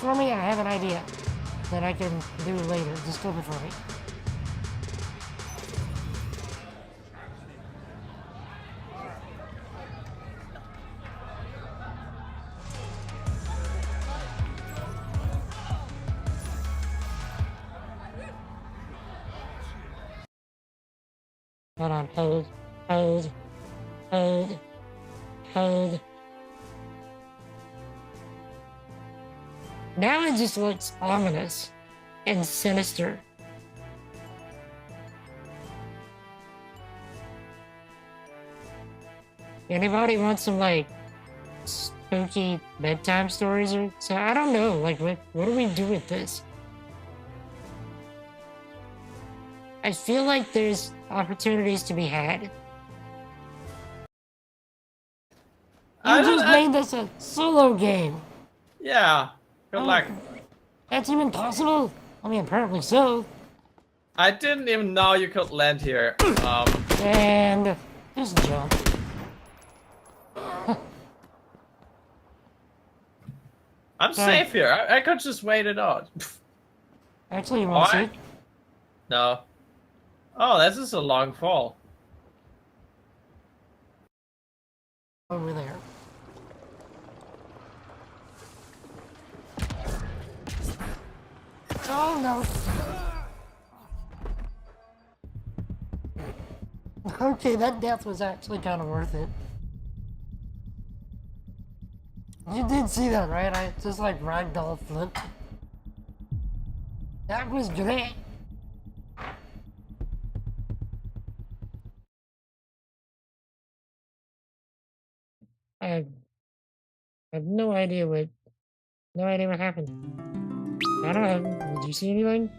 for me? I have an idea that I can do later. Just open for me. Hold on, hold. Now it just looks ominous and sinister. Anybody want some, like, spooky bedtime stories or so? I don't know, like, what do we do with this? I feel like there's opportunities to be had. You just made this a solo game. Yeah, good luck. That's even possible? I mean, apparently so. I didn't even know you could land here. And just jump. I'm safe here. I could just wait it out. Actually, you want to see? No. Oh, this is a long fall. Over there. Oh no. Okay, that death was actually kind of worth it. You did see that, right? I just like ragdoll flipped. That was great. I have no idea what happened. I don't know. Did you see anything?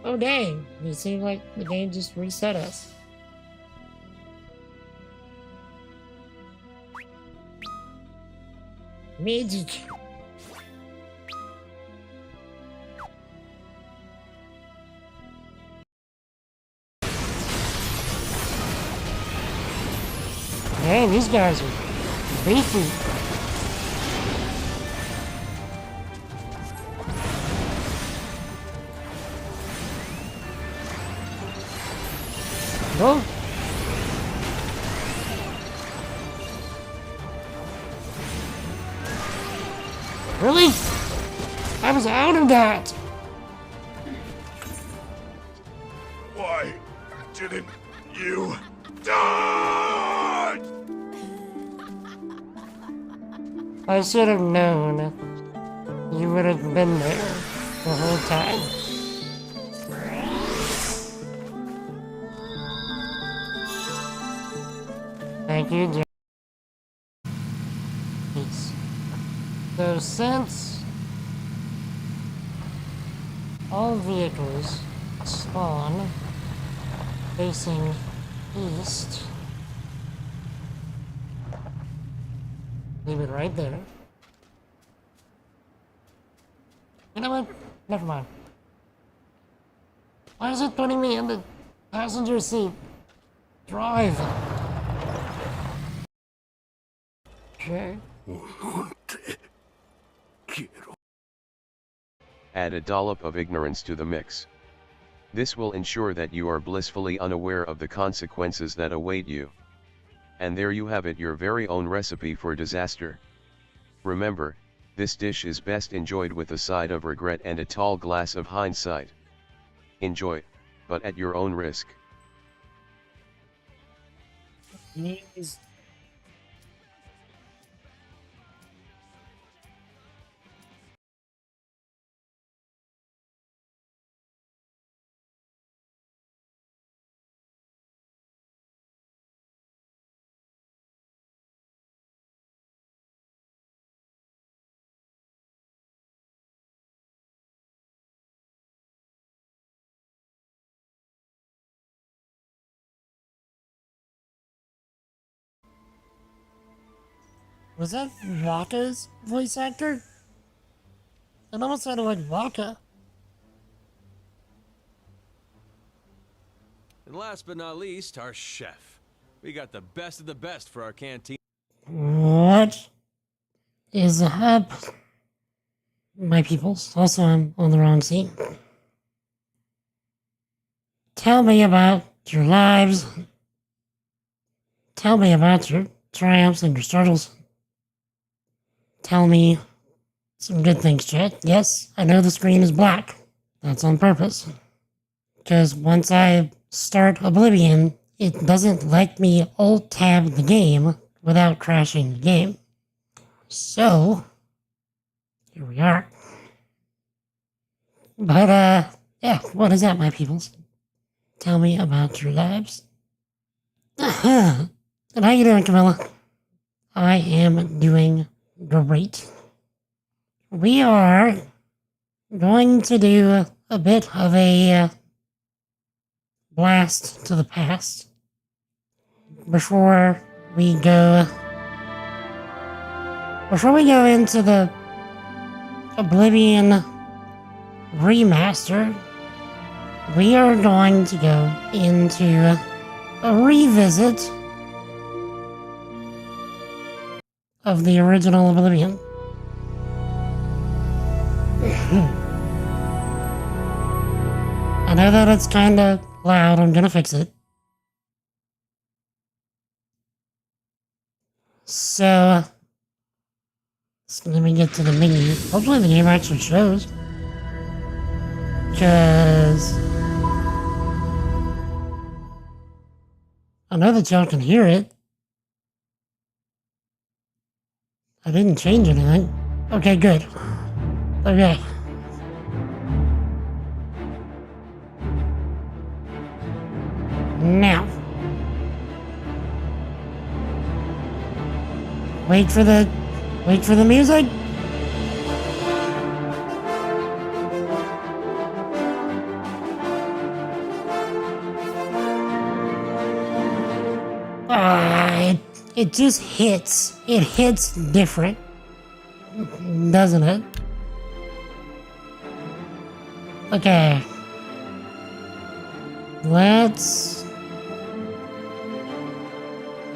Oh dang! It seemed like the game just reset us. Magic. Hey, these guys are beefy. Go. Really? I was out of that. Why didn't you die? I should have known. You would have been there the whole time. Thank you, John. So since all vehicles spawn facing east, leave it right there. You know what? Never mind. Why is it putting me in the passenger seat? Drive. Okay. Add a dollop of ignorance to the mix. This will ensure that you are blissfully unaware of the consequences that await you. And there you have it, your very own recipe for disaster. Remember, this dish is best enjoyed with a side of regret and a tall glass of hindsight. Enjoy, but at your own risk. Jeez. Was that Waka's voice actor? It almost sounded like Waka. And last but not least, our chef. We got the best of the best for our canteen. What? is up. My peoples. Also, I'm on the wrong seat. Tell me about your lives. Tell me about your triumphs and your struggles. Tell me some good things, chat. Yes, I know the screen is black. That's on purpose. Because once I start Oblivion, it doesn't let me alt-tab the game without crashing the game. So, here we are. But, yeah, what is that, my peoples? Tell me about your lives. And how you doing, Camilla? I am doing great. We are going to do a bit of a blast to the past before we go into the Oblivion remaster. We are going to go into a revisit of the original Oblivion. I know that it's kind of loud. I'm gonna fix it. So let me get to the menu. Hopefully the game actually shows. Because I know that y'all can hear it. I didn't change anything. Okay, good. Okay. Now. Wait for the music. It just hits. It hits different, doesn't it? Okay. Let's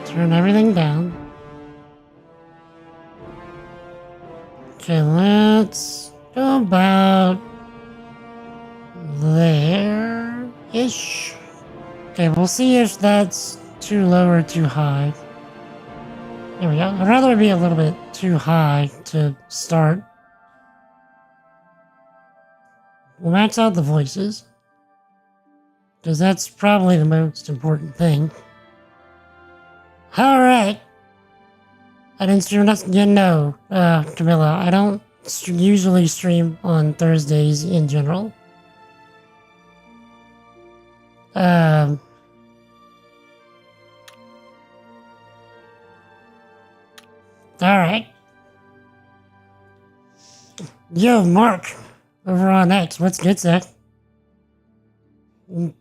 turn everything down. Okay, let's go about there-ish. Okay, we'll see if that's too low or too high. There we go. I'd rather be a little bit too high to start. We'll max out the voices, because that's probably the most important thing. Alright. I didn't stream enough. Yeah, no, Camilla, I don't usually stream on Thursdays in general. Alright. Yo, Mark, over on X, what's good, Zach?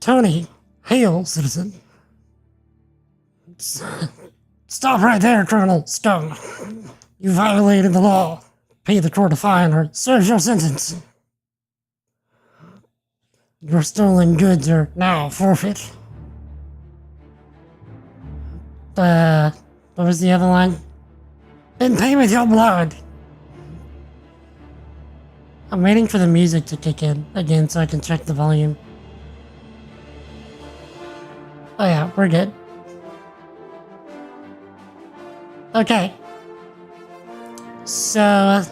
Tony, hail, citizen. Stop right there, Colonel Stone. You violated the law. Pay the court a fine or serve your sentence. Your stolen goods are now forfeit. What was the other line? Then pay with your blood. I'm waiting for the music to kick in again so I can check the volume. Oh yeah, we're good. Okay. So,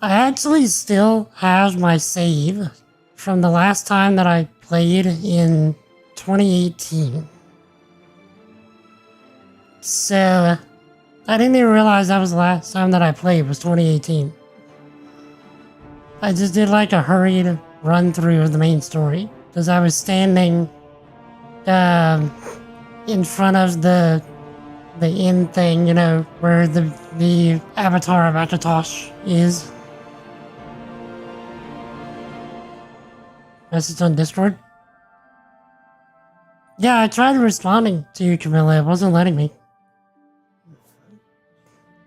I actually still have my save from the last time that I played in 2018. So, I didn't even realize that was the last time that I played was 2018. I just did like a hurried run through of the main story because I was standing in front of the inn thing, you know, where the avatar of Akatosh is. Message on Discord. Yeah, I tried responding to you, Camilla. It wasn't letting me.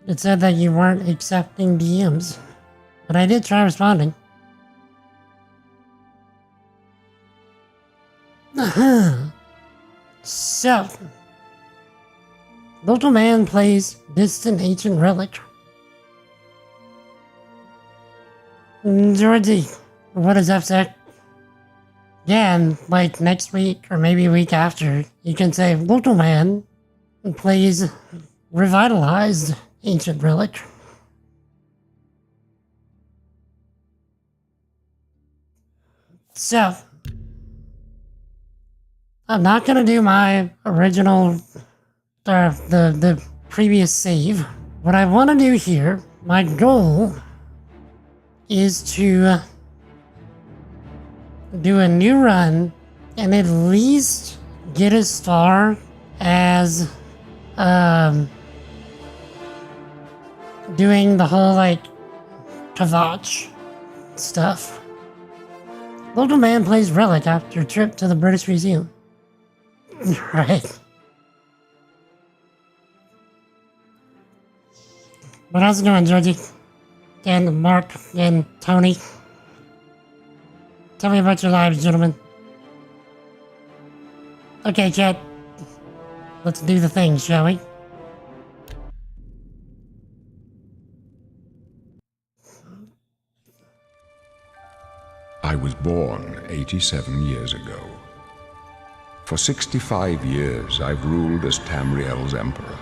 It said that you weren't accepting DMs. But I did try responding. So, local man plays distant ancient relic Georgie, what is up, sir? Yeah, and like next week or maybe a week after, you can say, Little Man plays revitalized ancient relic. So, I'm not gonna do my original, the previous save. What I want to do here, my goal, is to do a new run and at least get as far as doing the whole like Kavach stuff. Little Man plays Relic after a trip to the British Museum. Right. But how's it going, Georgie? And Mark and Tony? Tell me about your lives, gentlemen. Okay, chat. Let's do the thing, shall we? I was born 87 years ago. For 65 years, I've ruled as Tamriel's emperor.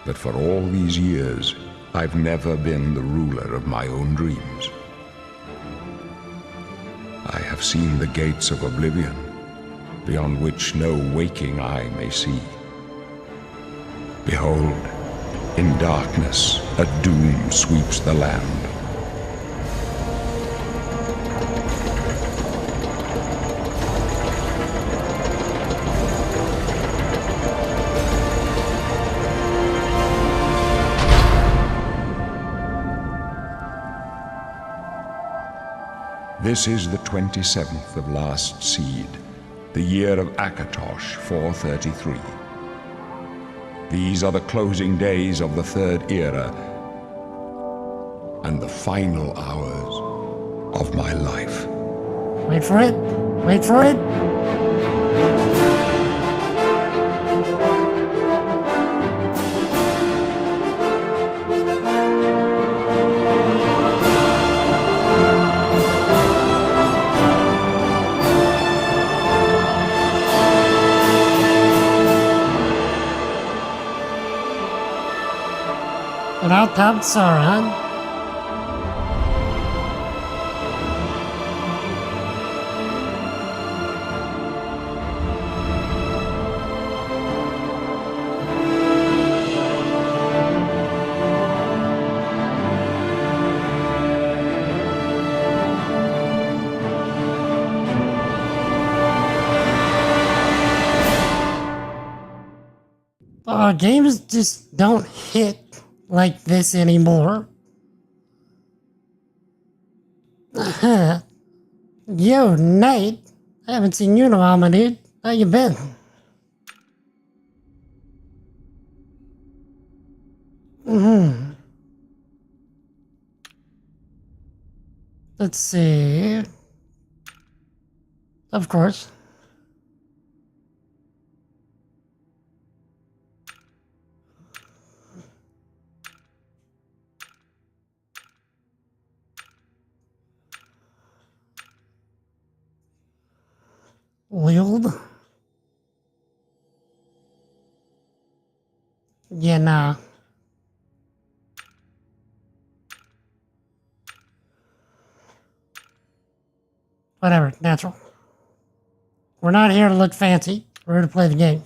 But for all these years, I've never been the ruler of my own dreams. I have seen the gates of Oblivion, beyond which no waking eye may see. Behold, in darkness, a doom sweeps the land. This is the 27th of last seed, the year of Akatosh 433. These are the closing days of the Third Era and the final hours of my life. Wait for it. Wait for it. And out comes Sauron. Oh, games just don't hit like this anymore. Yo, Nate. I haven't seen you in a while, my dude. How you been? Let's see. Of course. Wield? Yeah, nah. Whatever, natural. We're not here to look fancy. We're here to play the game.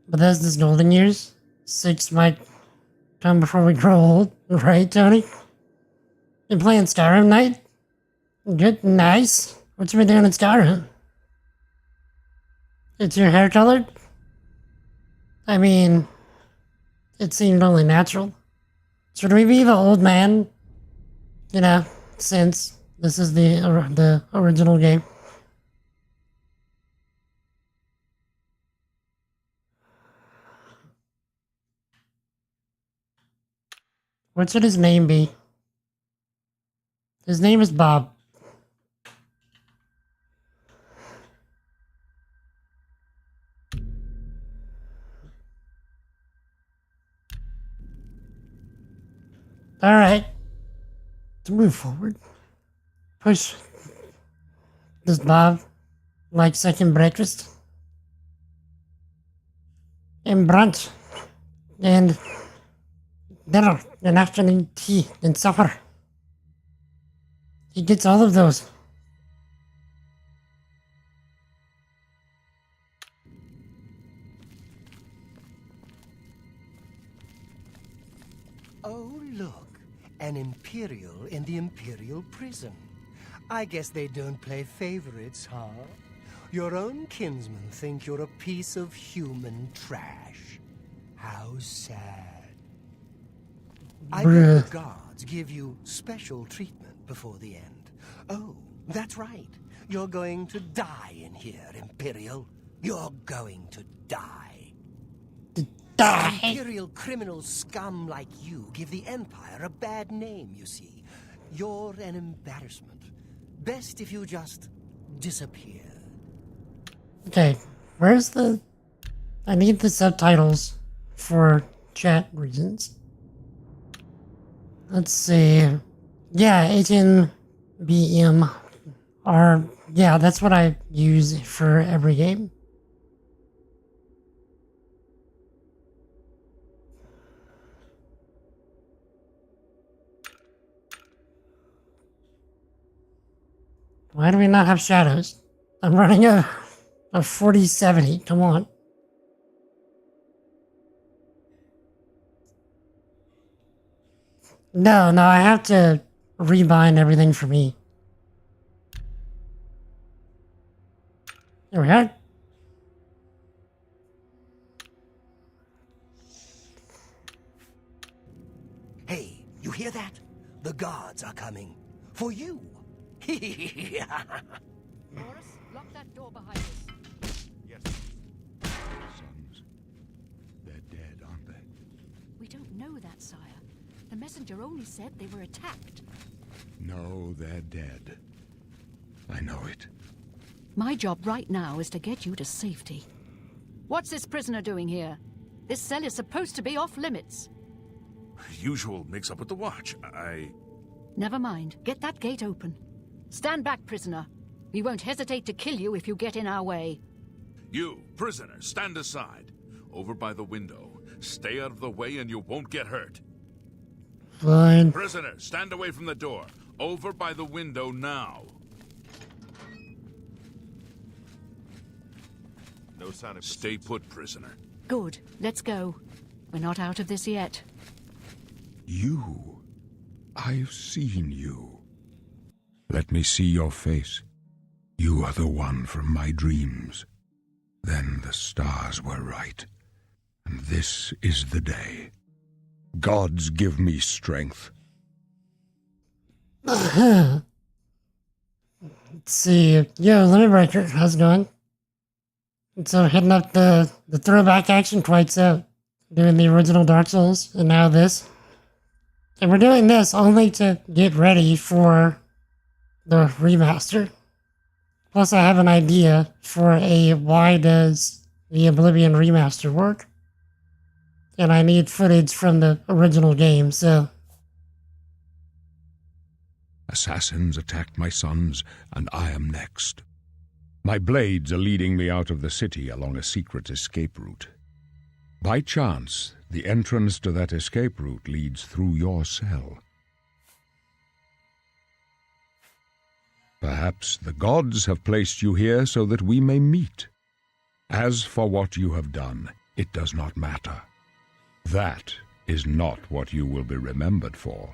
Bethesda's golden years. 6 might come before we grow old. Right, Tony? Been playing Skyrim, Night? Good, nice. What you been doing in Skyrim? It's your hair colored? I mean, it seemed only natural. Should we be the old man? You know, since this is the original game. What should his name be? His name is Bob. Alright. To move forward. Push. Does Bob like second breakfast? And brunch. And dinner. And afternoon tea. And supper. He gets all of those. Oh, look. An Imperial in the Imperial prison. I guess they don't play favorites, huh? Your own kinsmen think you're a piece of human trash. How sad. I bet the guards give you special treatment before the end. Oh, that's right. You're going to die in here, Imperial. You're going to die. Die. Imperial criminal scum like you give the Empire a bad name, you see. You're an embarrassment. Best if you just disappear. Okay, where's the... I need the subtitles for chat reasons. Let's see. Yeah, HMBM are... Yeah, that's what I use for every game. Why do we not have shadows? I'm running a 4070. Come on. No, I have to rebind everything for me. There we are. Hey, you hear that? The guards are coming. For you. Morris, lock that door behind us. Yes. Sons. They're dead, aren't they? We don't know that, sire. The messenger only said they were attacked. No, they're dead. I know it. My job right now is to get you to safety. What's this prisoner doing here? This cell is supposed to be off limits. Usual mix-up with the watch. Never mind. Get that gate open. Stand back, prisoner. We won't hesitate to kill you if you get in our way. You, prisoner, stand aside. Over by the window. Stay out of the way and you won't get hurt. Fine. Prisoner, stand away from the door. Over by the window now. No sign of... Stay put, prisoner. Good. Let's go. We're not out of this yet. You. I've seen you. Let me see your face. You are the one from my dreams. Then the stars were right. And this is the day. Gods give me strength. Let's see. Yo, Limit how's it going? So hitting up the throwback action quite so. Doing the original Dark Souls, and now this. And we're doing this only to get ready for the remaster. Plus I have an idea for a why does the Oblivion remaster work. And I need footage from the original game, so... Assassins attacked my sons, and I am next. My blades are leading me out of the city along a secret escape route. By chance, the entrance to that escape route leads through your cell. Perhaps the gods have placed you here so that we may meet. As for what you have done, it does not matter. That is not what you will be remembered for.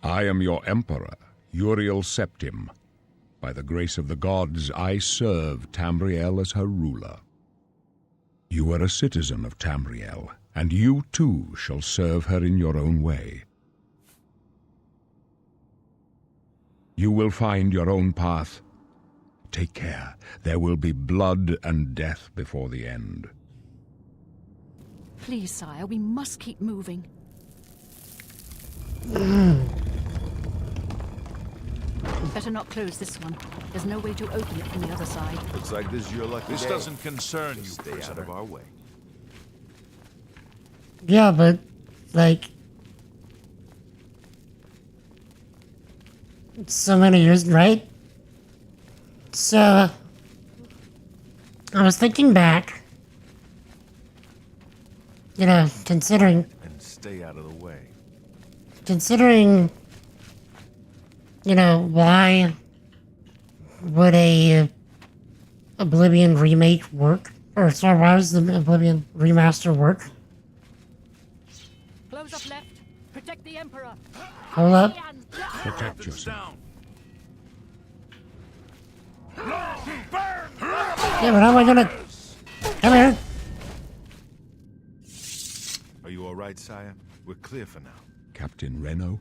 I am your emperor, Uriel Septim. By the grace of the gods, I serve Tamriel as her ruler. You are a citizen of Tamriel, and you too shall serve her in your own way. You will find your own path. Take care. There will be blood and death before the end. Please, sire, we must keep moving. Better not close this one. There's no way to open it from the other side. Looks like this is your lucky This day. doesn't concern you, Stay out prisoner. of our way. Yeah, but like, so many years, right? So, I was thinking back, you know, considering, And stay out of the way. you know, why would a Oblivion remake work? Or, sorry, why does the Oblivion remaster work? Close up left. Protect the Emperor. Hold up. Protect It's yourself. down. Yeah, but how am I gonna... Come here. Are you all right, sire? We're clear for now. Captain Reno?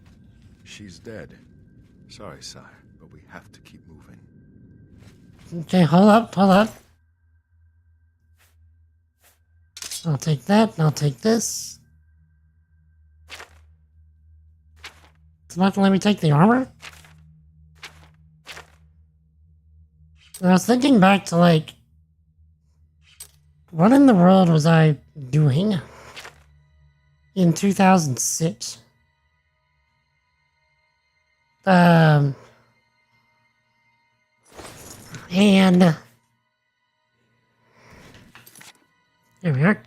She's dead. Sorry, sire, but we have to keep moving. Okay, hold up. I'll take that, and I'll take this. It's not gonna let me take the armor? And I was thinking back to, like, what in the world was I doing in 2006? And here we are.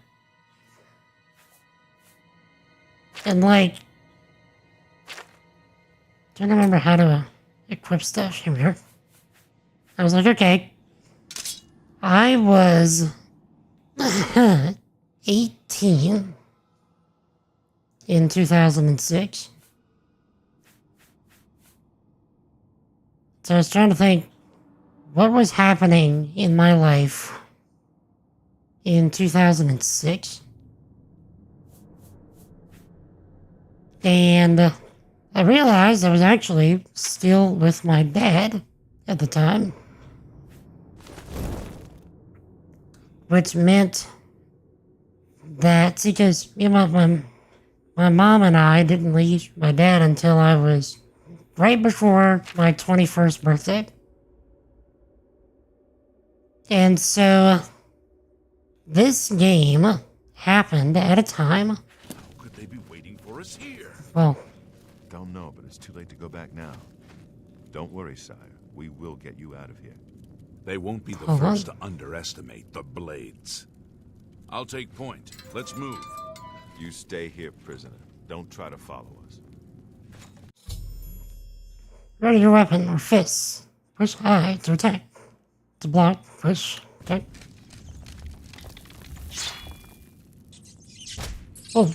And like, trying to remember how to equip stuff. Here we are. I was like, okay. I was 18 in 2006. So I was trying to think, what was happening in my life in 2006? And I realized I was actually still with my dad at the time. Which meant that, because my mom and I didn't leave my dad until I was right before my 21st birthday. And so, this game happened at a time. How could they be waiting for us here? Well, Don't know, but it's too late to go back now. Don't worry, sire. We will get you out of here. They won't be the Hold on. first to underestimate the Blades. I'll take point. Let's move. You stay here, prisoner. Don't try to follow us. ready your weapon or fists. Push I to attack. To block, push, attack. Oh.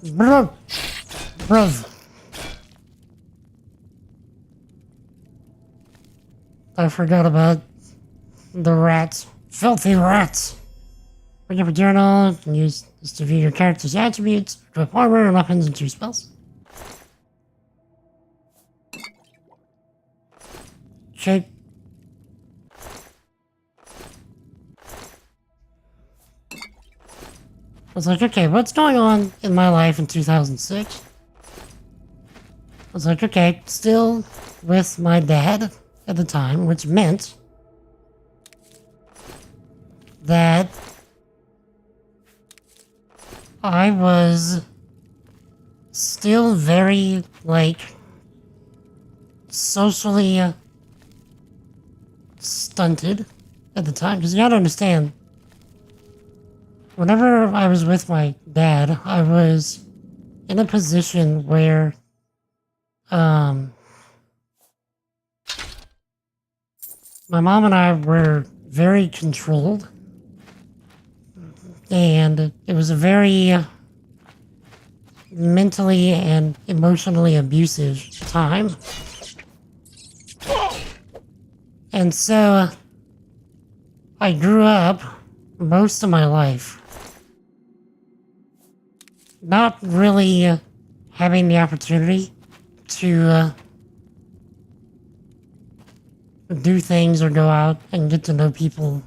Bruv. I forgot about the rats. Filthy rats. Bring up a journal. You can use this to view your character's attributes, equip armor and weapons and choose spells. Okay. I was like, okay, what's going on in my life in 2006? I was like, okay, still with my dad at the time, which meant that I was still very, like, socially stunted at the time. Because you gotta understand, whenever I was with my dad, I was in a position where, my mom and I were very controlled, and it was a very mentally and emotionally abusive time. And so, I grew up most of my life not really having the opportunity to do things or go out and get to know people.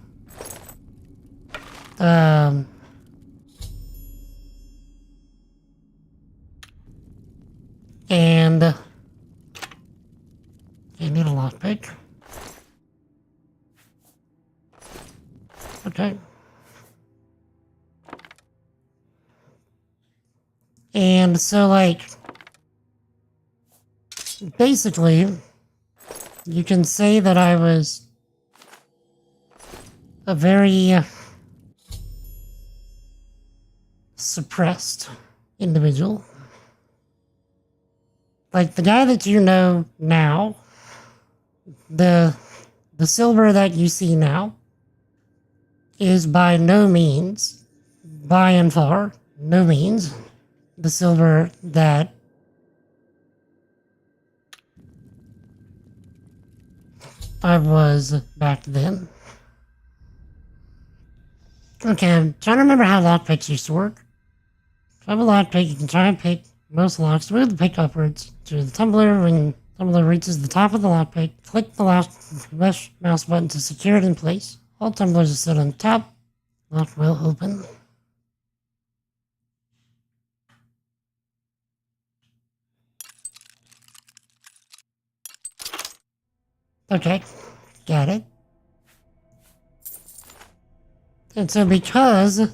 And I need a lockpick. Okay. And so, like, basically, you can say that I was a very suppressed individual. Like the guy that you know now, the Silver that you see now is by no means, by and far, no means, the Silver that I was back then. Okay, I'm trying to remember how lockpicks used to work. If you have a lockpick, you can try and pick most locks. Move the pick upwards to the tumbler. When the tumbler reaches the top of the lockpick, click the left mouse button to secure it in place. All tumblers are set on top. Lock will open. Okay, got it. And so because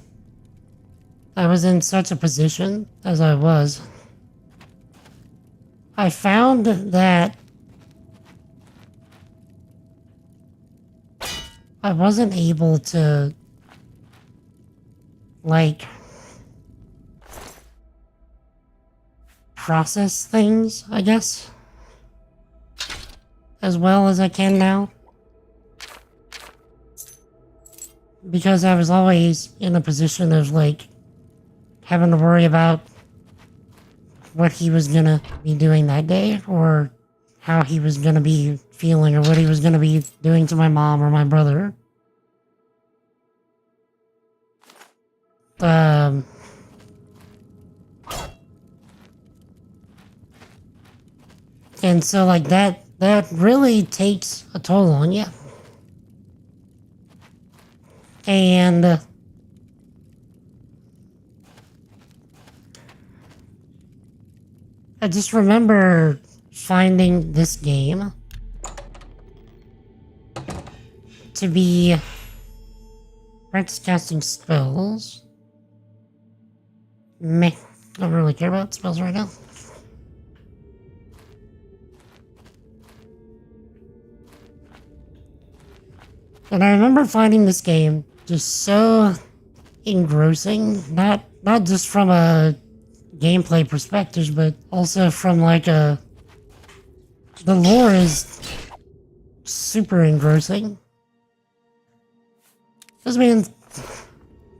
I was in such a position as I was, I found that I wasn't able to, like, process things, I guess, as well as I can now. Because I was always in a position of, like, having to worry about what he was gonna be doing that day, or how he was gonna be feeling, or what he was gonna be doing to my mom or my brother. And so, like, that really takes a toll on you. And I just remember finding this game to be practice casting spells. Meh, don't really care about spells right now. And I remember finding this game just so engrossing, not just from a gameplay perspective, but also from like the lore is super engrossing. Because, I mean,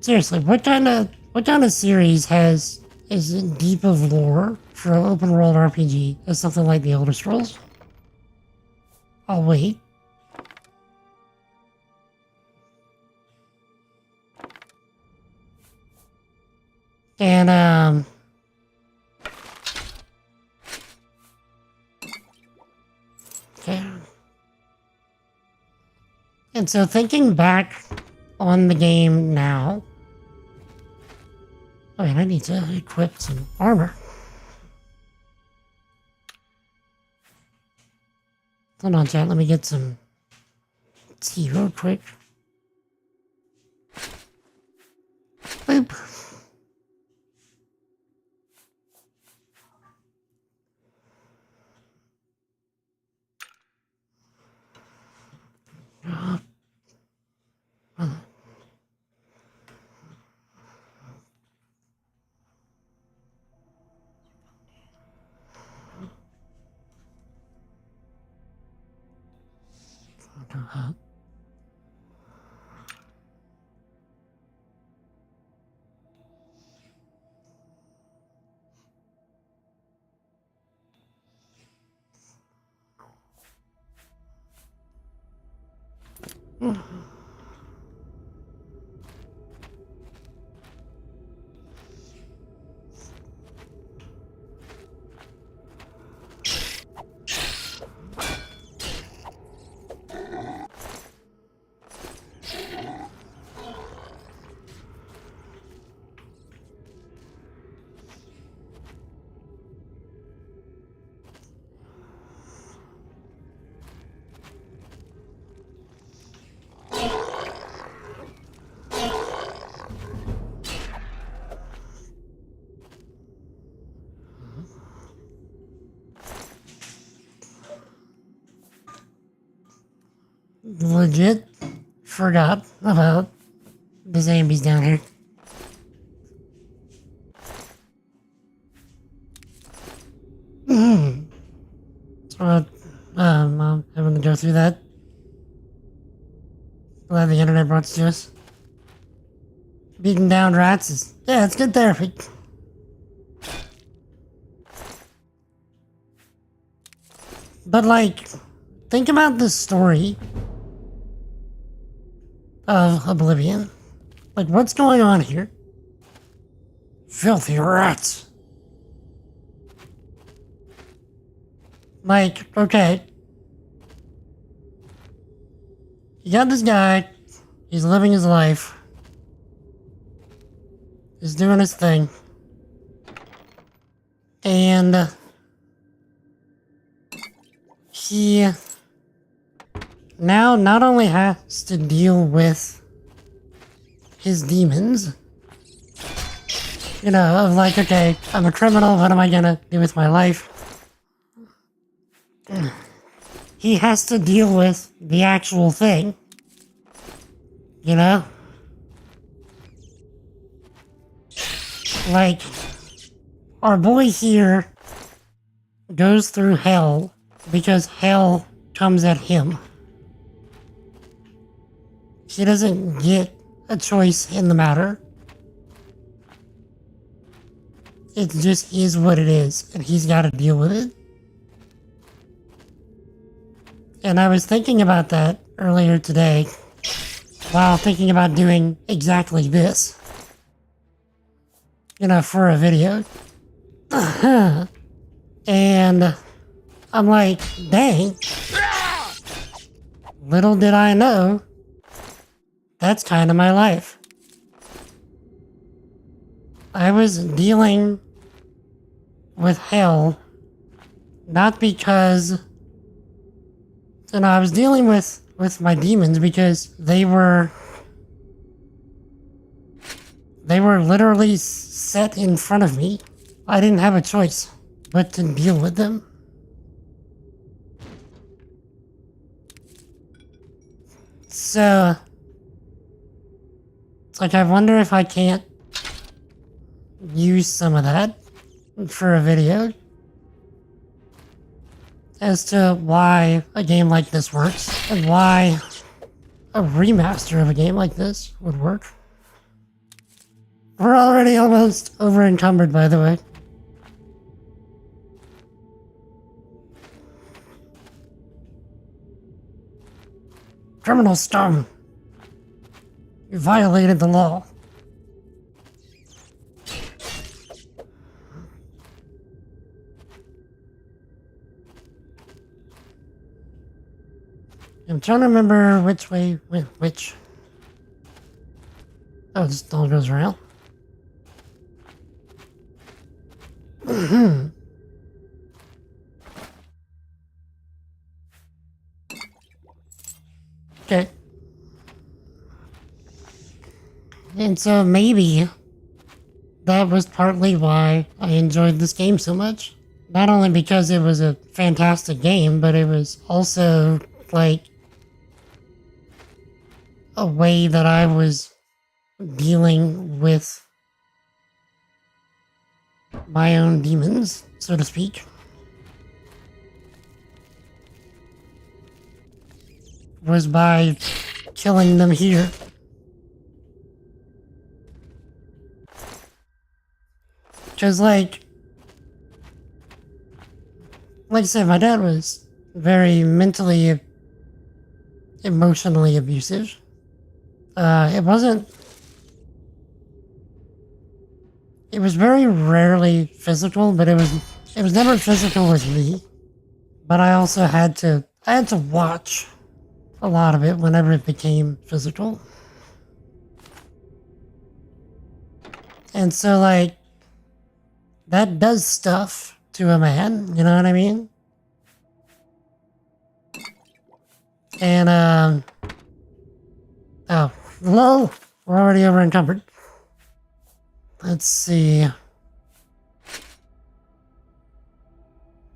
seriously, what kind of series is deep of lore for an open world RPG as something like The Elder Scrolls? I'll wait. And okay. And so thinking back on the game now, oh, and I need to equip some armor. Hold on, chat. Let me get some tea real quick. Boop. legit forgot about the zombies down here. So, I'm having to go through that. Glad the internet brought it to us. Beating down rats is, yeah, it's good therapy. But, like, think about the story of Oblivion. Like, what's going on here? Filthy rats. Like, okay. You got this guy. He's living his life. He's doing his thing. And he now not only has to deal with his demons, you know, of like, okay, I'm a criminal, what am I gonna do with my life? He has to deal with the actual thing, you know? Like, our boy here goes through hell because hell comes at him. He doesn't get a choice in the matter. It just is what it is, and he's got to deal with it. And I was thinking about that earlier today while thinking about doing exactly this. You know, for a video. And I'm like, dang. Little did I know, that's kind of my life. I was dealing with hell, not because, you know, I was dealing with my demons because they were literally set in front of me. I didn't have a choice but to deal with them. So, it's like I wonder if I can't use some of that for a video as to why a game like this works and why a remaster of a game like this would work. We're already almost over encumbered, by the way. Criminal scum. You violated the law. I'm trying to remember which way, which. Oh, this all goes around. Okay. And so maybe that was partly why I enjoyed this game so much. Not only because it was a fantastic game, but it was also like a way that I was dealing with my own demons, so to speak. Was by killing them here. Because, like I said, my dad was very mentally, emotionally abusive. It was very rarely physical, but it was never physical with me. But I also had to watch a lot of it whenever it became physical. And so, like, that does stuff to a man, you know what I mean? And, oh, lol, we're already over encumbered. Let's see.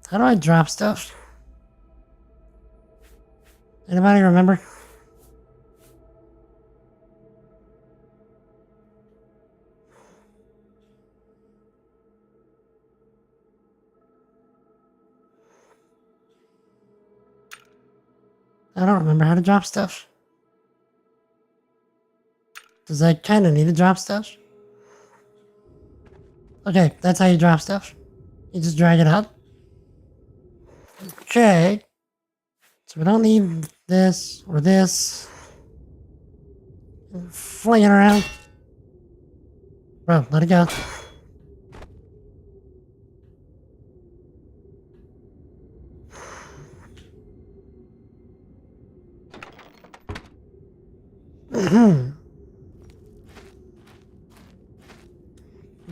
How do I drop stuff? Anybody remember? I don't remember how to drop stuff. Does I kind of need to drop stuff? Okay, that's how you drop stuff. You just drag it out. Okay. So we don't need this or this. Fling it around. Bro, let it go.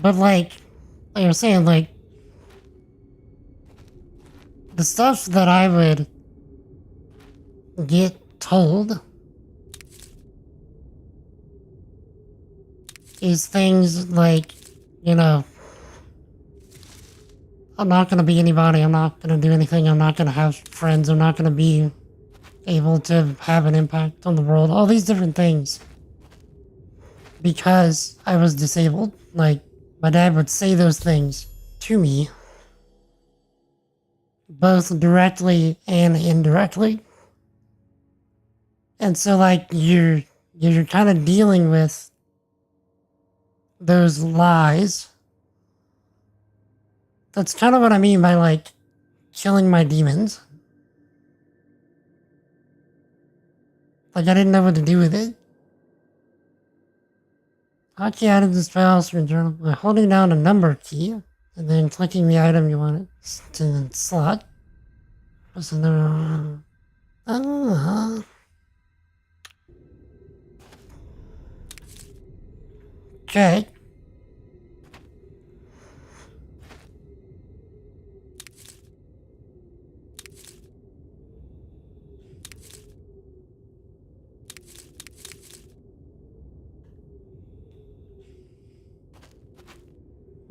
But like I was saying, like, the stuff that I would get told is things like, you know, I'm not going to be anybody, I'm not going to do anything, I'm not going to have friends, I'm not going to be able to have an impact on the world, all these different things. Because I was disabled, like, my dad would say those things to me, both directly and indirectly. And so, like, you're kind of dealing with those lies. That's kind of what I mean by, like, killing my demons. Like, I didn't know what to do with it. Hotkey out of the spell from journal by holding down a number key and then clicking the item you want it to the slot. What's the number? Okay.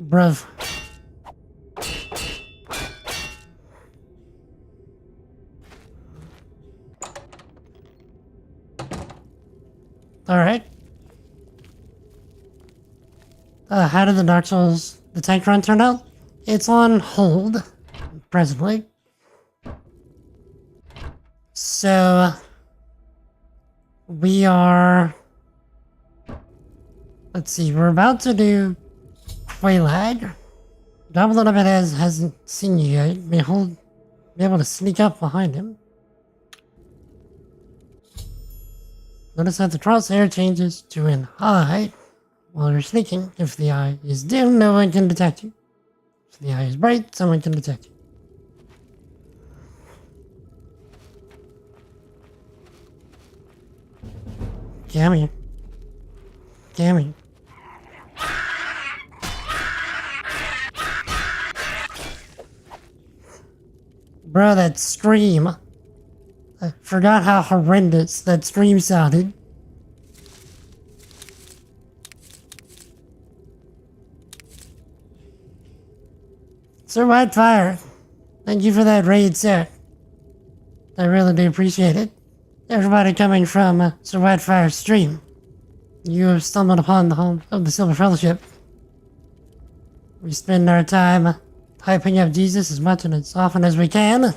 Bruv. Alright. How did the Dark Souls, the tank run turn out? It's on hold, presently. So, we are... Let's see, we're about to do Quaylag. Double Up hasn't seen you yet. Be able to sneak up behind him. Notice that the crosshair changes to an eye while you're sneaking. If the eye is dim, no one can detect you. If the eye is bright, someone can detect you. Come here. Come here. Bro, that scream. I forgot how horrendous that scream sounded. Sir Whitefire, thank you for that raid, sir. I really do appreciate it. Everybody coming from Sir Whitefire's stream, you have stumbled upon the home of the Silver Fellowship. We spend our time hyping up Jesus as much and as often as we can.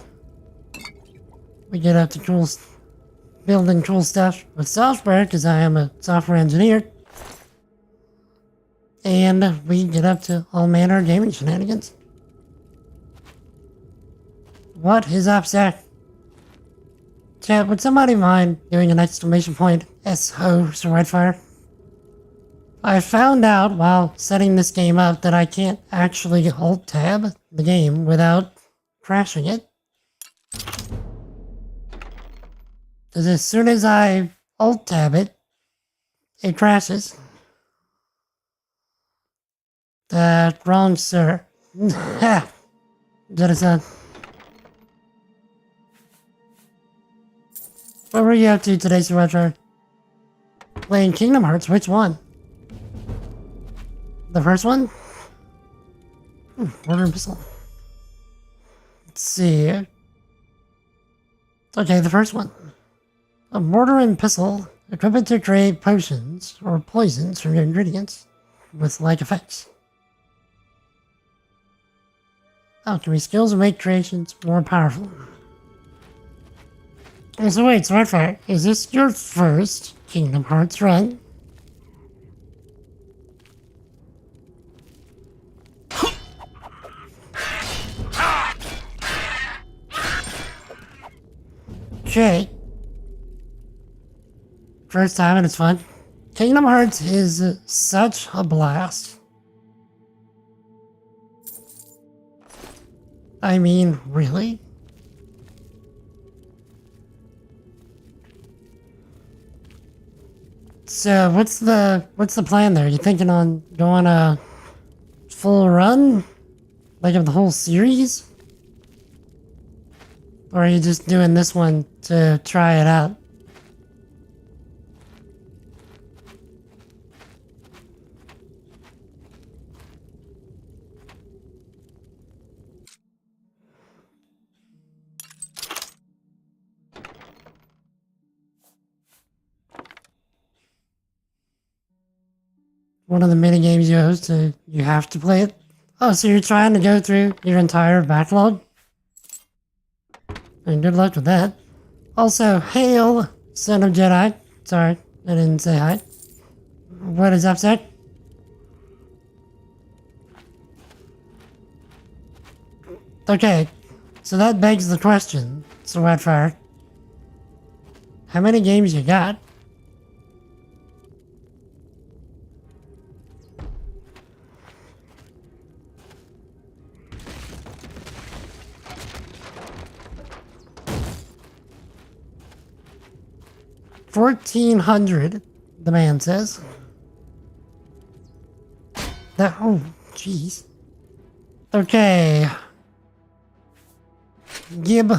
We get up to building cool stuff with software, because I am a software engineer. And we get up to all manner of gaming shenanigans. What is up, sir? Chat, would somebody mind doing an exclamation point SO Sir Whitefire? I found out while setting this game up that I can't actually Alt-Tab the game without crashing it. Because as soon as I Alt-Tab it, it crashes. Wrong, sir. Jettison. What were you up to today, Sir Whitefire? Playing Kingdom Hearts? Which one? The first one? Mortar and Pistol. Let's see. Okay, the first one. A mortar and pestle equipped to create potions or poisons from your ingredients with like effects. Alchemy skills make creations more powerful. So wait, Swordfire, is this your first Kingdom Hearts run? Okay. First time and it's fun. Kingdom Hearts is such a blast. I mean, really? So what's the plan there? You thinking on going a full run? Like of the whole series? Or are you just doing this one to try it out? One of the mini games you host, you have to play it. Oh, so you're trying to go through your entire backlog? And good luck with that. Also, hail, son of Jedi. Sorry, I didn't say hi. What is up, sir? Okay, so that begs the question, Swordfire. How many games you got? $1,400, the man says. That, oh, jeez. Okay. Gib.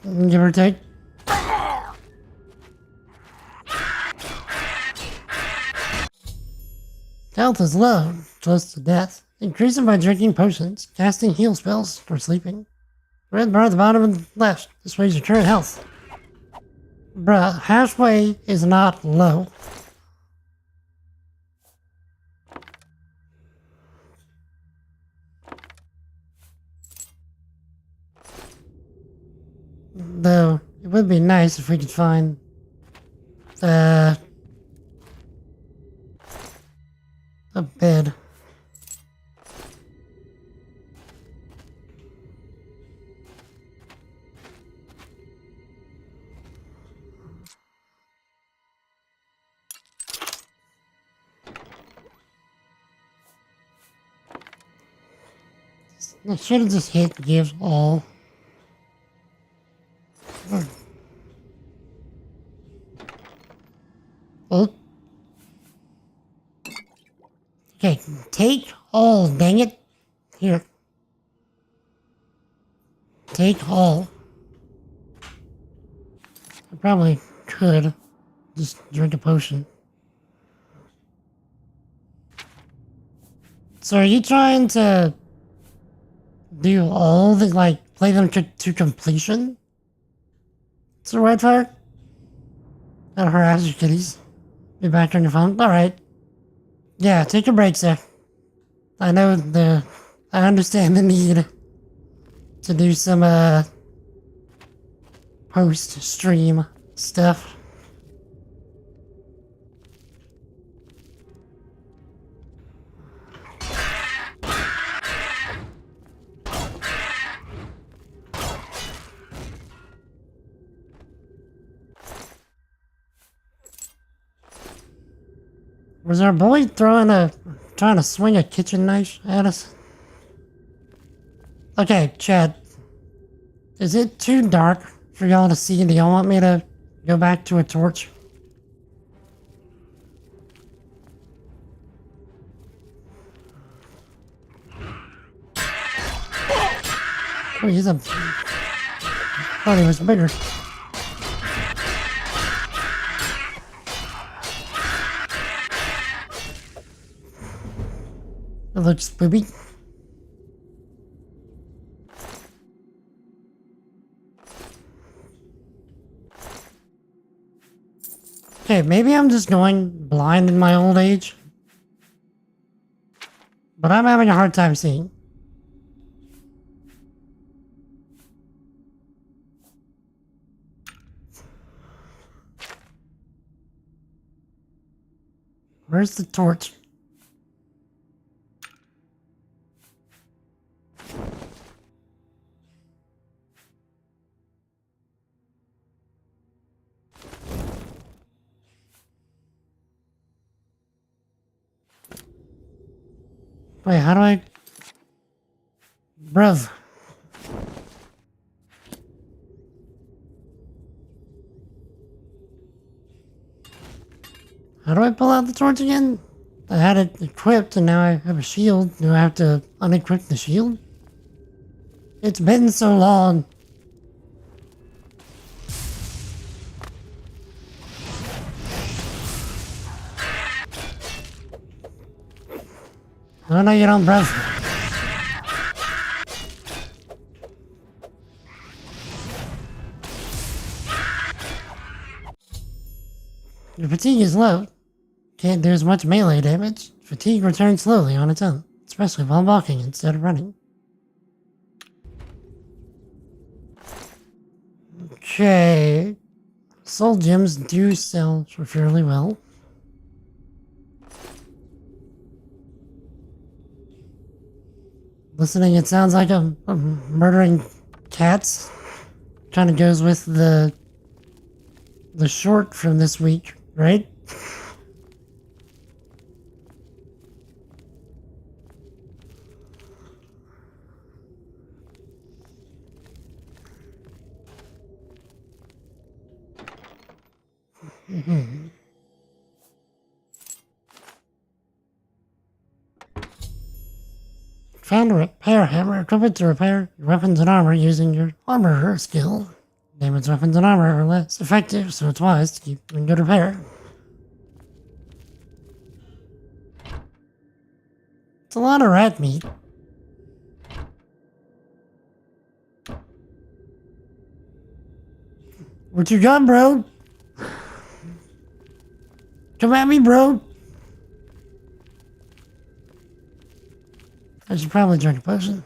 Give or take. Health is low, close to death. Increasing by drinking potions, casting heal spells, or sleeping. Red bar at the bottom of the left displays your current health. Bruh, halfway is not low. Though, it would be nice if we could find a bed. I should have just hit give all. Oh. Okay, take all, dang it. Here. Take all. I probably could just drink a potion. So are you trying to do all the, like, play them to completion? It's a red fire? Gotta harass your kitties. Be back on your phone? Alright. Yeah, take a break, sir. I understand the need to do some, post-stream stuff. Was our boy trying to swing a kitchen knife at us? Okay, Chad. Is it too dark for y'all to see? Do y'all want me to go back to a torch? Oh, he's a... thought he was bigger. It looks spooky. Okay, maybe I'm just going blind in my old age. But I'm having a hard time seeing. Where's the torch? Wait, how do I... Bruv. How do I pull out the torch again? I had it equipped and now I have a shield. Do I have to unequip the shield? It's been so long. Oh no, you don't, bruv. Your fatigue is low. Can't do as much melee damage. Fatigue returns slowly on its own, especially while walking instead of running. Okay. Soul gems do sell for fairly well. Listening, it sounds like I'm murdering cats. Kind of goes with the short from this week, right? Found a repair hammer. Equip it to repair your weapons and armor using your armorer skill. Damage weapons and armor are less effective, so it's wise to keep them in good repair. It's a lot of rat meat. What you got, bro? Come at me, bro. I should probably drink a potion.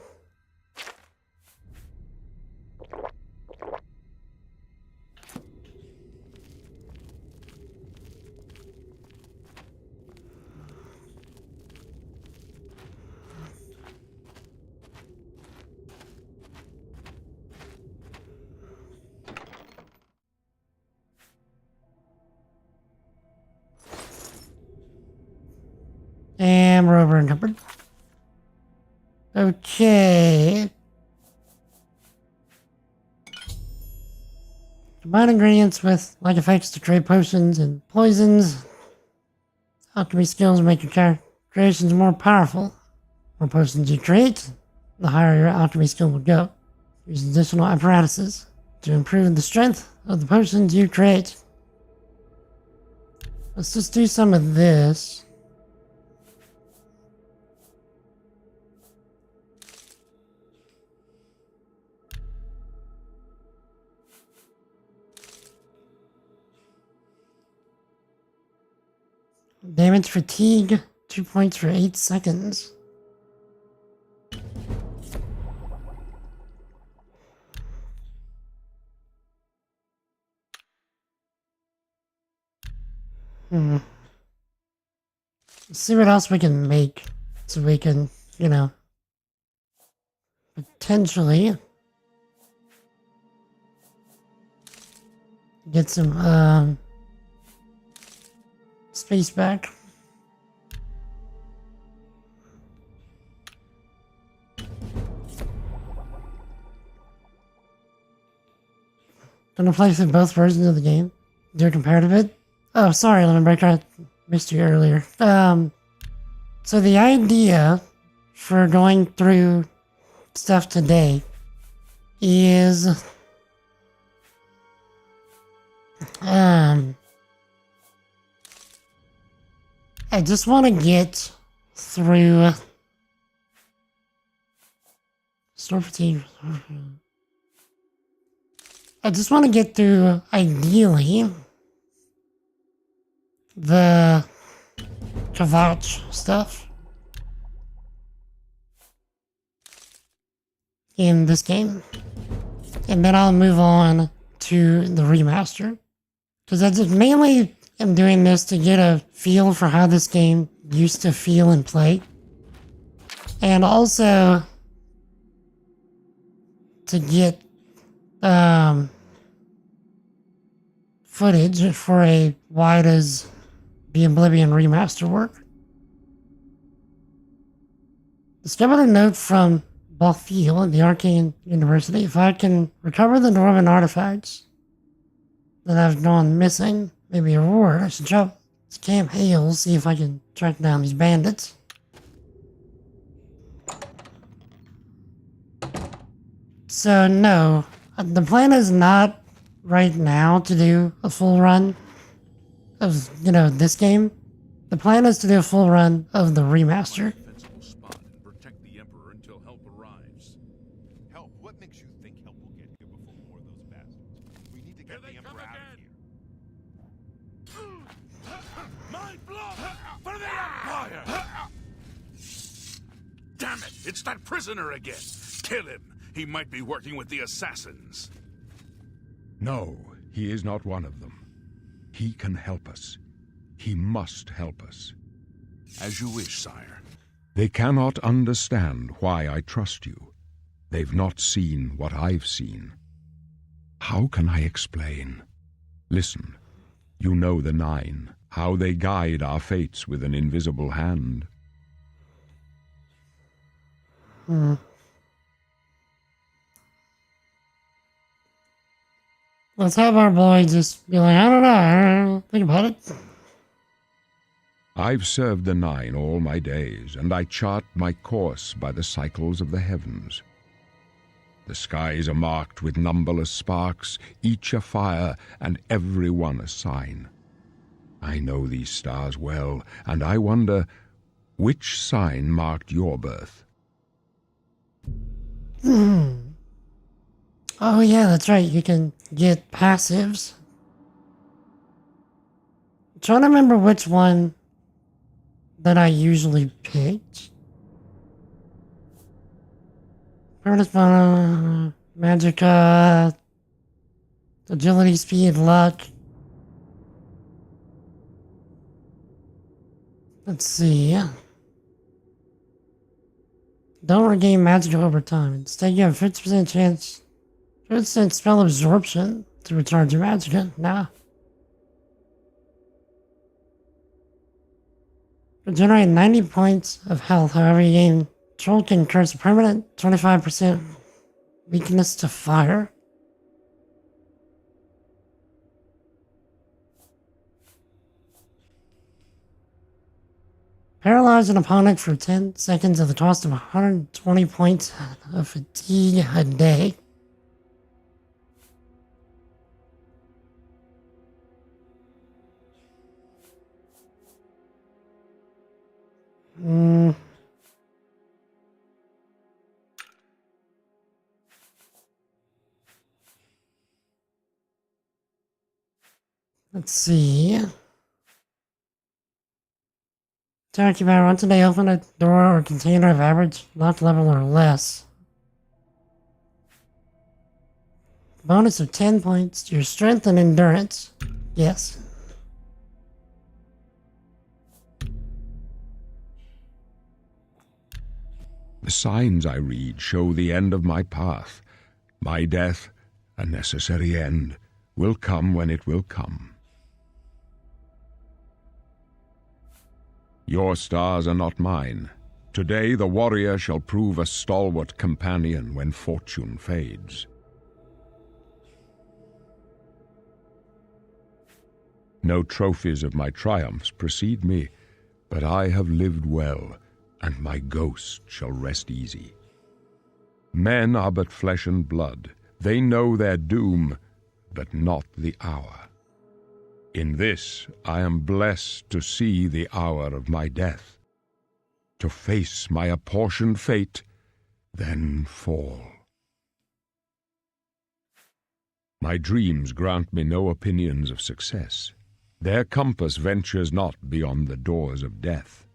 And we're over encumbered. Okay. Combine ingredients with like effects to create potions and poisons. Alchemy skills make your creations more powerful. The more potions you create, the higher your alchemy skill will go. Use additional apparatuses to improve the strength of the potions you create. Let's just do some of this. Damage fatigue, 2 points for 8 seconds. Let's see what else we can make so we can, you know, potentially get some space back. Gonna play through both versions of the game. Do a comparative bit. Oh, sorry, Lemon Breaker, I missed you earlier. So the idea for going through stuff today is I just want to get through store fatigue. I just want to get through, ideally, the Kvatch stuff in this game. And then I'll move on to the remaster. Because I just mainly am doing this to get a feel for how this game used to feel and play. And also to get footage for a why does the Oblivion remaster work. Discovered a note from Balthiel at the Arcane University. If I can recover the Dwarven artifacts that I've gone missing, maybe a reward. I should drop to Camp Hale, see if I can track down these bandits. So no, the plan is not right now to do a full run of, this game. The plan is to do a full run of the remaster. Defensible spot and protect the Emperor until help arrives. Help? What makes you think help will get here before more of those bastards? We need to get the Emperor out of here. My blood for the Empire! Damn it! It's that prisoner again! Kill him! He might be working with the assassins. No, he is not one of them. He can help us. He must help us. As you wish, sire. They cannot understand why I trust you. They've not seen what I've seen. How can I explain? Listen, you know the Nine, how they guide our fates with an invisible hand. Let's have our boy just be like, I don't know, think about it. I've served the Nine all my days, and I chart my course by the cycles of the heavens. The skies are marked with numberless sparks, each a fire, and every one a sign. I know these stars well, and I wonder, which sign marked your birth? Oh yeah, that's right, you can get passives. I'm trying to remember which one that I usually picked. Magica, agility, speed, luck. Let's see. Don't regain magic over time. Instead, you have a 50% chance, 50% spell absorption to recharge your magic. Nah. Regenerate 90 points of health. However, you gain Troll can curse a permanent 25% weakness to fire. Paralyze an opponent for 10 seconds at the cost of 120 points of fatigue a day. Let's see. Turkey Bear, once a day, open a door or container of average lock level or less. Bonus of 10 points to your strength and endurance. Yes. The signs I read show the end of my path. My death, a necessary end, will come when it will come. Your stars are not mine. Today the warrior shall prove a stalwart companion when fortune fades. No trophies of my triumphs precede me, but I have lived well, and my ghost shall rest easy. Men are but flesh and blood. They know their doom, but not the hour. In this I am blessed to see the hour of my death, to face my apportioned fate, then fall. My dreams grant me no opinions of success. Their compass ventures not beyond the doors of death.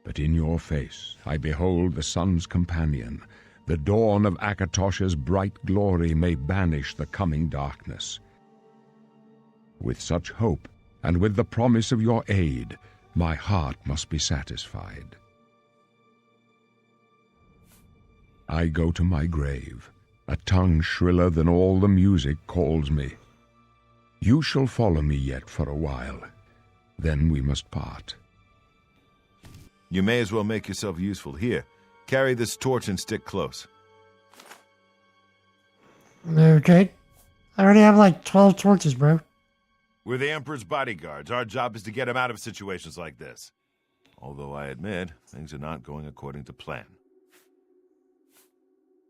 But in your face I behold the sun's companion. The dawn of Akatosh's bright glory may banish the coming darkness. With such hope, and with the promise of your aid, my heart must be satisfied. I go to my grave. A tongue shriller than all the music calls me. You shall follow me yet for a while. Then we must part. You may as well make yourself useful. Here, carry this torch and stick close. Okay. I already have like 12 torches, bro. We're the Emperor's bodyguards. Our job is to get him out of situations like this. Although I admit, things are not going according to plan.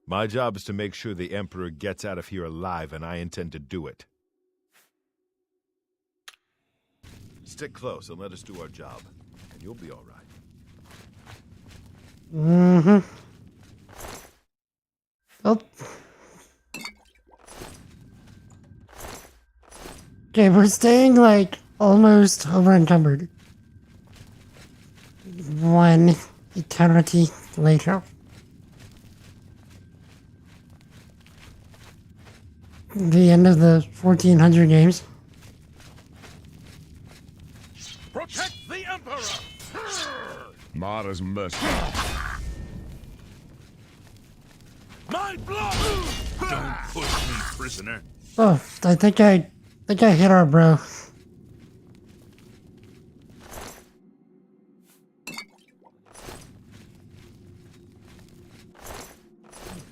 My job is to make sure the Emperor gets out of here alive, and I intend to do it. Stick close and let us do our job, and you'll be all right. Mm-hmm. Oh. Okay, we're staying, like, almost over-encumbered. 1 eternity later. The end of the 1400 games. Protect the Emperor! Mara's mercy. My blood! Don't push me, prisoner. Oh, I think I hit our bro.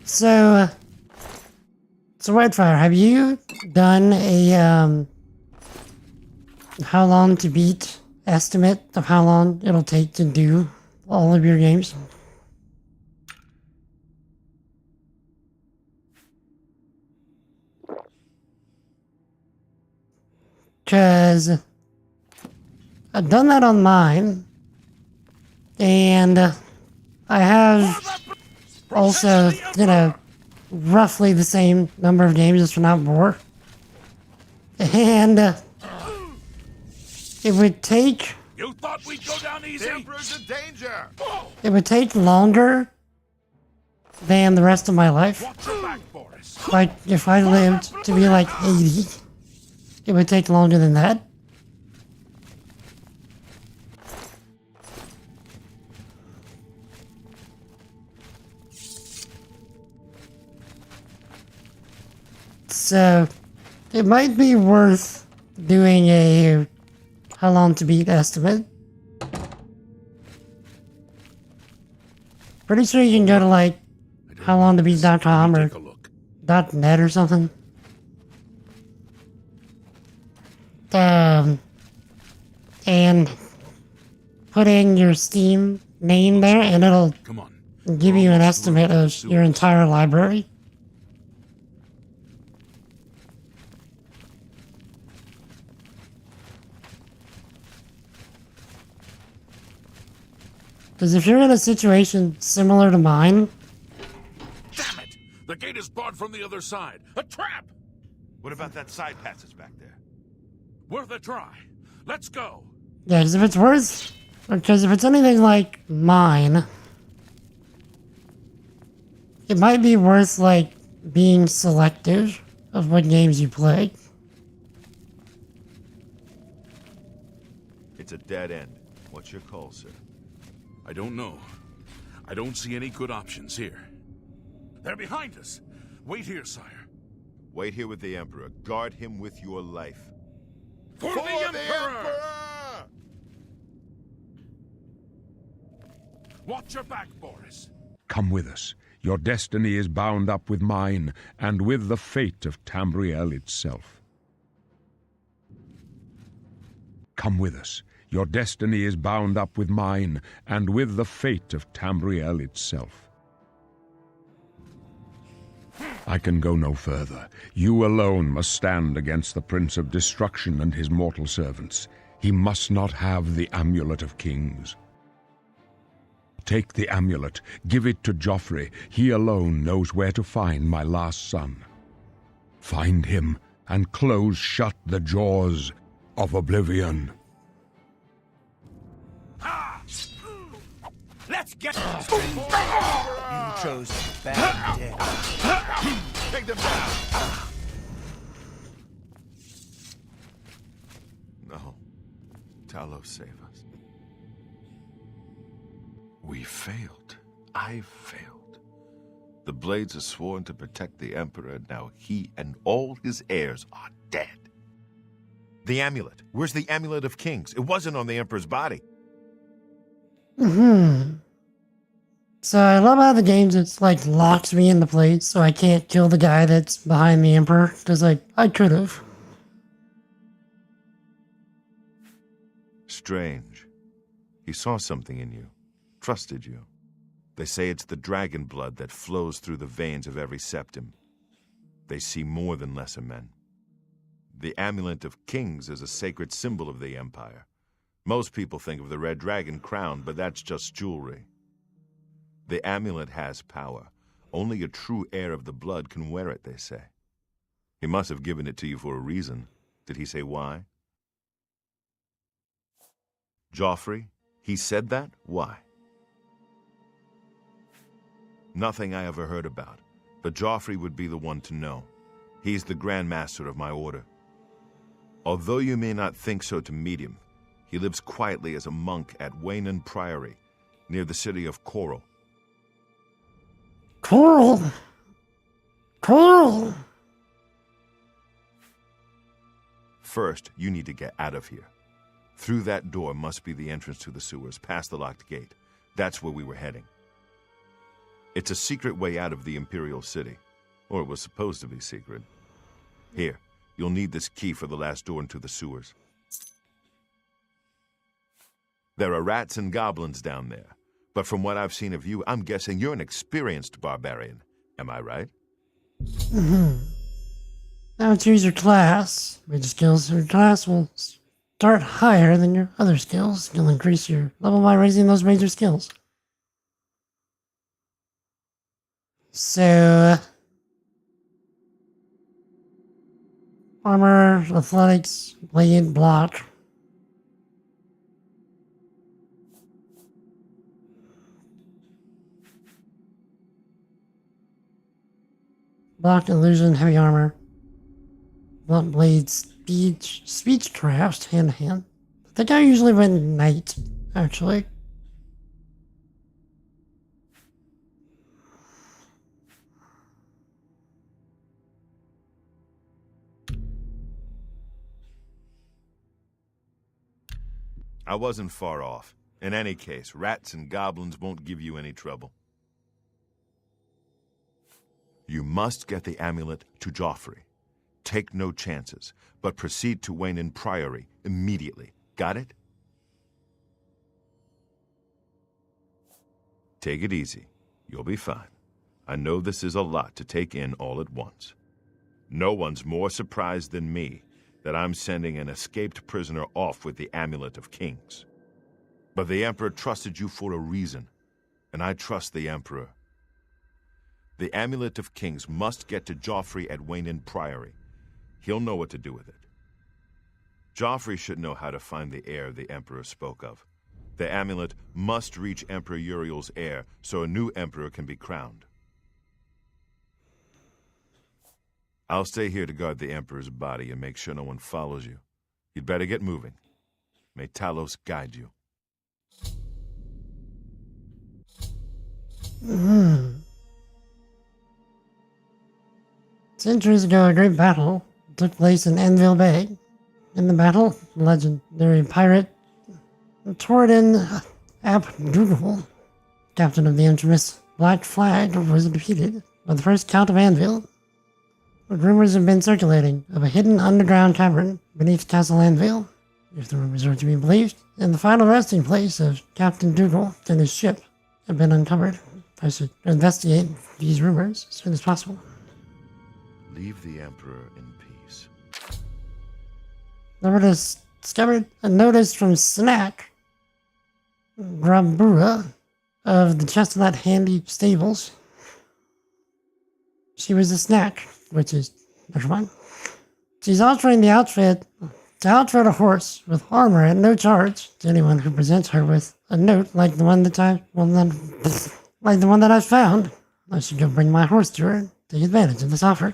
So Whitefire, have you done a how long to beat estimate of how long it'll take to do all of your games? Because I've done that on mine, and I have also, roughly the same number of games, if not more. And it would take... You thought we'd go down easy? The Emperor's in danger! It would take longer than the rest of my life. Watch your back, Boris. Like, if I lived to be like 80, it would take longer than that. So, it might be worth doing a how long to beat estimate. Pretty sure you can go to like howlongtobeat.com or .net or something. And put in your Steam name there, and it'll give you an estimate of your entire library. Because if you're in a situation similar to mine... Damn it! The gate is barred from the other side. A trap! What about that side passage back there? Worth a try. Let's go. Yeah, because if it's anything like mine, it might be worth, like, being selective of what games you play. It's a dead end. What's your call, sir? I don't know. I don't see any good options here. They're behind us. Wait here, sire. Wait here with the Emperor. Guard him with your life. For the Emperor! Watch your back, Boris. Come with us. Your destiny is bound up with mine, and with the fate of Tamriel itself. Come with us. Your destiny is bound up with mine, and with the fate of Tamriel itself. I can go no further. You alone must stand against the Prince of Destruction and his mortal servants. He must not have the Amulet of Kings. Take the amulet, give it to Joffrey. He alone knows where to find my last son. Find him, and close shut the jaws of Oblivion. Let's get You chose a bad day. Take them down! No. Talos, save us. We failed. I failed. The Blades are sworn to protect the Emperor, and now he and all his heirs are dead. The amulet. Where's the Amulet of Kings? It wasn't on the Emperor's body. So I love how the games, it's like locks me into place so I can't kill the guy that's behind the Emperor, because like, I could have. Strange. He saw something in you. Trusted you. They say it's the dragon blood that flows through the veins of every septim. They see more than lesser men. The Amulet of Kings is a sacred symbol of the Empire. Most people think of the red dragon crown, but that's just jewelry. The amulet has power. Only a true heir of the blood can wear it, they say. He must have given it to you for a reason. Did he say why? Joffrey? He said that? Why? Nothing I ever heard about, but Joffrey would be the one to know. He's the Grand Master of my order. Although you may not think so to meet him, he lives quietly as a monk at Waynon Priory, near the city of Coral. Coral! Coral! First, you need to get out of here. Through that door must be the entrance to the sewers, past the locked gate. That's where we were heading. It's a secret way out of the Imperial City. Or it was supposed to be secret. Here, you'll need this key for the last door into the sewers. There are rats and goblins down there. But from what I've seen of you, I'm guessing you're an experienced barbarian. Am I right? Now choose your class. Major skills. Your class will start higher than your other skills. You'll increase your level by raising those major skills. So, armor, athletics, blade, block. Block, illusion, heavy armor. Blunt blade, speechcraft, hand to hand. I think I usually went knight, actually. I wasn't far off. In any case, rats and goblins won't give you any trouble. You must get the amulet to Joffrey. Take no chances, but proceed to Waynon Priory immediately. Got it? Take it easy. You'll be fine. I know this is a lot to take in all at once. No one's more surprised than me that I'm sending an escaped prisoner off with the Amulet of Kings. But the Emperor trusted you for a reason, and I trust the Emperor. The Amulet of Kings must get to Joffrey at Waynon Priory. He'll know what to do with it. Joffrey should know how to find the heir the Emperor spoke of. The amulet must reach Emperor Uriel's heir so a new Emperor can be crowned. I'll stay here to guard the Emperor's body and make sure no one follows you. You'd better get moving. May Talos guide you. Centuries ago, a great battle took place in Anvil Bay. In the battle, legendary pirate Torden Ap Dougal, captain of the infamous Black Flag, was defeated by the first Count of Anvil. But rumors have been circulating of a hidden underground cavern beneath Castle Anvil, if the rumors are to be believed, and the final resting place of Captain Dougal and his ship have been uncovered. I should investigate these rumors as soon as possible. Leave the Emperor in peace. Never discovered a notice from Snack Grabura of the Chestnut Handy Stables. She was a snack, which is never mind. She's altering the outfit to outfit a horse with armor at no charge to anyone who presents her with a note like the one that I found. I should go bring my horse to her and take advantage of this offer.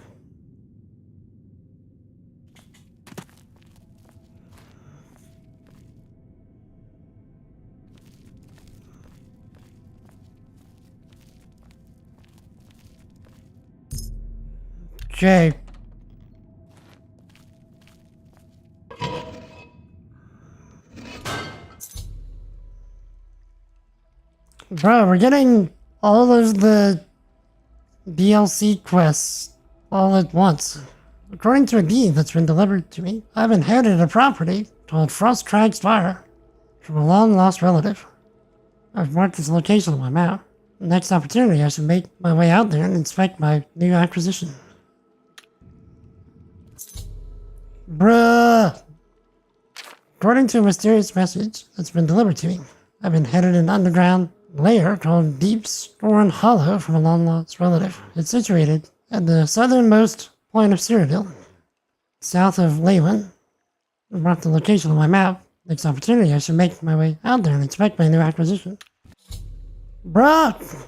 Okay. Bro, we're getting all of the DLC quests all at once. According to a deed that's been delivered to me, I've inherited a property called Frost Crag's Fire from a long-lost relative. I've marked its location on my map. The next opportunity, I should make my way out there and inspect my new acquisition. Bruh! According to a mysterious message that's been delivered to me, I've been headed an underground lair called Deep Storm Hollow from a long-lost relative. It's situated at the southernmost point of Cyrodiil, south of Leyland. I marked the location on my map. Next opportunity, I should make my way out there and inspect my new acquisition. Bruh!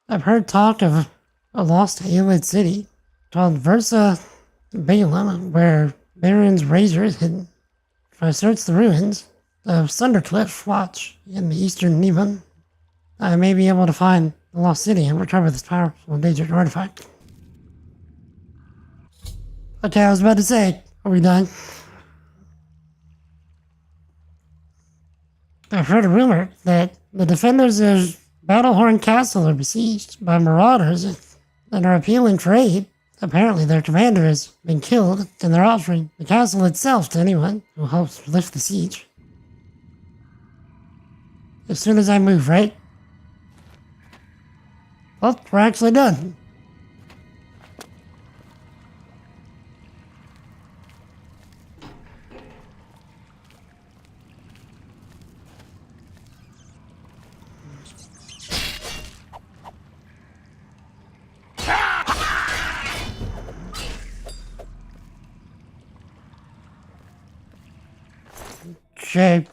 I've heard talk of a lost Aelid city called Versa Balaam, where Baron's razor is hidden. If I search the ruins of Sundercliff Watch in the eastern Nevin, I may be able to find the lost city and recover this powerful endangered artifact. Okay, I was about to say, are we done? I've heard a rumor that the defenders of Battlehorn Castle are besieged by marauders and are appealing for aid. Apparently their commander has been killed, and they're offering the castle itself to anyone who helps lift the siege. As soon as I move, right? Well, we're actually done. Okay.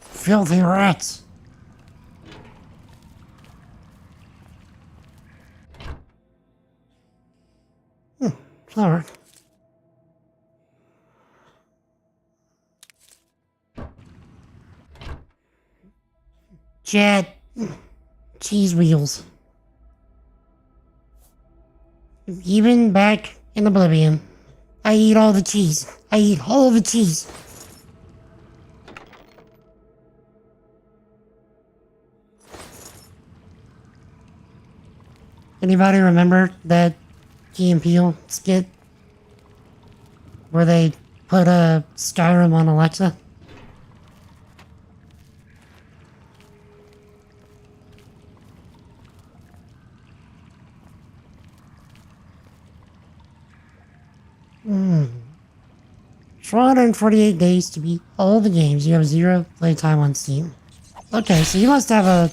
Filthy rats. Flower. Chad. Cheese wheels. Even back in Oblivion, I eat all the cheese. I eat all the cheese. Anybody remember that Key and Peele skit where they put a Skyrim on Alexa? Hmm. 448 days to beat all the games. You have 0 playtime on Steam. Okay, so you must have a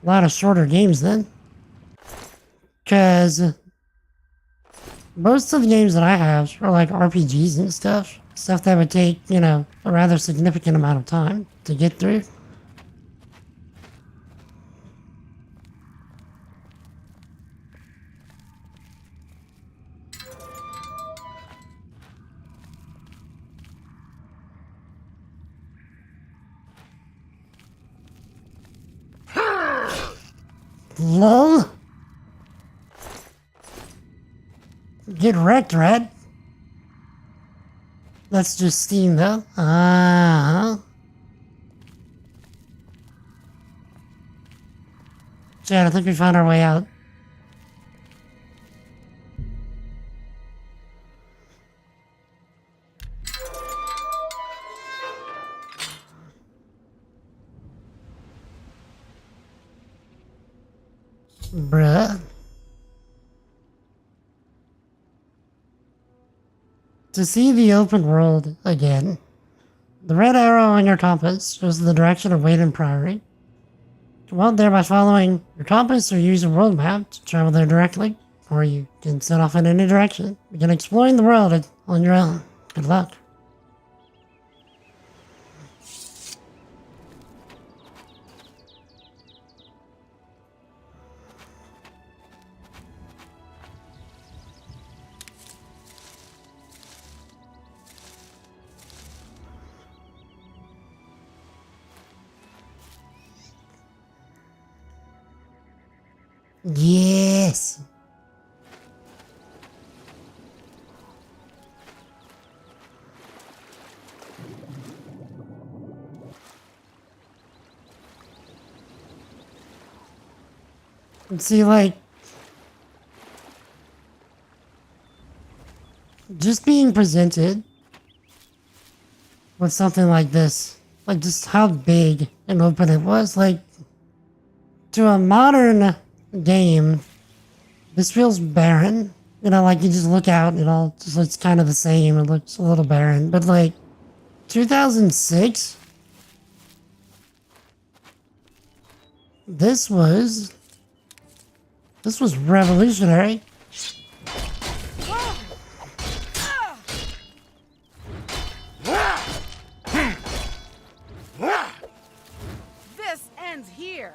lot of shorter games then. Because most of the games that I have are like RPGs and stuff. Stuff that would take, you know, a rather significant amount of time to get through. LOL? Get wrecked, Red. That's just Steam, though. Chad, I think we found our way out. Bruh. To see the open world again, the red arrow on your compass shows the direction of Wayden Priory. Come out there by following your compass or use a world map to travel there directly, or you can set off in any direction. Begin exploring the world at on your own. Good luck. Yes. And see, like, just being presented with something like this, like just how big and open it was, like, to a modern game, this feels barren. You know, like you just look out, it all just looks kind of the same. It looks a little barren. But like 2006, this was revolutionary. This ends here.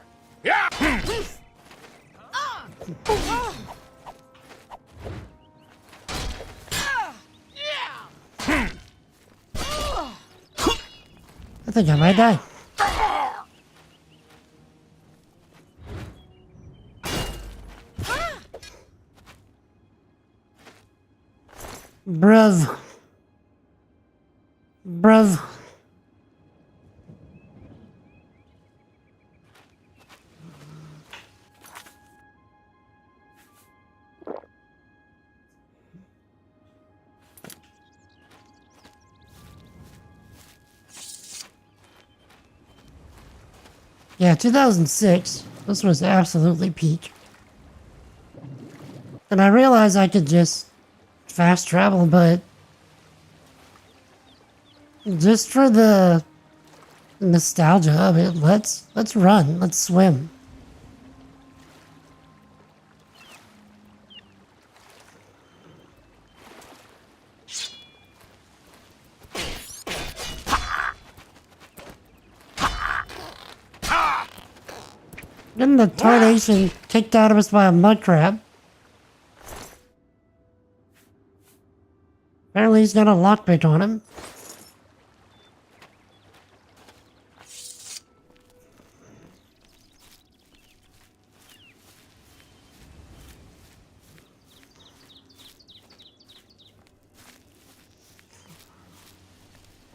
I think I might die. Bruv. Bruv. Yeah, 2006. This was absolutely peak. And I realized I could just fast travel, but just for the nostalgia of it, let's run, let's swim. Getting the tarnation kicked out of us by a mud crab. Apparently he's got a lockpick on him.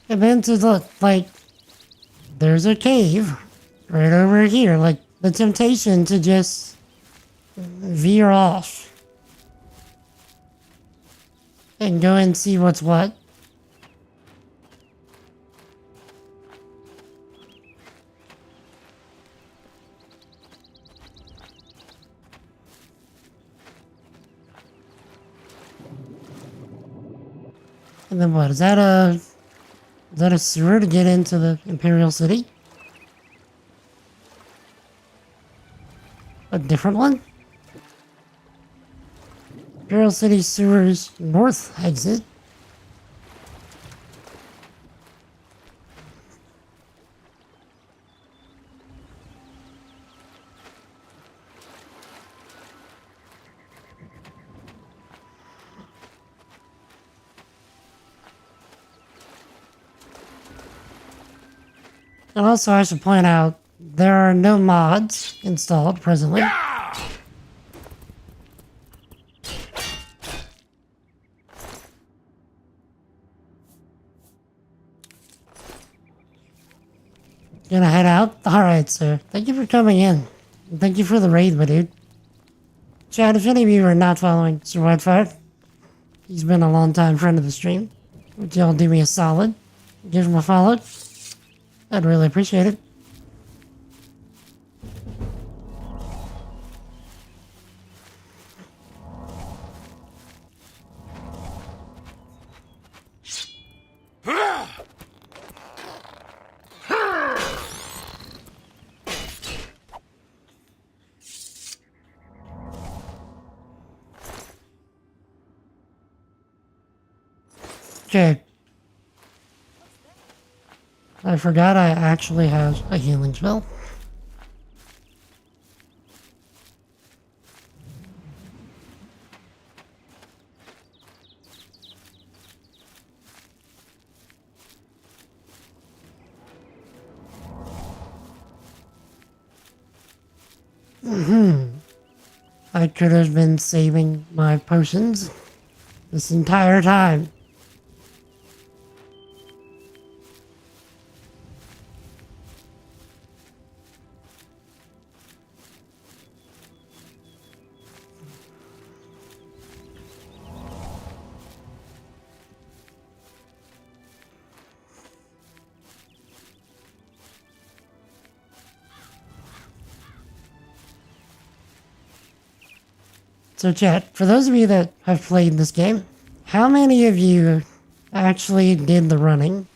And then to look, like, there's a cave right over here. Like, the temptation to just veer off and go and see what's what. And then what? Is that a sewer to get into the Imperial City? A different one? Imperial City sewers north exit. And also I should point out, there are no mods installed presently. Gonna head out? Alright, sir. Thank you for coming in. And thank you for the raid, my dude. Chad, if any of you are not following Sir Whitefire, he's been a long-time friend of the stream. Would y'all do me a solid? Give him a follow? I'd really appreciate it. Okay. I forgot I actually have a healing spell. I could have been saving my potions this entire time. So chat, for those of you that have played this game, how many of you actually did the running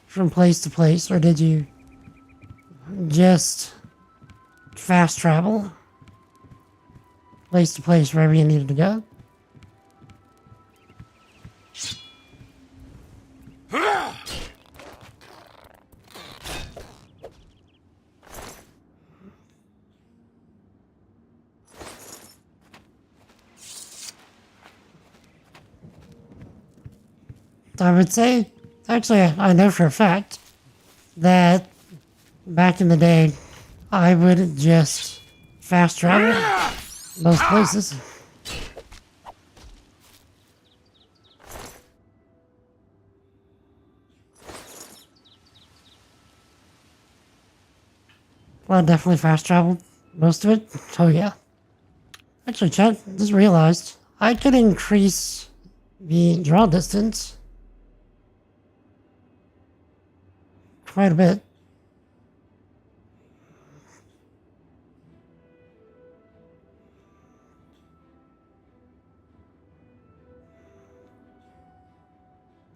from place to place, or did you just fast travel place to place wherever you needed to go? I would say, actually, I know for a fact that back in the day, I would just fast travel most places. Well, I definitely fast traveled most of it. Oh yeah. Actually, chat, just realized I could increase the draw distance quite a bit.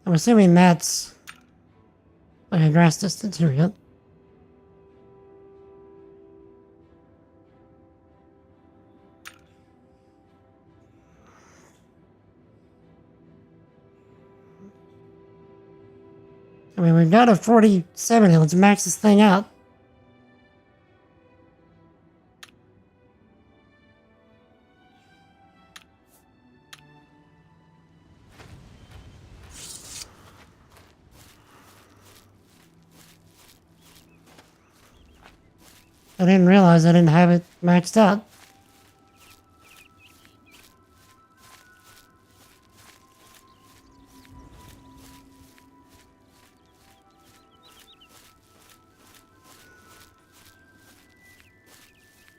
I'm assuming that's like a grass distance. Here we go. I mean, we've got a 47 here. Let's max this thing out. I didn't realize I didn't have it maxed out.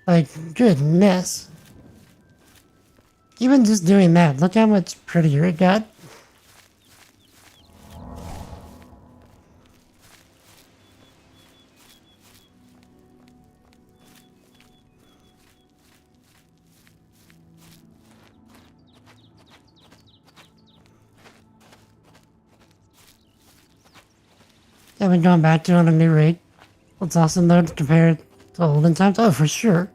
Like, goodness. Even just doing that, look how much prettier it got. I've been going back to it on a new rate. It's awesome though to compare it to olden times. Oh, for sure.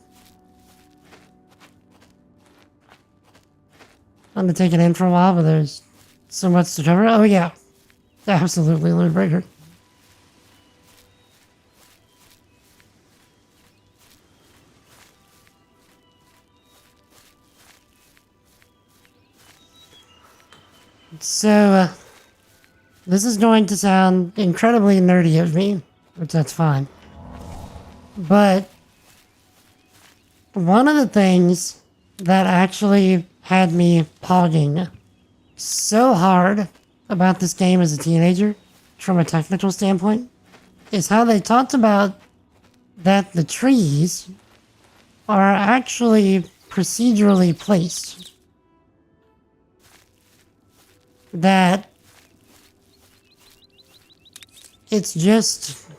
I'm gonna take it in for a while, but there's so much to cover. Oh yeah, absolutely, Loot Breaker. So, this is going to sound incredibly nerdy of me, which that's fine. But one of the things that actually had me pogging so hard about this game as a teenager, from a technical standpoint, is how they talked about that the trees are actually procedurally placed. That it's just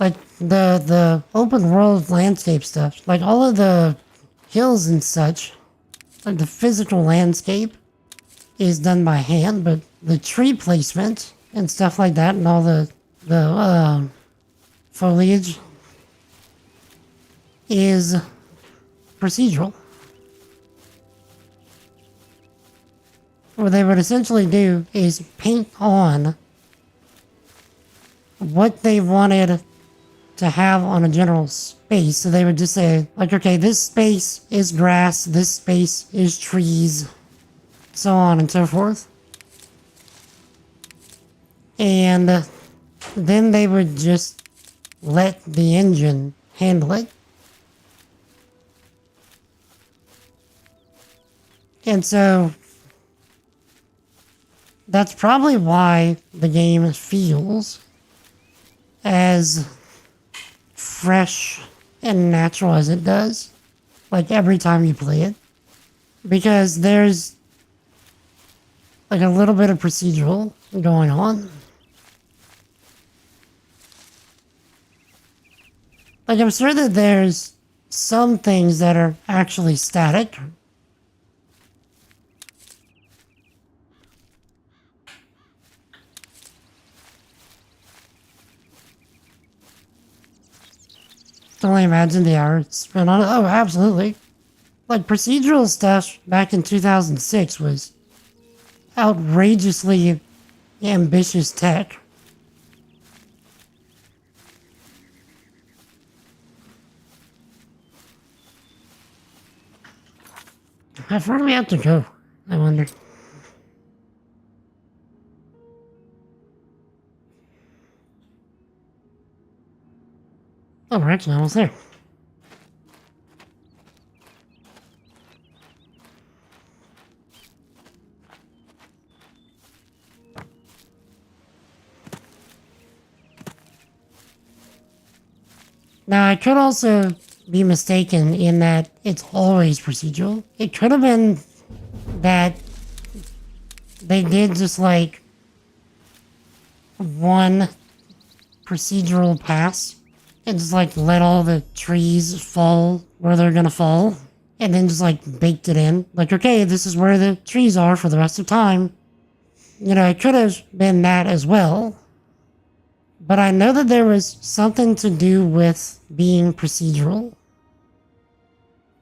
like the open world landscape stuff, like all of the hills and such, like the physical landscape is done by hand, but the tree placement and stuff like that and all the foliage is procedural. what they would essentially do is paint on what they wanted to have on a general space. So they would just say, like, okay, this space is grass, this space is trees, so on and so forth. And then they would just let the engine handle it. And so that's probably why the game feels as fresh and natural as it does, like every time you play it, because there's like a little bit of procedural going on. Like, I'm sure that there's some things that are actually static. Can only imagine the hours spent on it. Oh, absolutely. Like, procedural stuff back in 2006 was outrageously ambitious tech. How far do we have to go, I wonder? Oh, we're actually almost there. Now, I could also be mistaken in that it's always procedural. It could have been that they did just like one procedural pass and just like let all the trees fall where they're gonna fall and then just like baked it in. Like, okay, this is where the trees are for the rest of time. You know, it could have been that as well. But I know that there was something to do with being procedural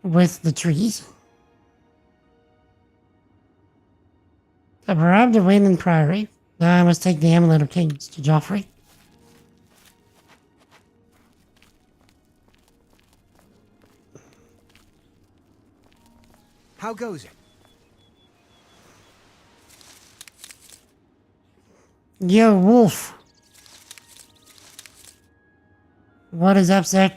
with the trees. I've arrived at Wayland Priory. Now I must take the Amulet of Kings to Joffrey. How goes it? Yo, Wolf. What is up, sir?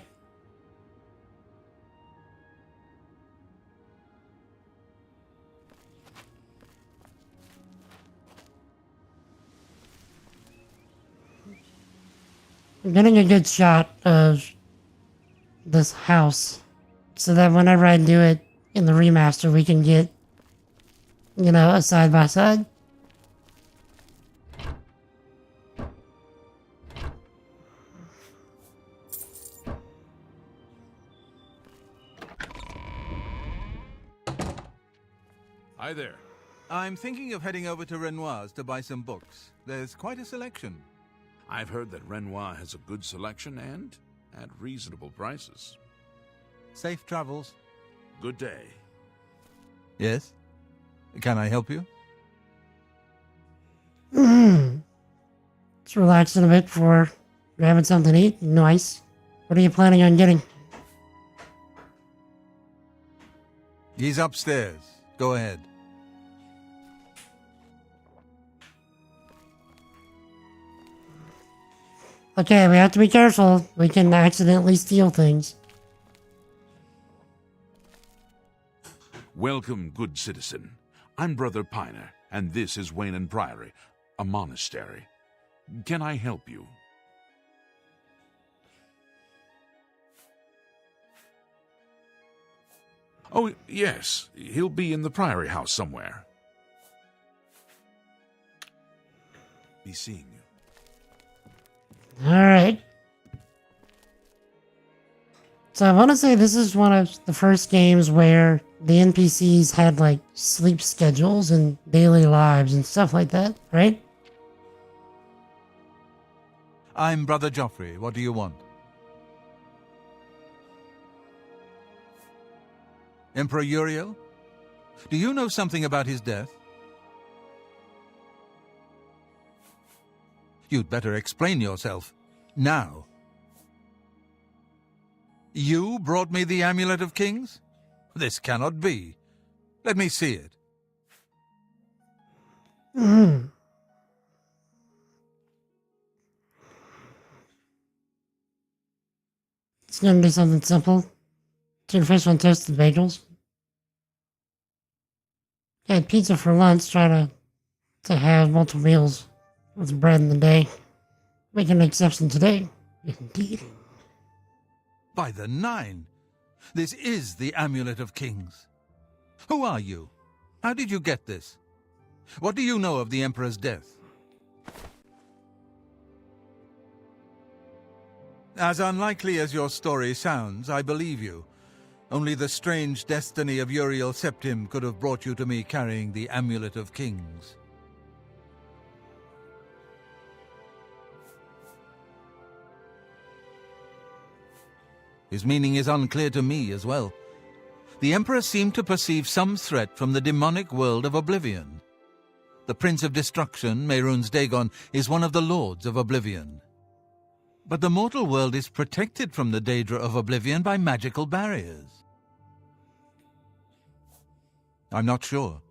I'm getting a good shot of this house so that whenever I do it in the remaster, we can get, you know, a side by side. Hi there. I'm thinking of heading over to Renoir's to buy some books. There's quite a selection. I've heard that Renoir has a good selection and at reasonable prices. Safe travels. Good day. Yes? Can I help you? Just relaxing a bit before grabbing something to eat. Nice. What are you planning on getting? He's upstairs. Go ahead. Okay, we have to be careful. We can accidentally steal things. Welcome, good citizen. I'm Brother Piner, and this is Wayland Priory, a monastery. Can I help you? Oh, yes. He'll be in the Priory house somewhere. Be seeing you. Alright. So I want to say this is one of the first games where the NPCs had like sleep schedules and daily lives and stuff like that, right? I'm Brother Joffrey. What do you want? Emperor Uriel? Do you know something about his death? You'd better explain yourself. Now. You brought me the Amulet of Kings? This cannot be. Let me see it. It's gonna do something simple. Chicken fish on toasted bagels. Had pizza for lunch, try to have multiple meals with bread in the day. Make an exception today. Indeed. By the Nine! This is the Amulet of Kings. Who are you? How did you get this? What do you know of the Emperor's death? As unlikely as your story sounds, I believe you. Only the strange destiny of Uriel Septim could have brought you to me carrying the Amulet of Kings. His meaning is unclear to me as well. The Emperor seemed to perceive some threat from the demonic world of Oblivion. The Prince of Destruction, Mehrunes Dagon, is one of the Lords of Oblivion. But the mortal world is protected from the Daedra of Oblivion by magical barriers. I'm not sure.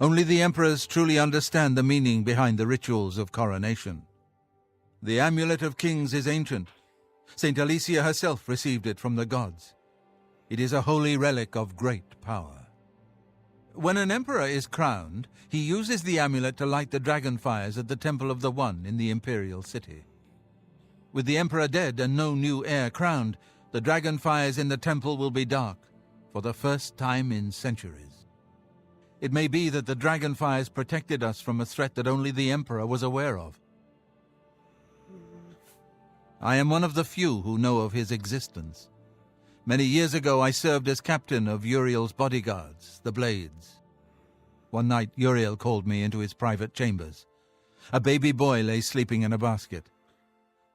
Only the Emperors truly understand the meaning behind the rituals of coronation. The Amulet of Kings is ancient. Saint Alicia herself received it from the gods. It is a holy relic of great power. When an emperor is crowned, he uses the amulet to light the dragon fires at the Temple of the One in the imperial city. With the emperor dead and no new heir crowned, the dragon fires in the temple will be dark, for the first time in centuries. It may be that the dragon fires protected us from a threat that only the emperor was aware of. I am one of the few who know of his existence. Many years ago I served as captain of Uriel's bodyguards, the Blades. One night Uriel called me into his private chambers. A baby boy lay sleeping in a basket.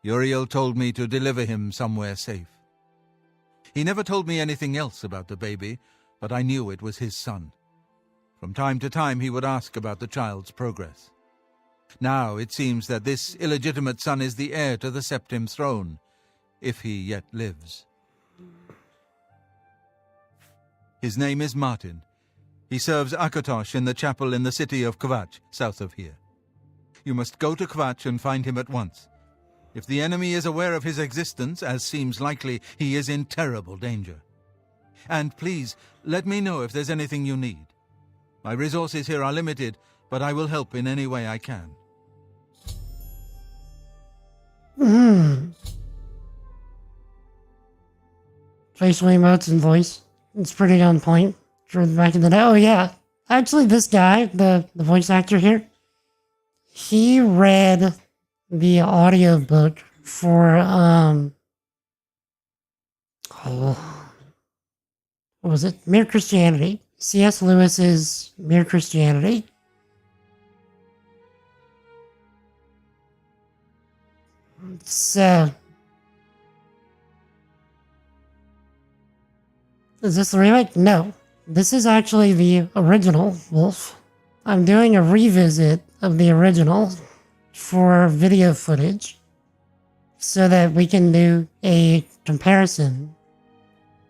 Uriel told me to deliver him somewhere safe. He never told me anything else about the baby, but I knew it was his son. From time to time he would ask about the child's progress. Now it seems that this illegitimate son is the heir to the Septim throne, if he yet lives. His name is Martin. He serves Akatosh in the chapel in the city of Kvatch, south of here. You must go to Kvatch and find him at once. If the enemy is aware of his existence, as seems likely, he is in terrible danger. And please, let me know if there's anything you need. My resources here are limited, but I will help in any way I can. Facial emotes and voice. It's pretty on point. From back in the day. Oh yeah. Actually, this guy, the voice actor here, he read the audiobook for, what was it? Mere Christianity. C.S. Lewis's Mere Christianity. It's, is this the remake? No. This is actually the original Wolf. I'm doing a revisit of the original for video footage so that we can do a comparison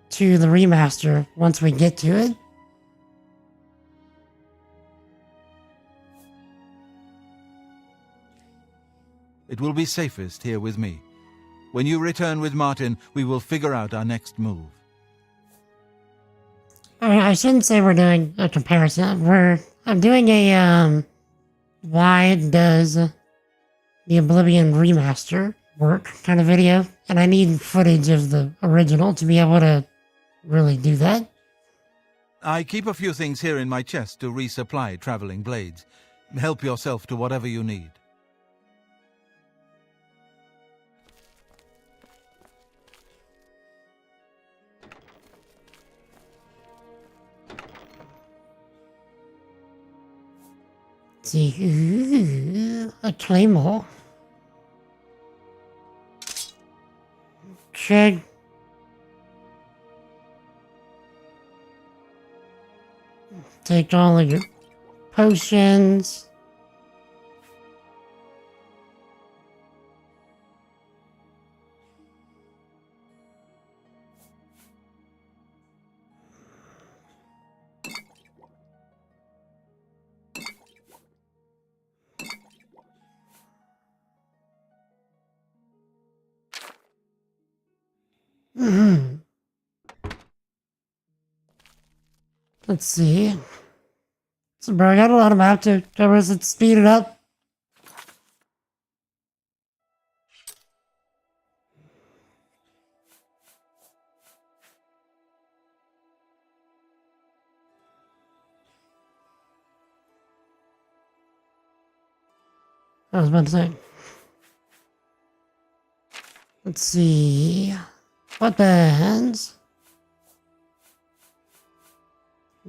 to the remaster once we get to it. It will be safest here with me. When you return with Martin, we will figure out our next move. I shouldn't say we're doing a comparison. I'm doing a, why does the Oblivion remaster work kind of video, and I need footage of the original to be able to really do that. I keep a few things here in my chest to resupply traveling blades. Help yourself to whatever you need. See, ooh, a claymore. Okay. Take all of your potions. Let's see. So, bro, I got a lot of map to cover. Let's speed it up. I was about to say. Let's see. Weapons.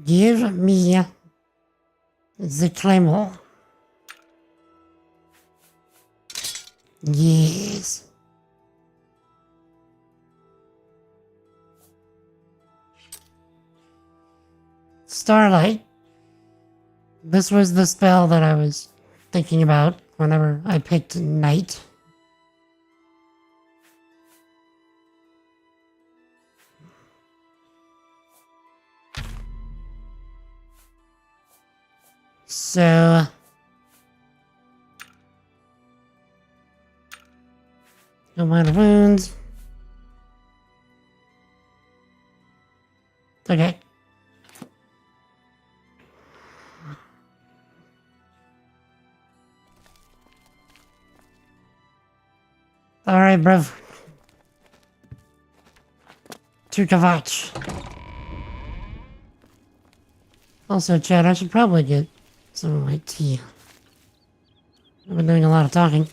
Give me the claymore. Yes. Starlight. This was the spell that I was thinking about whenever I picked Night. So, no minor wounds. Okay. Alright, bruv. To Kavach. Also, Chad, I should probably get some of my tea. I've been doing a lot of talking.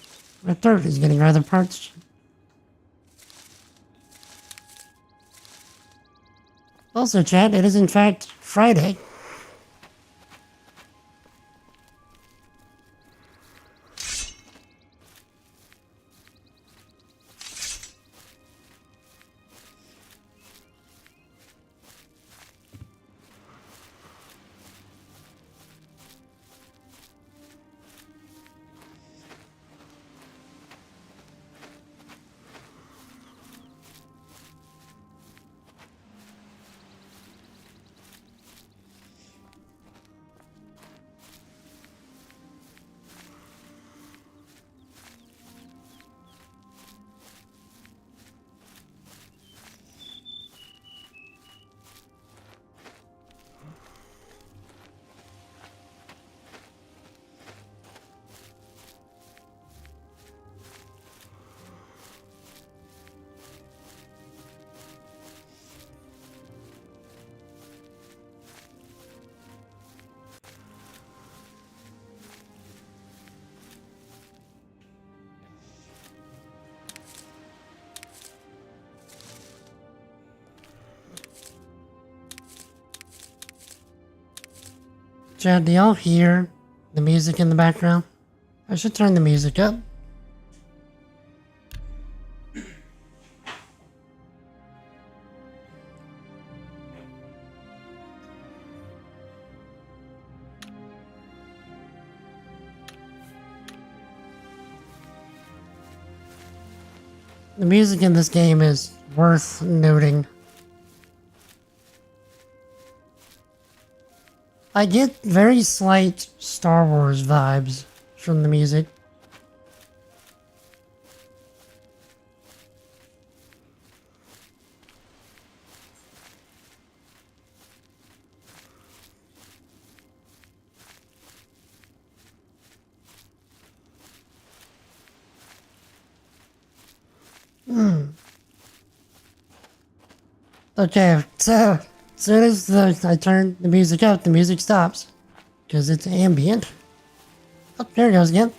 My throat is getting rather parched. Also, Chad, it is in fact Friday. Chad, do y'all hear the music in the background? I should turn the music up. The music in this game is worth noting. I get very slight Star Wars vibes from the music. Okay, so as soon as I turn the music up, the music stops. Because it's ambient. Oh, there it goes again.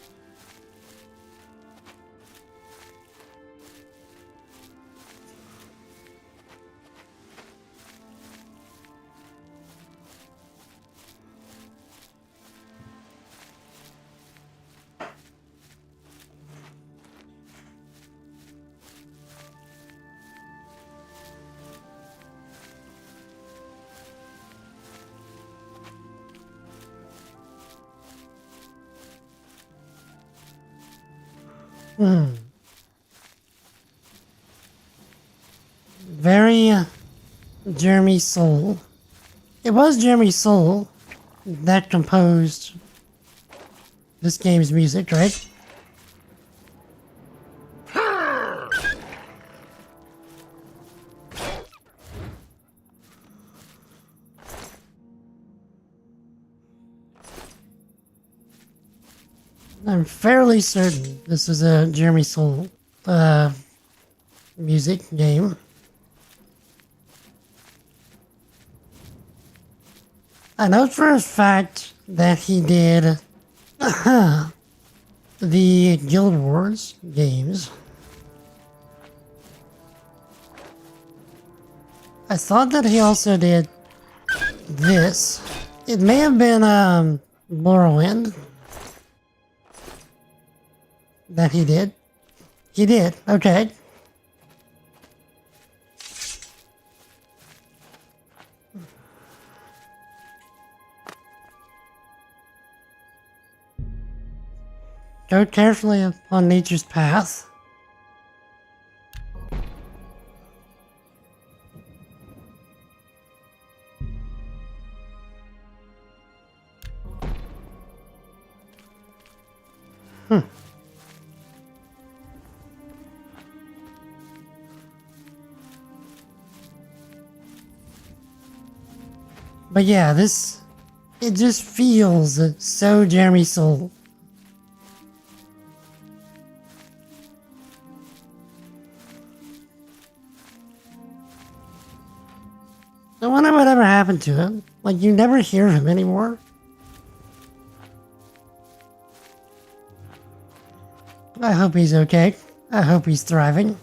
Very Jeremy Soule. It was Jeremy Soule that composed this game's music, right? I'm fairly certain this is a Jeremy Soule music game. I know for a fact that he did the Guild Wars games. I thought that he also did this. It may have been Morrowind that he did. He did, okay. Go carefully upon nature's path. But yeah, it just feels so Jeremy Soule. I wonder whatever happened to him. Like, you never hear of him anymore. I hope he's okay. I hope he's thriving.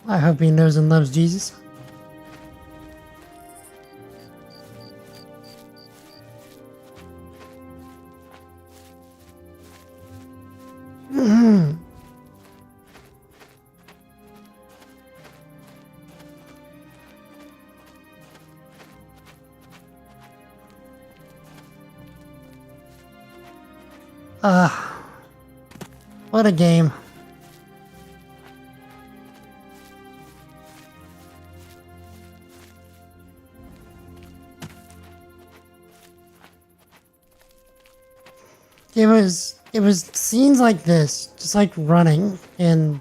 I hope he knows and loves Jesus. What a game. It was scenes like this, just like running and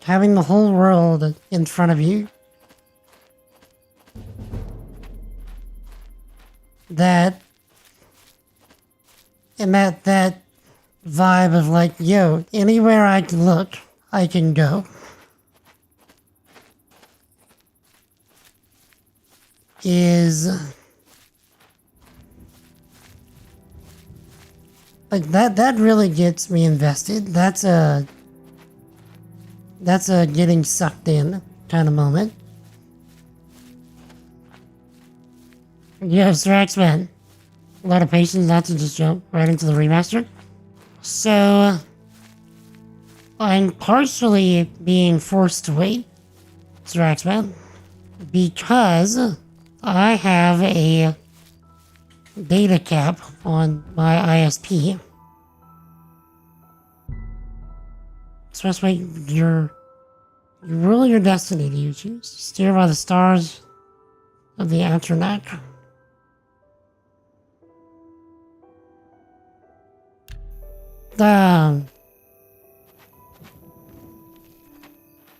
having the whole world in front of you. That vibe of like, yo, anywhere I can look, I can go. Is like that really gets me invested. That's a getting sucked in kind of moment. Yeah, Strax, man. A lot of patience not to just jump right into the remaster. So, I'm partially being forced to wait, Straxman, because I have a data cap on my ISP. Expressway, you rule your destiny, do you choose? Steer by the stars of the Atronach.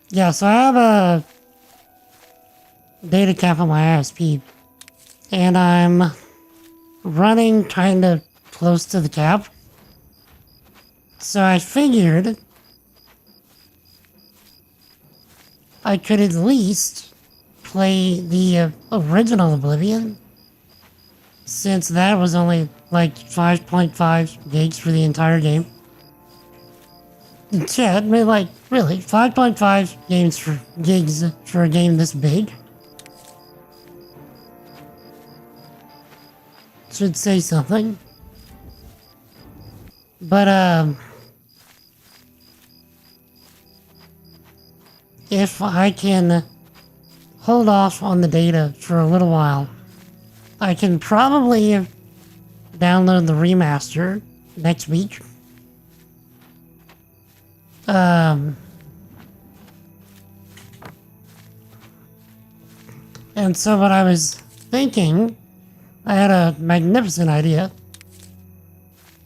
Yeah, so I have a data cap on my ISP, and I'm running kind of close to the cap. So I figured I could at least play the original Oblivion, since that was only like 5.5 gigs for the entire game. Yeah, I mean, like, really, 5.5 gigs for a game this big should say something. But, if I can hold off on the data for a little while, I can probably download the remaster next week. And so what I was thinking, I had a magnificent idea.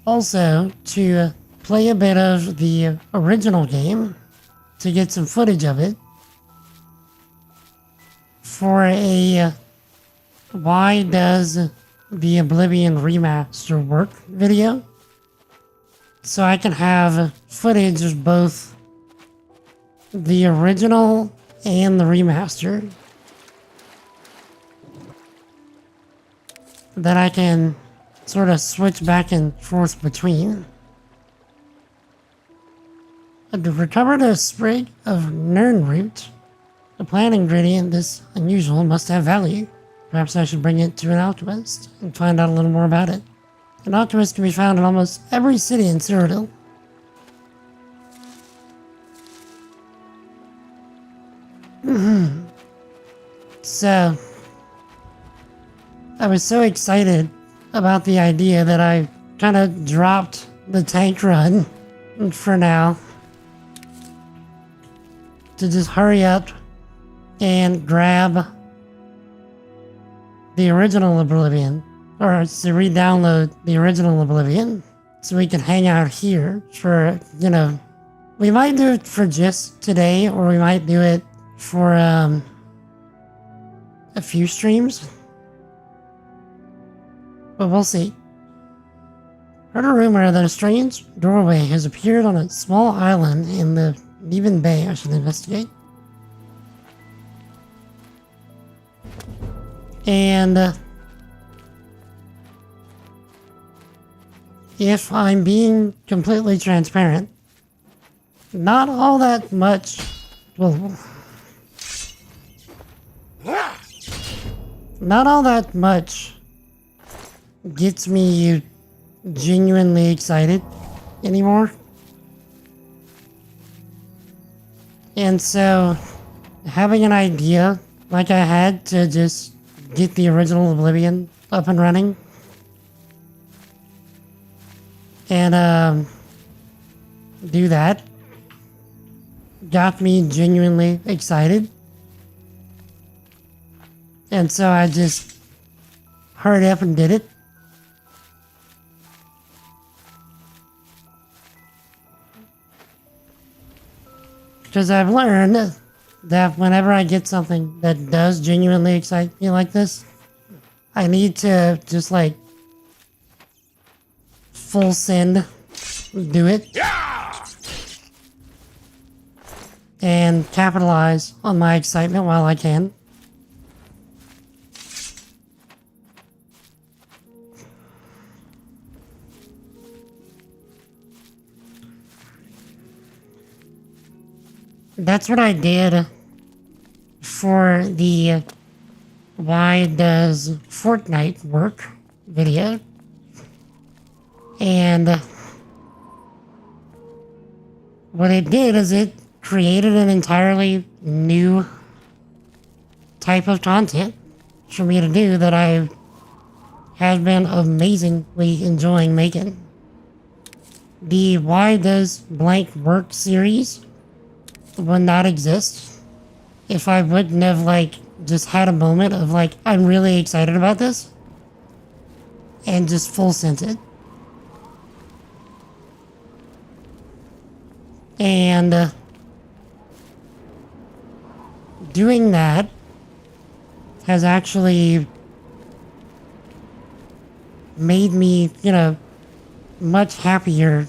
also to play a bit of the original game to get some footage of it for a why does the Oblivion remaster work video, so I can have footage of both the original and the remaster that I can sort of switch back and forth between. To recover the sprig of Nernroot, the plant ingredient this unusual must have value. Perhaps I should bring it to an alchemist and find out a little more about it. An alchemist can be found in almost every city in Cyrodiil. So, I was so excited about the idea that I kind of dropped the tank run for now to just hurry up and grab the original Oblivion, or to re-download the original Oblivion, so we can hang out here for, we might do it for just today, or we might do it for a few streams, but we'll see. Heard a rumor that a strange doorway has appeared on a small island in the Neven Bay. I should investigate. And if I'm being completely transparent, not all that much, not all that much gets me genuinely excited anymore. And so, having an idea like I had to just get the original Oblivion up and running and do that got me genuinely excited. And so I just hurried up and did it. Because I've learned that whenever I get something that does genuinely excite me like this, I need to just full send do it. Yeah! And capitalize on my excitement while I can. That's what I did for the Why Does Fortnite Work video. And what it did is it created an entirely new type of content for me to do that I have been amazingly enjoying making. The Why Does Blank Work series would not exist if I wouldn't have just had a moment of I'm really excited about this and just full sent it. And doing that has actually made me, much happier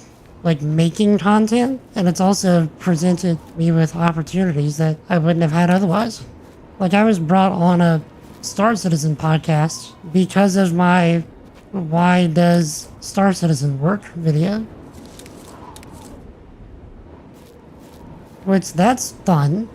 making content, and it's also presented me with opportunities that I wouldn't have had otherwise. I was brought on a Star Citizen podcast because of my Why Does Star Citizen Work video. Which, that's fun.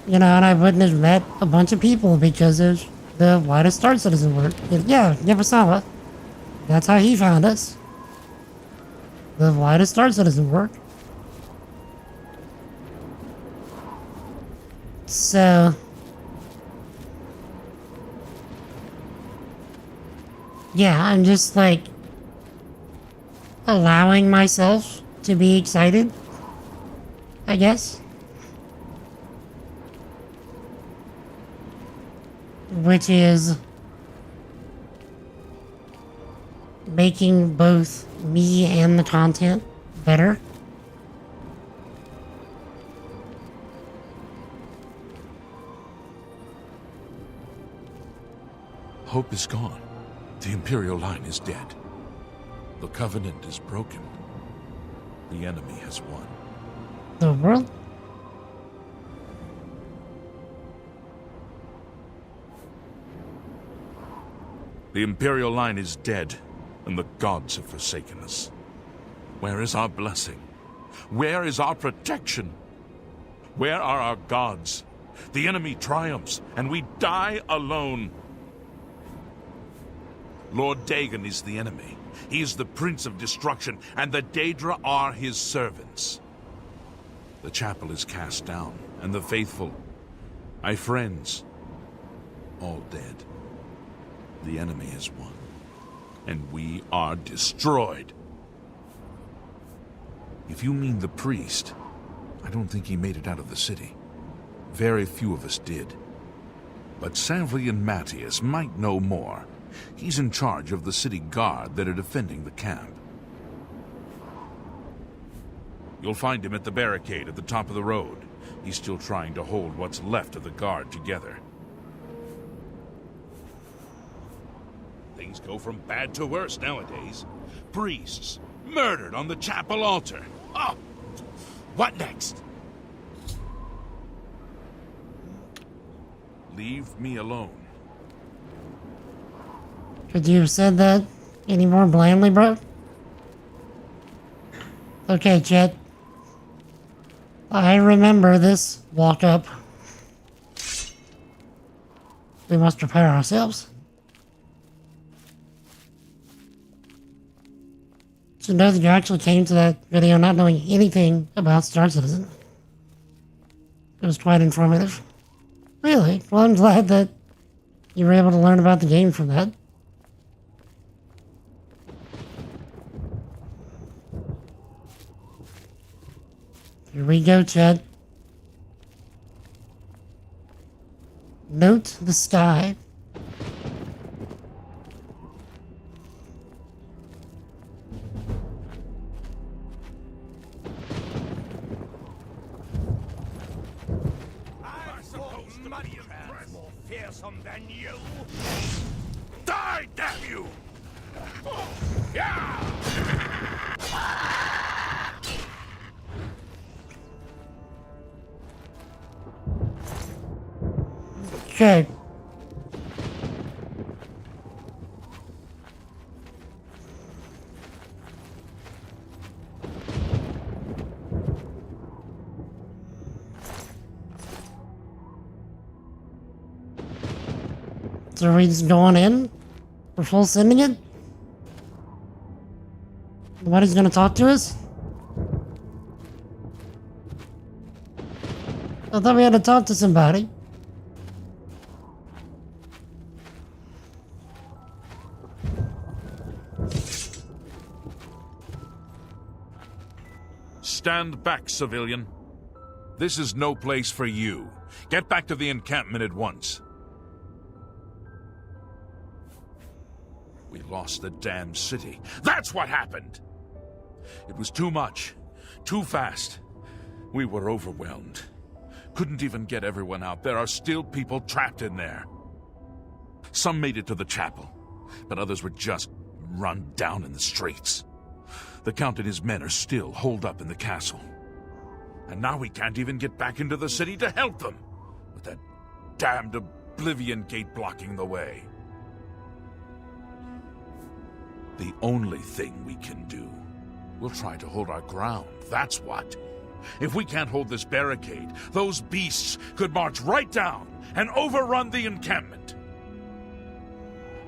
And I wouldn't have met a bunch of people because of the Why Does Star Citizen Work? Yeah, Yabasama. That's how he found us. The Why Does Star Citizen Work? So, yeah, I'm just allowing myself to be excited, I guess. which is making both me and the content better. Hope is gone. The Imperial line is dead. The Covenant is broken. The enemy has won. The world? The Imperial line is dead, and the gods have forsaken us. Where is our blessing? Where is our protection? Where are our gods? The enemy triumphs, and we die alone. Lord Dagon is the enemy. He is the Prince of Destruction, and the Daedra are his servants. The chapel is cast down, and the faithful, my friends, all dead. The enemy has won, and we are destroyed. If you mean the priest, I don't think he made it out of the city. Very few of us did. But Sanvlian Matthias might know more. He's in charge of the city guard that are defending the camp. You'll find him at the barricade at the top of the road. He's still trying to hold what's left of the guard together. Things go from bad to worse nowadays. Priests murdered on the chapel altar. Oh, what next? Leave me alone. Could you have said that any more blandly, bro? Okay, Chet. I remember this walk-up. We must prepare ourselves. So know that you actually came to that video not knowing anything about Star Citizen. It was quite informative. Really? Well, I'm glad that you were able to learn about the game from that. Here we go, Chad. Note the sky. Than you. Die, damn you! Yeah! Okay. So are we just going in? We're full sending it? Nobody's gonna talk to us? I thought we had to talk to somebody. Stand back, civilian. This is no place for you. Get back to the encampment at once. We lost the damn city. That's what happened! It was too much. Too fast. We were overwhelmed. Couldn't even get everyone out. There are still people trapped in there. Some made it to the chapel, but others were just run down in the streets. The Count and his men are still holed up in the castle. And now we can't even get back into the city to help them, with that damned Oblivion gate blocking the way. The only thing we can do, we'll try to hold our ground, that's what. If we can't hold this barricade, those beasts could march right down and overrun the encampment.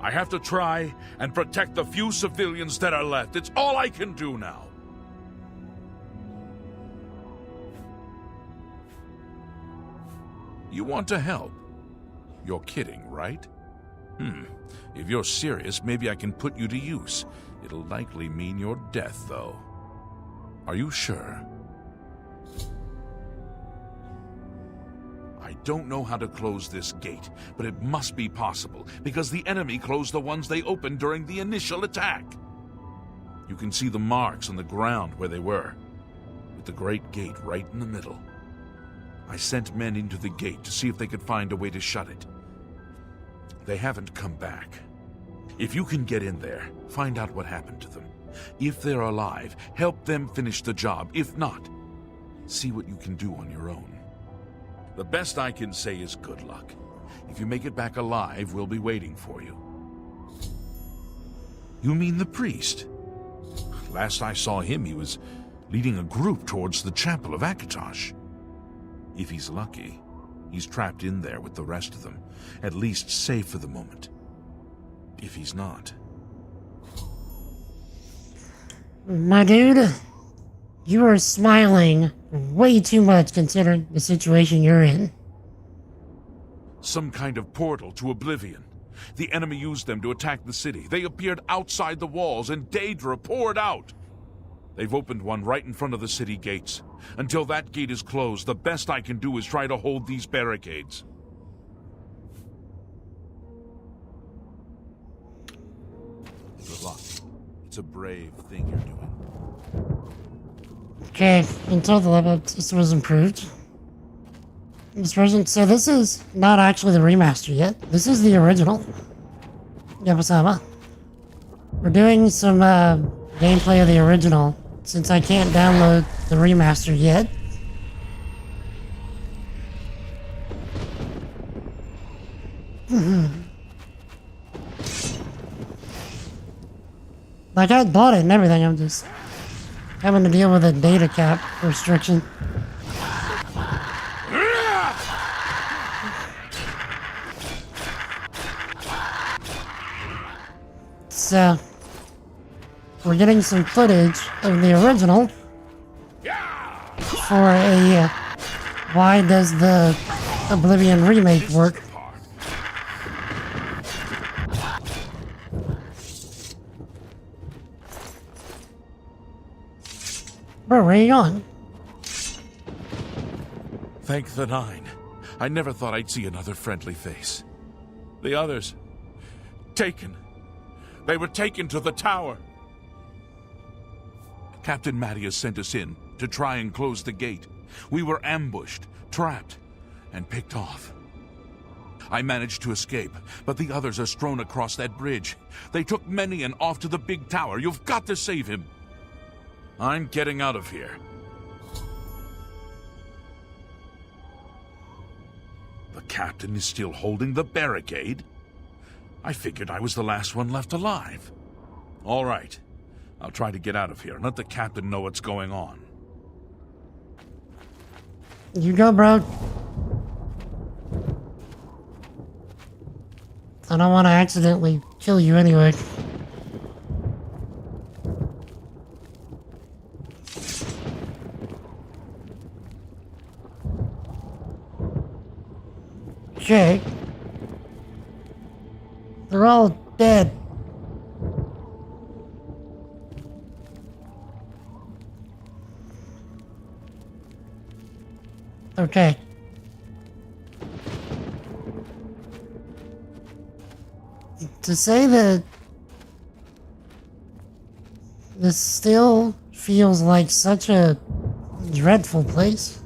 I have to try and protect the few civilians that are left. It's all I can do now. You want to help? You're kidding, right? If you're serious, maybe I can put you to use. It'll likely mean your death, though. Are you sure? I don't know how to close this gate, but it must be possible, because the enemy closed the ones they opened during the initial attack. You can see the marks on the ground where they were, with the great gate right in the middle. I sent men into the gate to see if they could find a way to shut it. They haven't come back. If you can get in there, find out what happened to them. If they're alive, help them finish the job. If not, see what you can do on your own. The best I can say is good luck. If you make it back alive, we'll be waiting for you. You mean the priest? Last I saw him, he was leading a group towards the chapel of Akatosh. If he's lucky, he's trapped in there with the rest of them, at least safe for the moment. If he's not... My dude, you are smiling way too much considering the situation you're in. Some kind of portal to Oblivion. The enemy used them to attack the city. They appeared outside the walls, and Daedra poured out. They've opened one right in front of the city gates. Until that gate is closed, the best I can do is try to hold these barricades. Good luck. It's a brave thing you're doing. Okay, until the level this was improved. This version, so this is not actually the remaster yet. This is the original. Yabasama. We're doing some gameplay of the original since I can't download the remaster yet. Like, I bought it and everything, I'm just having to deal with a data cap restriction. So, we're getting some footage of the original for a why does the Oblivion remake work? Bro, where are you going? Thank the Nine. I never thought I'd see another friendly face. The others... taken. They were taken to the tower. Captain Mattias sent us in to try and close the gate. We were ambushed, trapped, and picked off. I managed to escape, but the others are strewn across that bridge. They took Menion off to the big tower. You've got to save him. I'm getting out of here. The captain is still holding the barricade? I figured I was the last one left alive. All right. I'll try to get out of here and let the captain know what's going on. You go, bro. I don't want to accidentally kill you anyway. Okay. They're all dead. Okay. To say that this still feels like such a dreadful place.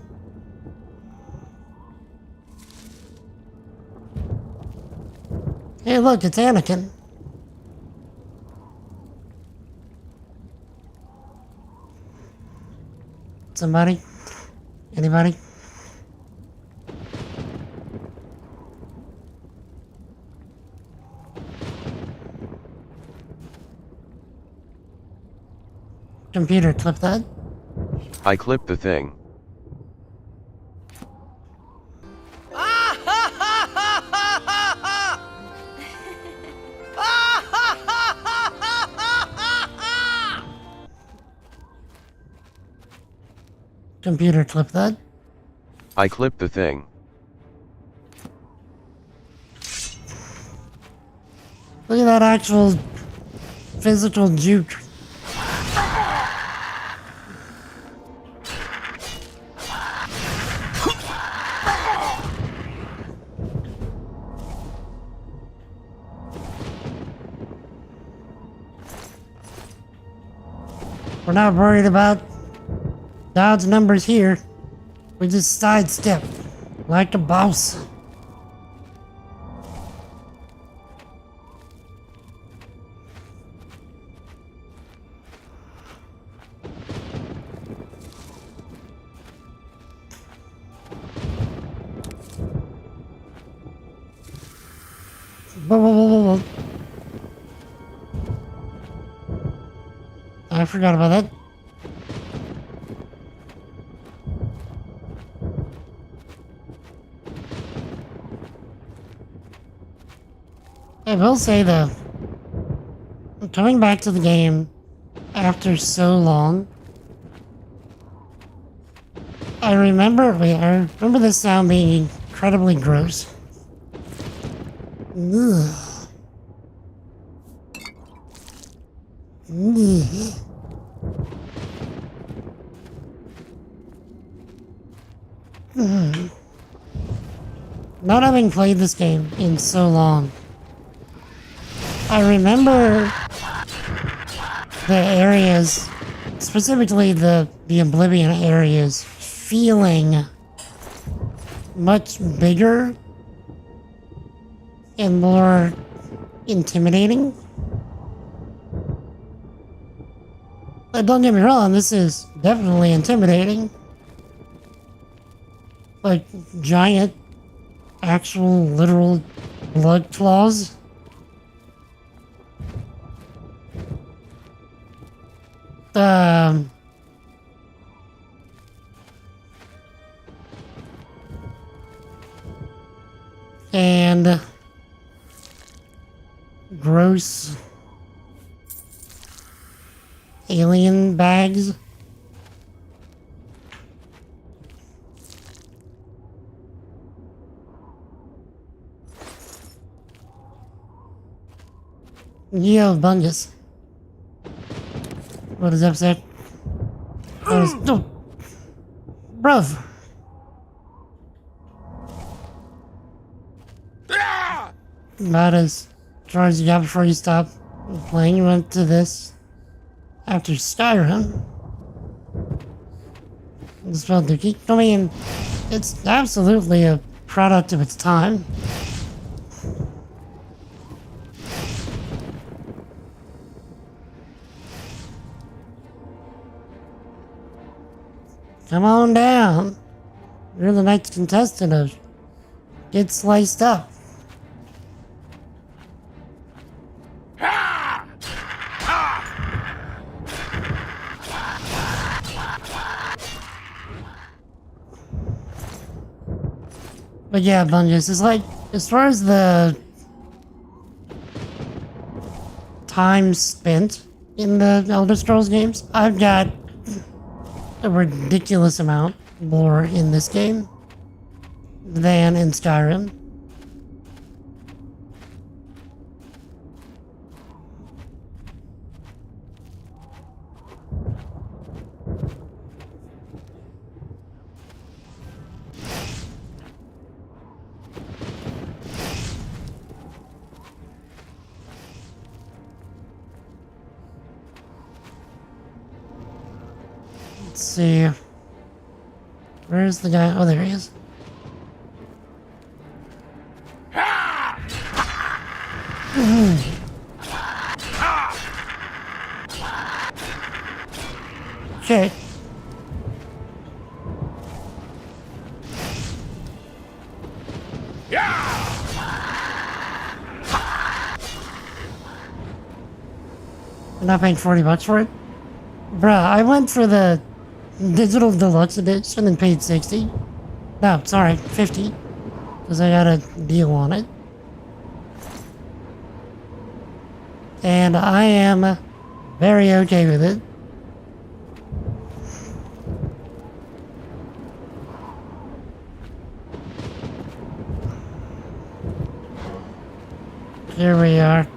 Hey, look, it's Anakin. Somebody? Anybody? Computer, clip that. I clipped the thing. Computer, clip that. I clipped the thing. Look at that actual physical juke. We're not worried about Dodge numbers here. We just sidestep like a boss. Whoa. I forgot about that. I will say though, coming back to the game after so long, I remember this sound being incredibly gross. Ugh. Ugh. Not having played this game in so long, I remember the areas, specifically the Oblivion areas, feeling much bigger and more intimidating. But don't get me wrong, this is definitely intimidating. Like giant, actual, literal blood claws. And gross alien bags. Yeah, Bungus. What is upset? Oh, bruv. About as far as you got before you stopped playing, you went to this after Skyrim. It's spelled Dookie. I mean, it's absolutely a product of its time. Come on down. You're the next contestant of Get Sliced Up. But yeah, Bungus, it's like, as far as the time spent in the Elder Scrolls games, I've got a ridiculous amount more in this game than in Skyrim. Let's see. Where's the guy? Oh, there he is. Okay. I'm not paying $40 for it? Bruh, I went for the digital deluxe edition and paid $60. No, sorry, $50. Because I got a deal on it. And I am very okay with it. Here we are.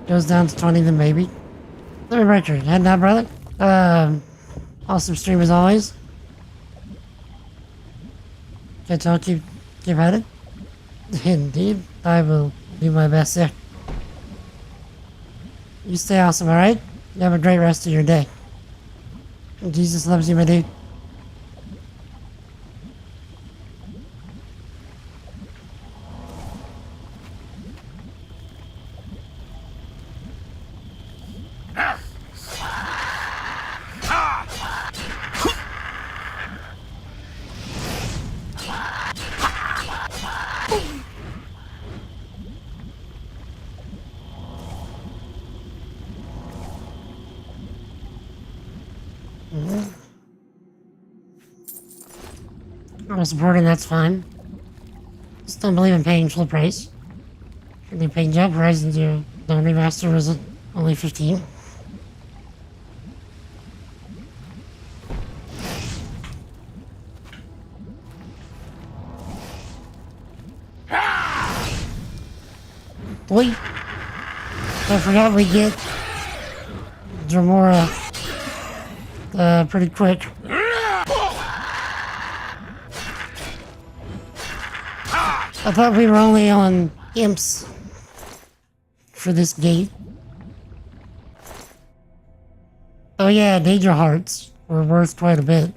Goes down to 20 then maybe. Let me break your head now, brother. Awesome stream as always. But I'll keep at it. Indeed, I will do my best, sir. You stay awesome, alright? You have a great rest of your day. Jesus loves you, my dude. I'm supporting, that's fine. Just don't believe in paying full price. They paid jump price into the remaster was only 15. Wait! I forgot we get Dramora pretty quick. I thought we were only on imps for this gate. Oh yeah, Danger Hearts were worth quite a bit.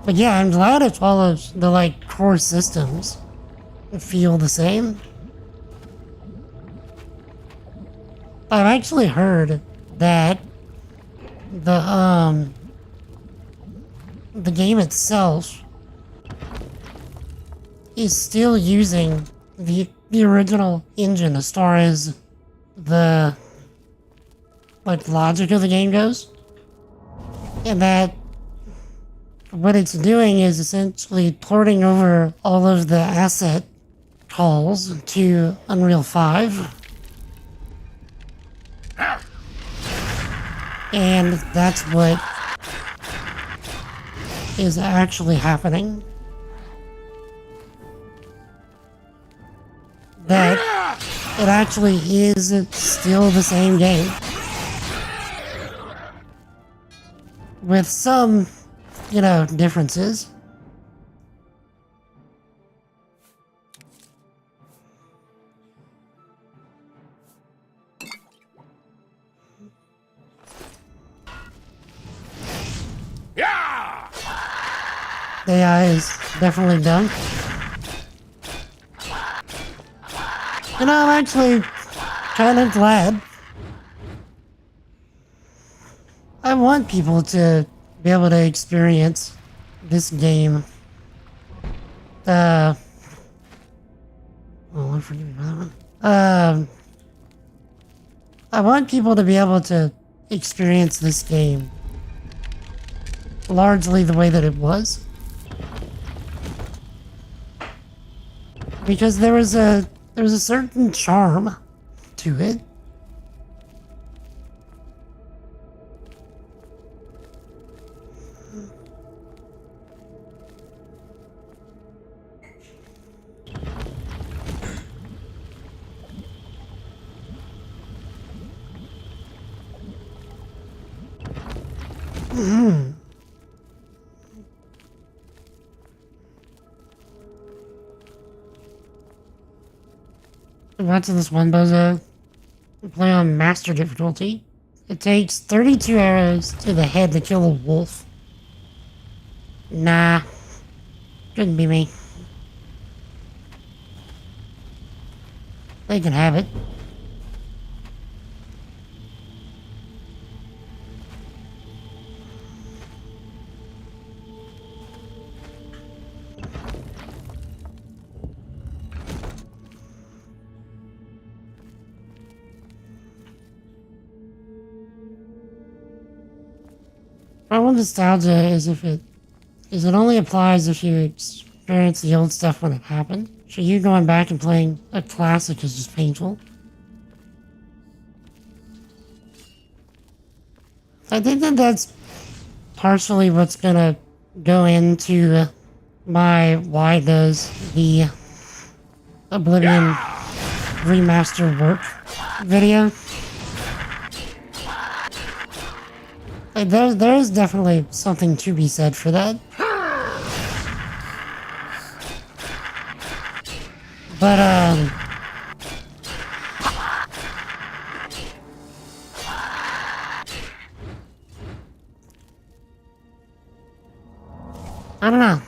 But yeah, I'm glad it follows the, like, core systems feel the same. I've actually heard that the game itself is still using the original engine as far as the, like, logic of the game goes. And that what it's doing is essentially porting over all of the asset calls to Unreal 5. And that's what is actually happening. That it actually is still the same game. With some, you know, differences. Yeah! The AI is definitely done. And I'm actually kind of glad. I want people to be able to experience this game. Oh, I forget about that one. I want people to be able to experience this game largely the way that it was. Because there was a certain charm to it. Watching this one bozo play on master difficulty. It takes 32 arrows to the head to kill a wolf. Nah, couldn't be me. They can have it. Problem nostalgia is it only applies if you experience the old stuff when it happened. So you going back and playing a classic is just painful. I think that that's partially what's gonna go into my why does the Oblivion remaster work video. Like, there's definitely something to be said for that. But, I don't know.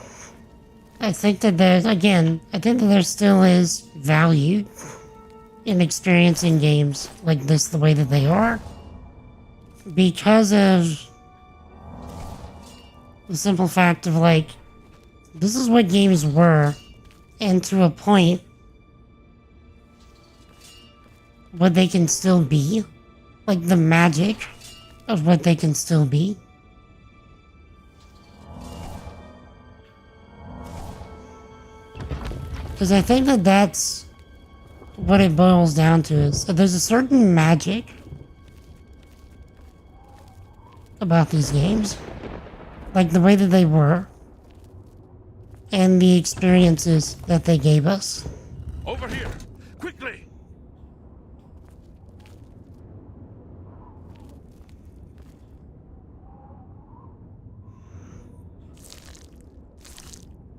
I think that I think that there still is value in experiencing games like this the way that they are. Because of the simple fact of, like, this is what games were, and to a point, what they can still be. Like, the magic of what they can still be. Because I think that that's what it boils down to, is that there's a certain magic about these games. Like the way that they were. And the experiences that they gave us. Over here! Quickly!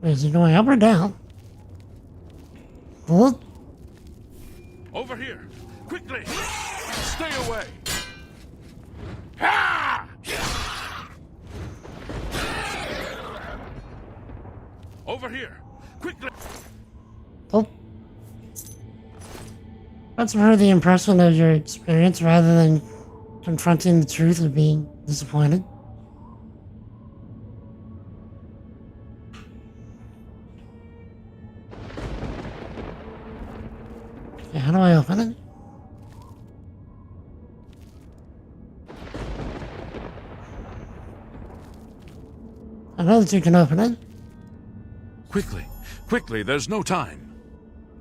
Is he going up or down? What? Over here! Quickly! Stay away! Ah! Over here! Quickly! Oh. That's for the impression of your experience rather than confronting the truth of being disappointed. Okay, how do I open it? I know that you can open it. Quickly! Quickly! There's no time!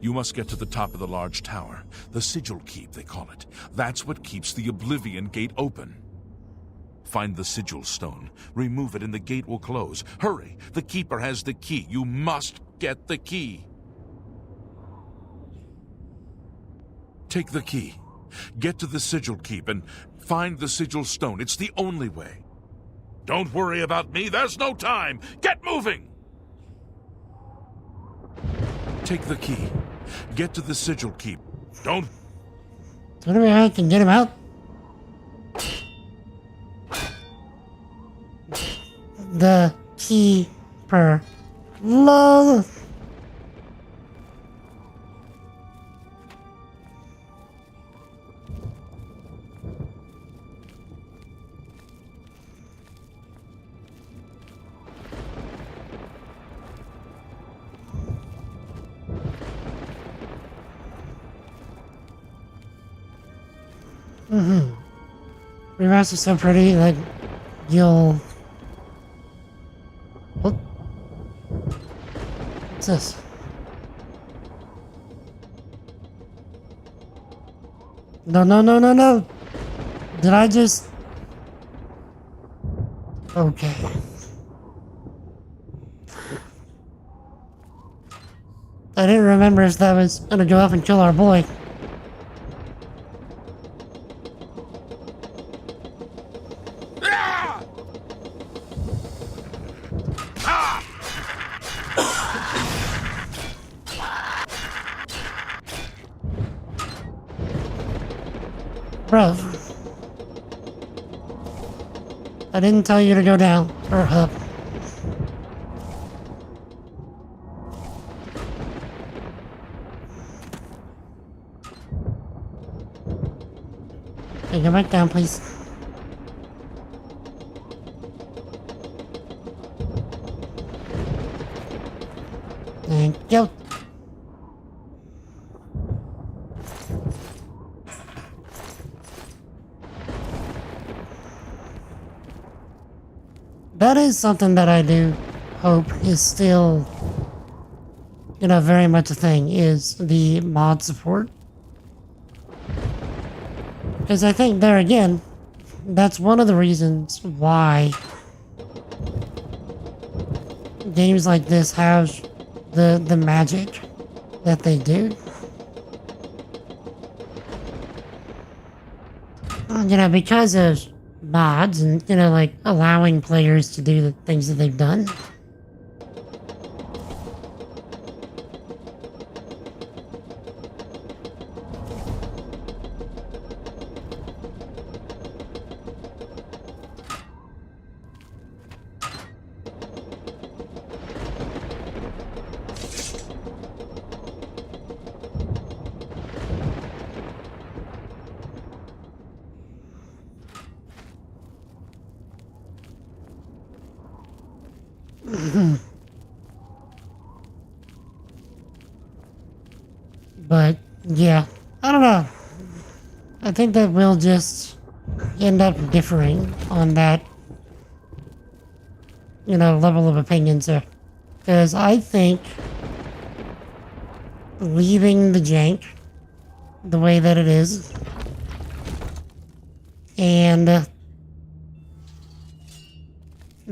You must get to the top of the large tower. The Sigil Keep, they call it. That's what keeps the Oblivion Gate open. Find the Sigil Stone. Remove it and the gate will close. Hurry! The Keeper has the key. You must get the key. Take the key. Get to the Sigil Keep and find the Sigil Stone. It's the only way. Don't worry about me. There's no time. Get moving! Take the key. Get to the Sigil Keep. Don't... Don't worry, I can get him out. The Keeper. Lol. Remaster's so pretty, like, you'll... What? What's this? No, no, no, no, no! Did I just... Okay. I didn't remember if that was gonna go up and kill our boy. Bro, I didn't tell you to go down or up. Hey, go back down, please. Thank you. That is something that I do hope is still, you know, very much a thing, is the mod support. Because I think there again, that's one of the reasons why games like this have the magic that they do. You know, because of mods and, you know, like allowing players to do the things that they've done. But, yeah, I don't know. I think that we'll just end up differing on that, you know, level of opinions there. Because I think leaving the jank the way that it is and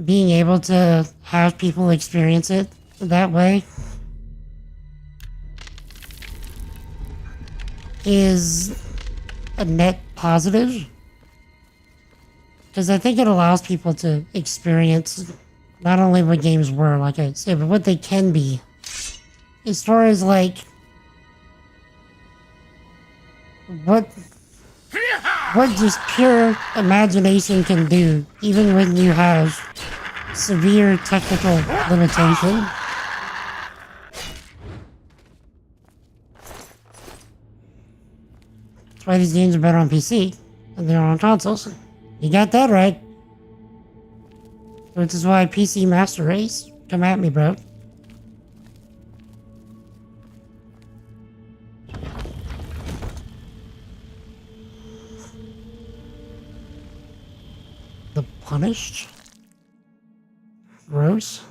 being able to have people experience it that way is a net positive, because I think it allows people to experience not only what games were, like I said, but what they can be, as far as like what just pure imagination can do, even when you have severe technical limitation. That's why these games are better on PC than they are on consoles. You got that right. Which is why PC Master Race, come at me, bro. The Punished? Gross.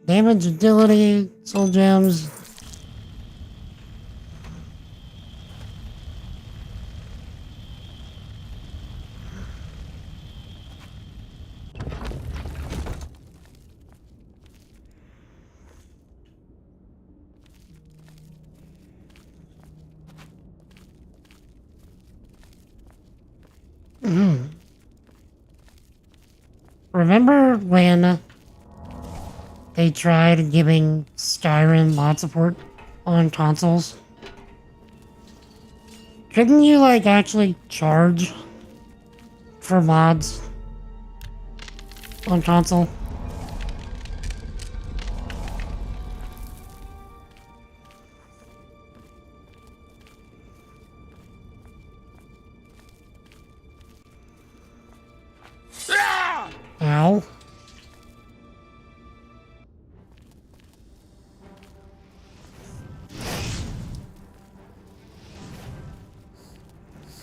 Damage, agility, soul gems. Remember when they tried giving Skyrim mod support on consoles? Couldn't you, like, actually charge for mods on console? Ow.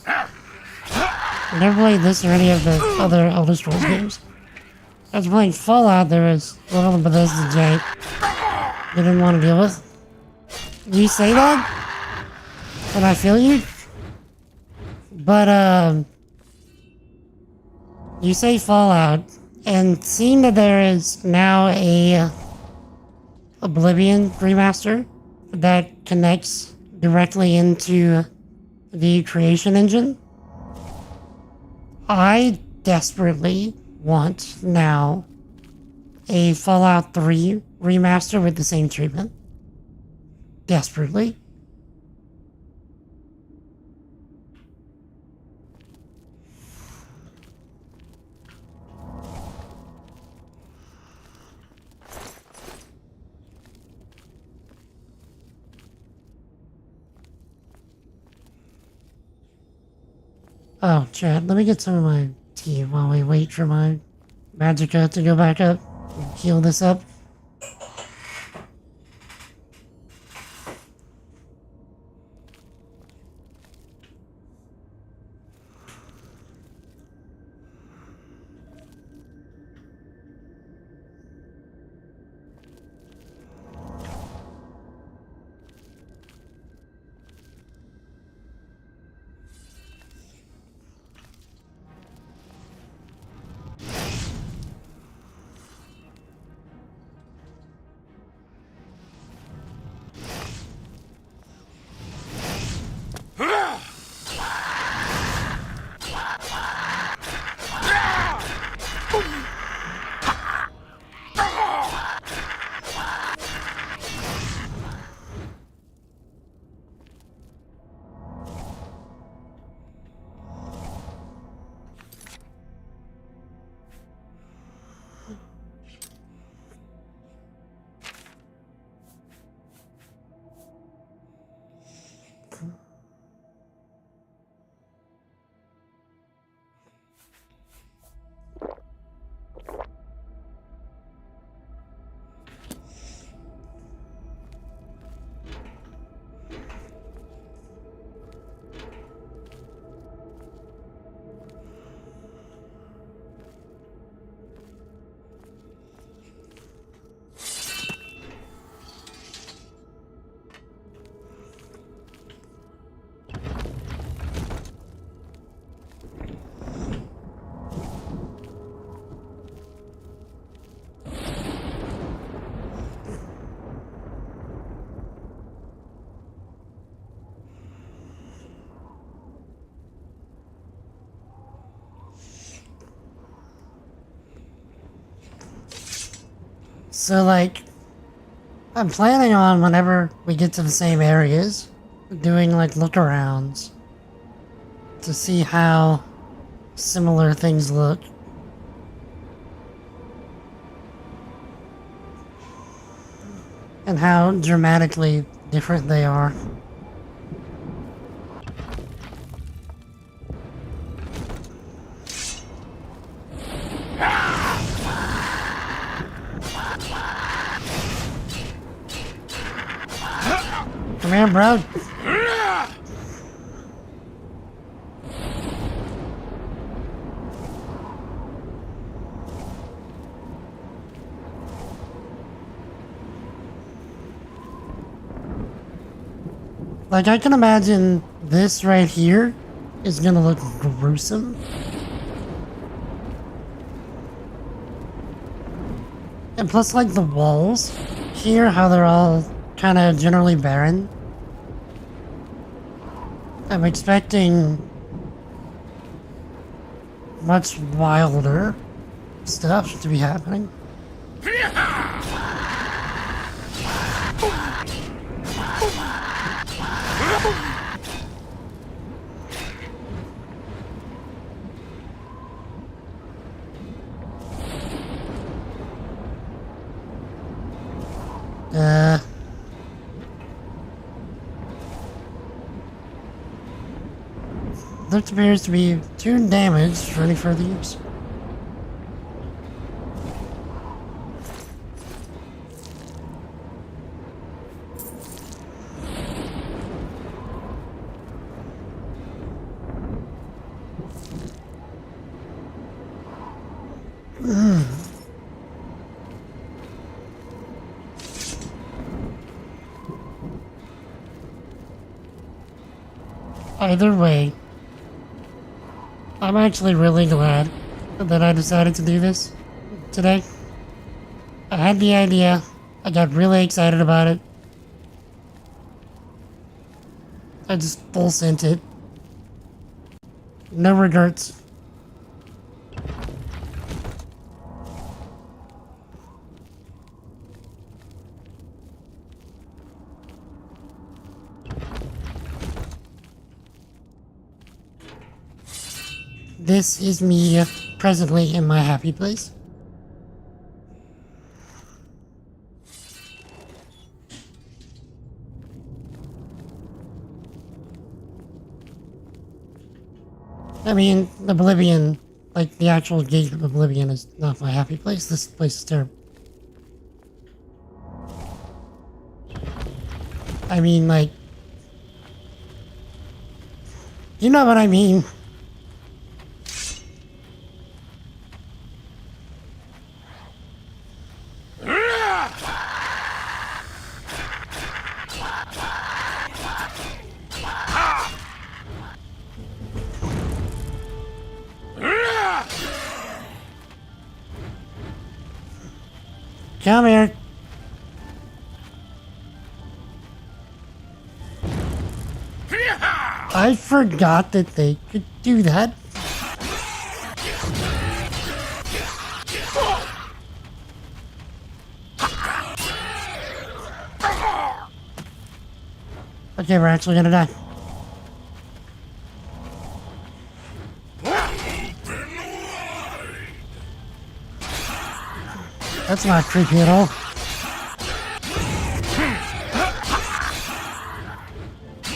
I never played this or any of the other Elder Scrolls games. I was playing Fallout, there was a little Bethesda jank I didn't want to deal with. You say that? And I feel you? But, you say Fallout, and seeing that there is now a Oblivion remaster that connects directly into the creation engine, I desperately want now a Fallout 3 remaster with the same treatment. Desperately. Oh, chat, let me get some of my tea while we wait for my magicka to go back up and heal this up. So, like, I'm planning on, whenever we get to the same areas, doing, like, look-arounds to see how similar things look. And how dramatically different they are. Come here, bro. Like, I can imagine this right here is gonna look gruesome. And plus, like, the walls here, how they're all kind of generally barren. I'm expecting much wilder stuff to be happening. There appears to be too damaged for any further use. Either way, I'm actually really glad that I decided to do this today. I had the idea, I got really excited about it. I just full sent it. No regrets. This is me presently in my happy place. I mean, Oblivion, like the actual gate of Oblivion, is not my happy place. This place is terrible. I mean, like, you know what I mean. Come here. I forgot that they could do that. Okay, we're actually gonna die. That's not creepy at all.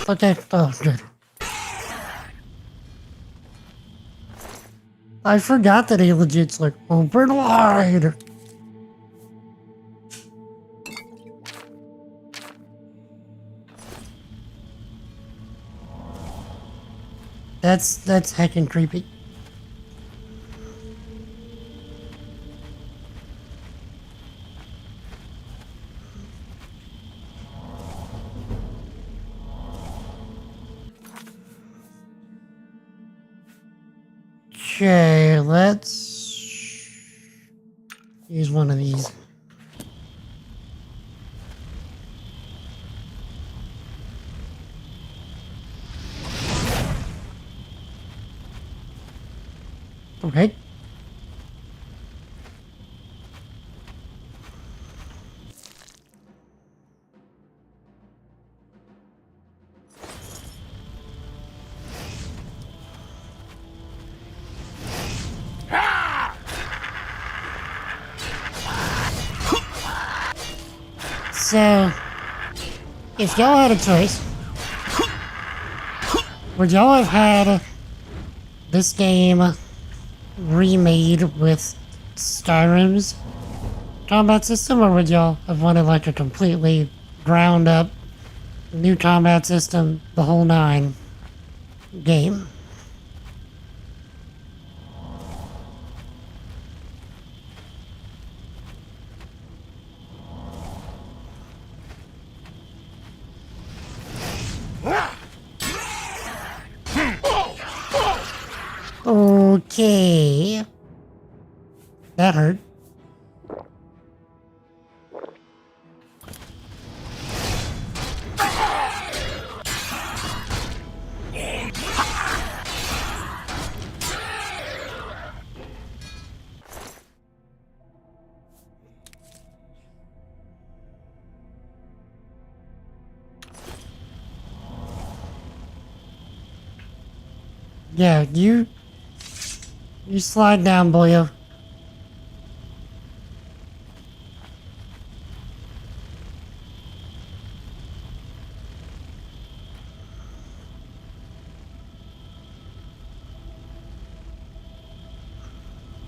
Okay, oh, good. I forgot that he legit's like, open wide. That's heckin' creepy. Okay, let's use one of these. Okay. So, if y'all had a choice, would y'all have had this game remade with Skyrim's combat system, or would y'all have wanted like a completely ground up new combat system, the whole nine game? Okay. That hurt. Yeah, you slide down, boyo.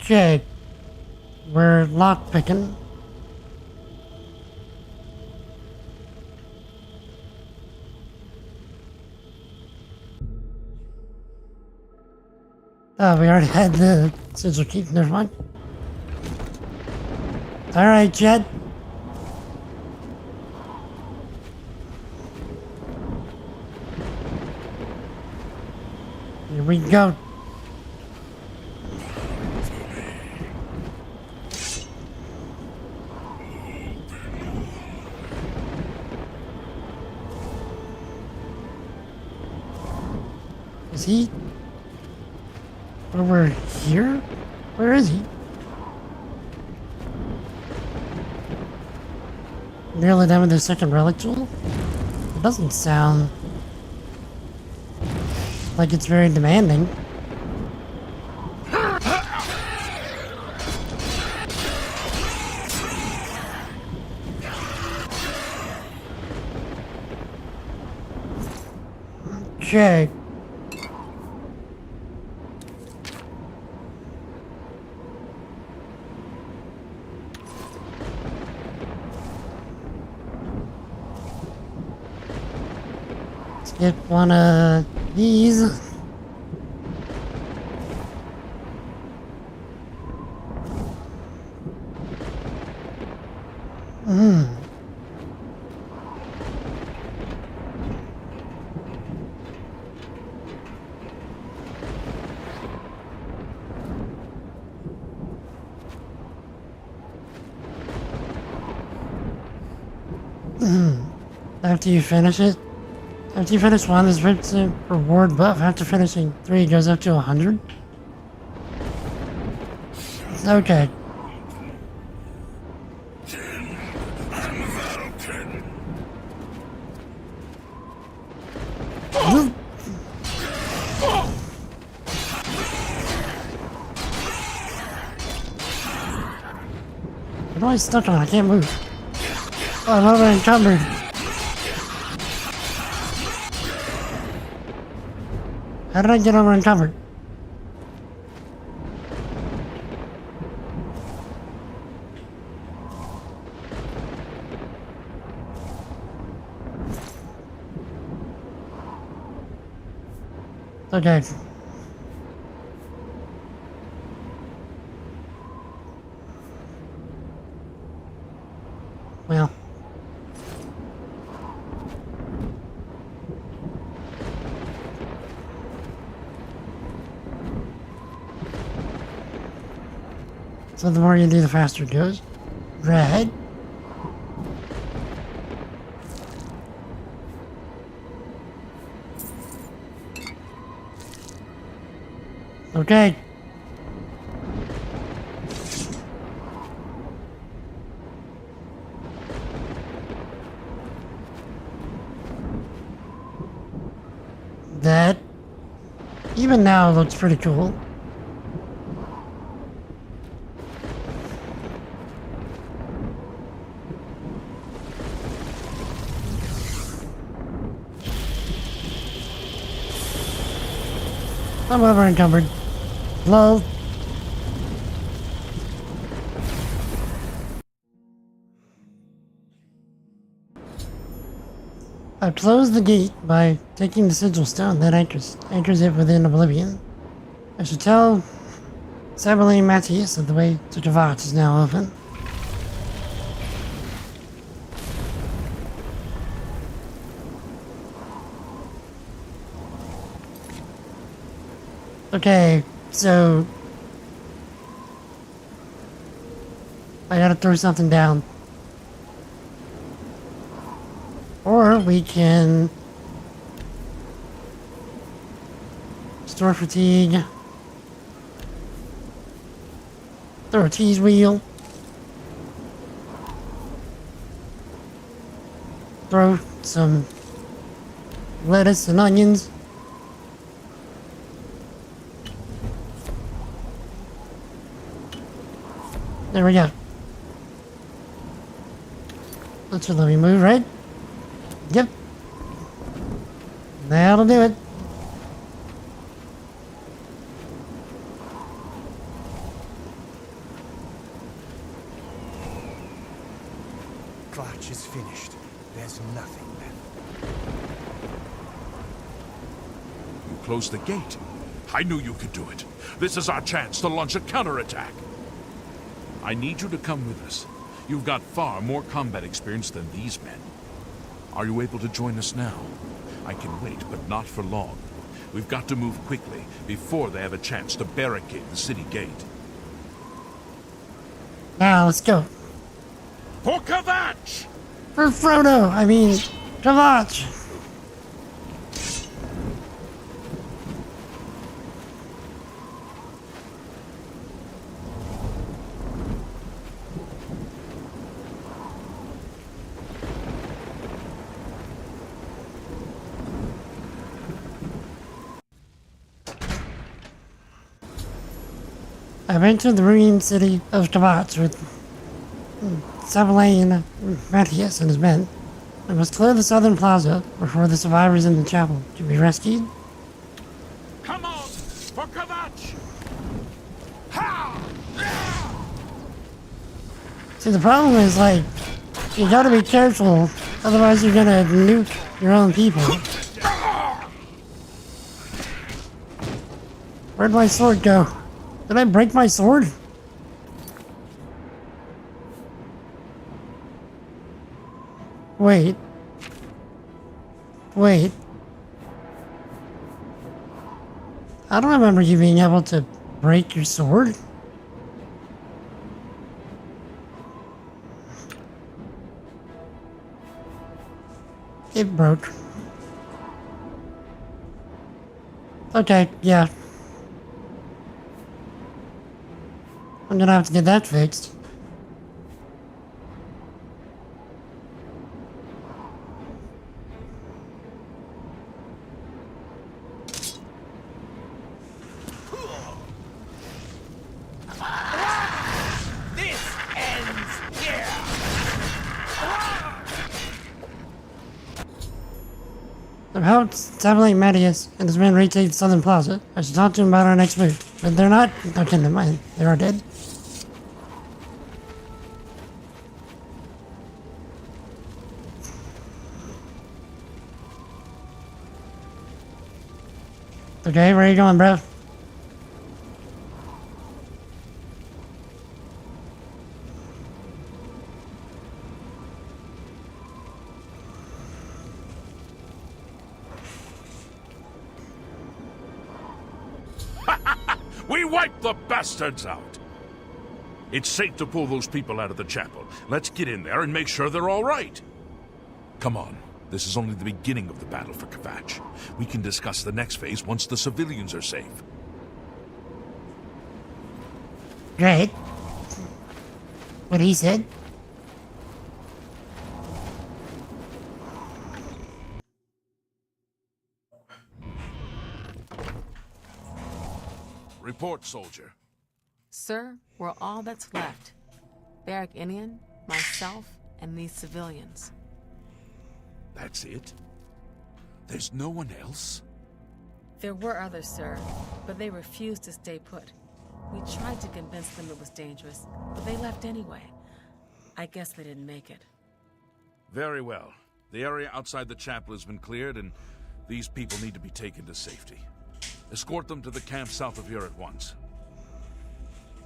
Okay, we're lockpicking. Oh, we already had the sigil key. Never mind. Alright, Jed. Here we go. Is he over here? Where is he? Nearly done with the second relic jewel? It doesn't sound like it's very demanding. Okay. Get one of these. After you finish it, after you finish one, there's a reward buff. After finishing 3, it goes up to 100. Okay. What am I stuck on? I can't move. Oh, I'm over encumbered. How did I get over encumbered? Okay. Well. So the more you do, the faster it goes. Red. Okay. That, even now, looks pretty cool. I'm over encumbered. Lol. I closed the gate by taking the sigil stone that anchors it within Oblivion. I should tell Saberlane Matthias that the way to Kavat is now open. Okay, so I gotta throw something down. Or we can store fatigue, throw a cheese wheel, throw some lettuce and onions. There we go. That should let me move, right? Yep. That'll do it. Clutch is finished. There's nothing left. You closed the gate. I knew you could do it. This is our chance to launch a counterattack. I need you to come with us. You've got far more combat experience than these men. Are you able to join us now? I can wait, but not for long. We've got to move quickly before they have a chance to barricade the city gate. Now, let's go. For Kavatch! For Frodo, I mean, Kavatch. I've entered the ruined city of Kavatch with Saberlane Matthias and his men. I must clear the southern plaza before the survivors in the chapel can be rescued. Come on! For Kavatch! Ha! See, the problem is, like, you gotta be careful, otherwise you're gonna nuke your own people. Where'd my sword go? Did I break my sword? Wait. Wait. I don't remember you being able to break your sword. It broke. Okay, yeah. I'm gonna have to get that fixed. This ends here. I've helped Saberlane Matthias and his men retake the southern plaza. I should talk to him about our next move. But they're not. Okay, never mind. They are dead. Okay, where are you going, bro? We wiped the bastards out! It's safe to pull those people out of the chapel. Let's get in there and make sure they're all right. Come on. This is only the beginning of the battle for Kavatch. We can discuss the next phase once the civilians are safe. Great. What he said. Report, soldier. Sir, we're all that's left. Barrack Inian, myself, and these civilians. That's it? There's no one else? There were others, sir, but they refused to stay put. We tried to convince them it was dangerous, but they left anyway. I guess they didn't make it. Very well. The area outside the chapel has been cleared, and these people need to be taken to safety. Escort them to the camp south of here at once.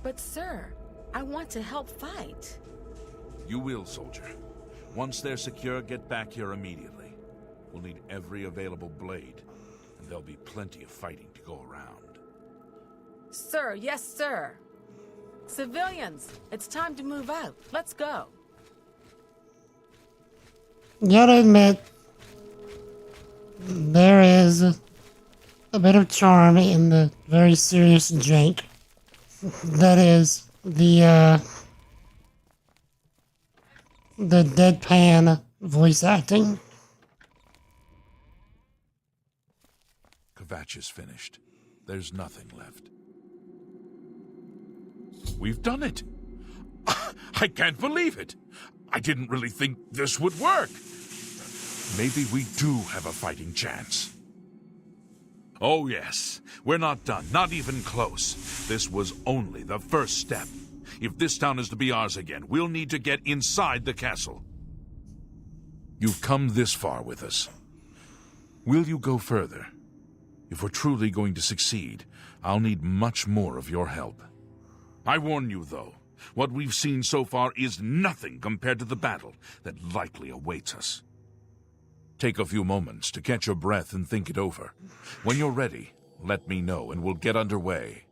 But sir, I want to help fight. You will, soldier. Once they're secure, get back here immediately. We'll need every available blade, and there'll be plenty of fighting to go around. Sir, yes, sir. Civilians, it's time to move out. Let's go. You gotta admit, there is a bit of charm in the very serious jank that is the deadpan voice acting. Kvatch is finished. There's nothing left. We've done it! I can't believe it! I didn't really think this would work. Maybe we do have a fighting chance. Oh yes, we're not done, not even close. This was only the first step. If this town is to be ours again, we'll need to get inside the castle. You've come this far with us. Will you go further? If we're truly going to succeed, I'll need much more of your help. I warn you, though, what we've seen so far is nothing compared to the battle that likely awaits us. Take a few moments to catch your breath and think it over. When you're ready, let me know and we'll get underway.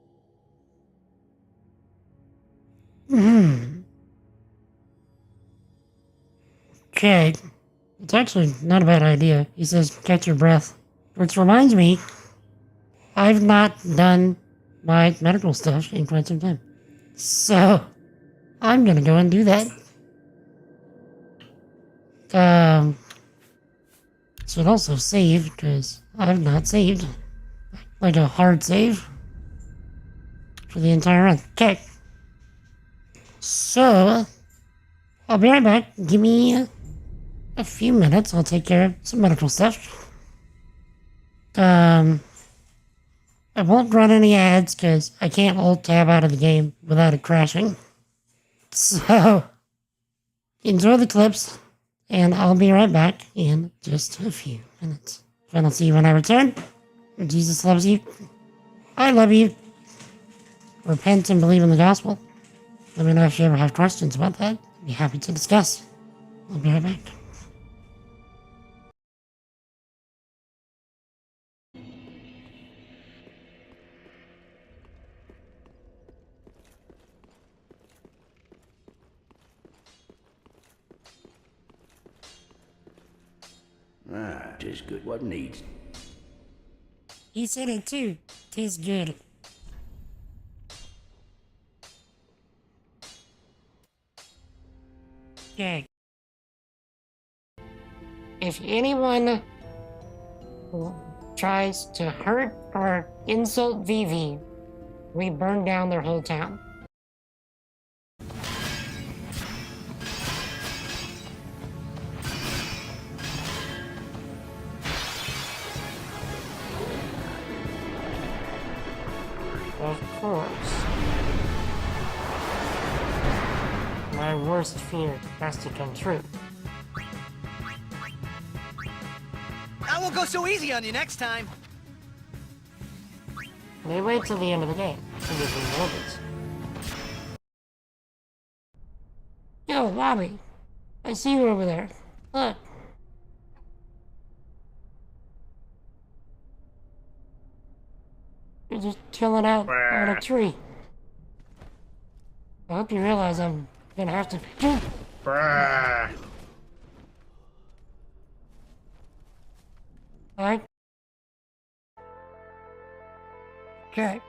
Okay. It's actually not a bad idea. He says, catch your breath. Which reminds me, I've not done my medical stuff in quite some time. So, I'm gonna go and do that. Should also save, because I've not saved. Like a hard save. For the entire run. Okay. So, I'll be right back. Give me a few minutes. I'll take care of some medical stuff. I won't run any ads because I can't Alt-Tab out of the game without it crashing. So, enjoy the clips, and I'll be right back in just a few minutes. If I don't see you when I return, Jesus loves you. I love you. Repent and believe in the gospel. Let me know if you ever have questions about that. I'd be happy to discuss. I'll be right back. Ah, 'tis good what needs. He said it too. Tastes good. Okay. If anyone tries to hurt or insult Vivi, we burn down their whole town. Of course. My worst fear has to come true. I won't go so easy on you next time. They wait till the end of the game to get these orbits. Yo, Bobby. I see you over there. Look. You're just chilling out on a tree. I hope you realize I'm gonna have to... Alright. Okay.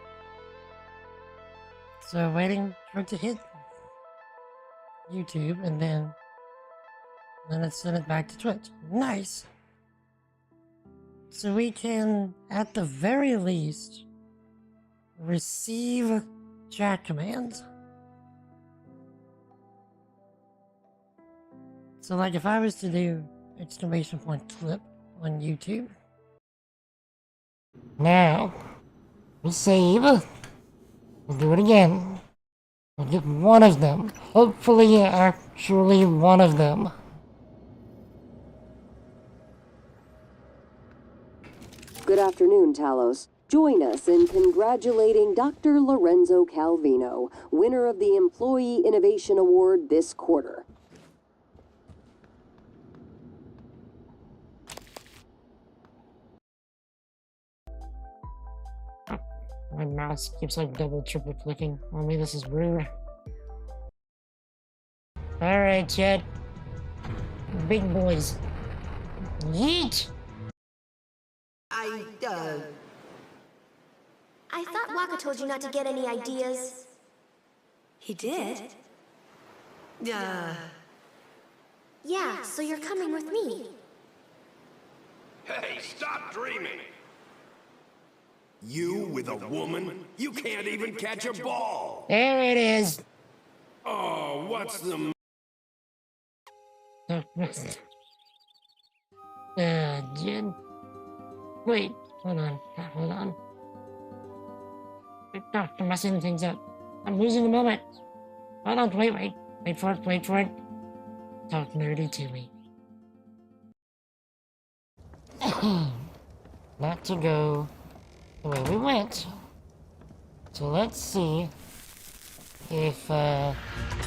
So waiting for it to hit YouTube and then let's send it back to Twitch. Nice! So we can, at the very least, receive chat commands. So like if I was to do !clip on YouTube, Now, we save. We'll do it again. We'll get one of them. Hopefully, actually one of them. Good afternoon, Talos. Join us in congratulating Dr. Lorenzo Calvino, winner of the Employee Innovation Award this quarter. My mouse keeps like double, triple clicking. Only this is rude. Alright, Chad. Big boys. Yeet! I thought Waka told you not to get any ideas. He did? Yeah, so you're coming with me. Hey, stop dreaming! You with a woman? You can't even catch a ball! There it is! Oh, what's the... Jen. Wait, hold on. I'm messing things up. I'm losing a moment. Hold on, wait. Wait for it. Talk nerdy to me. Not to go the way we went. So let's see if, Are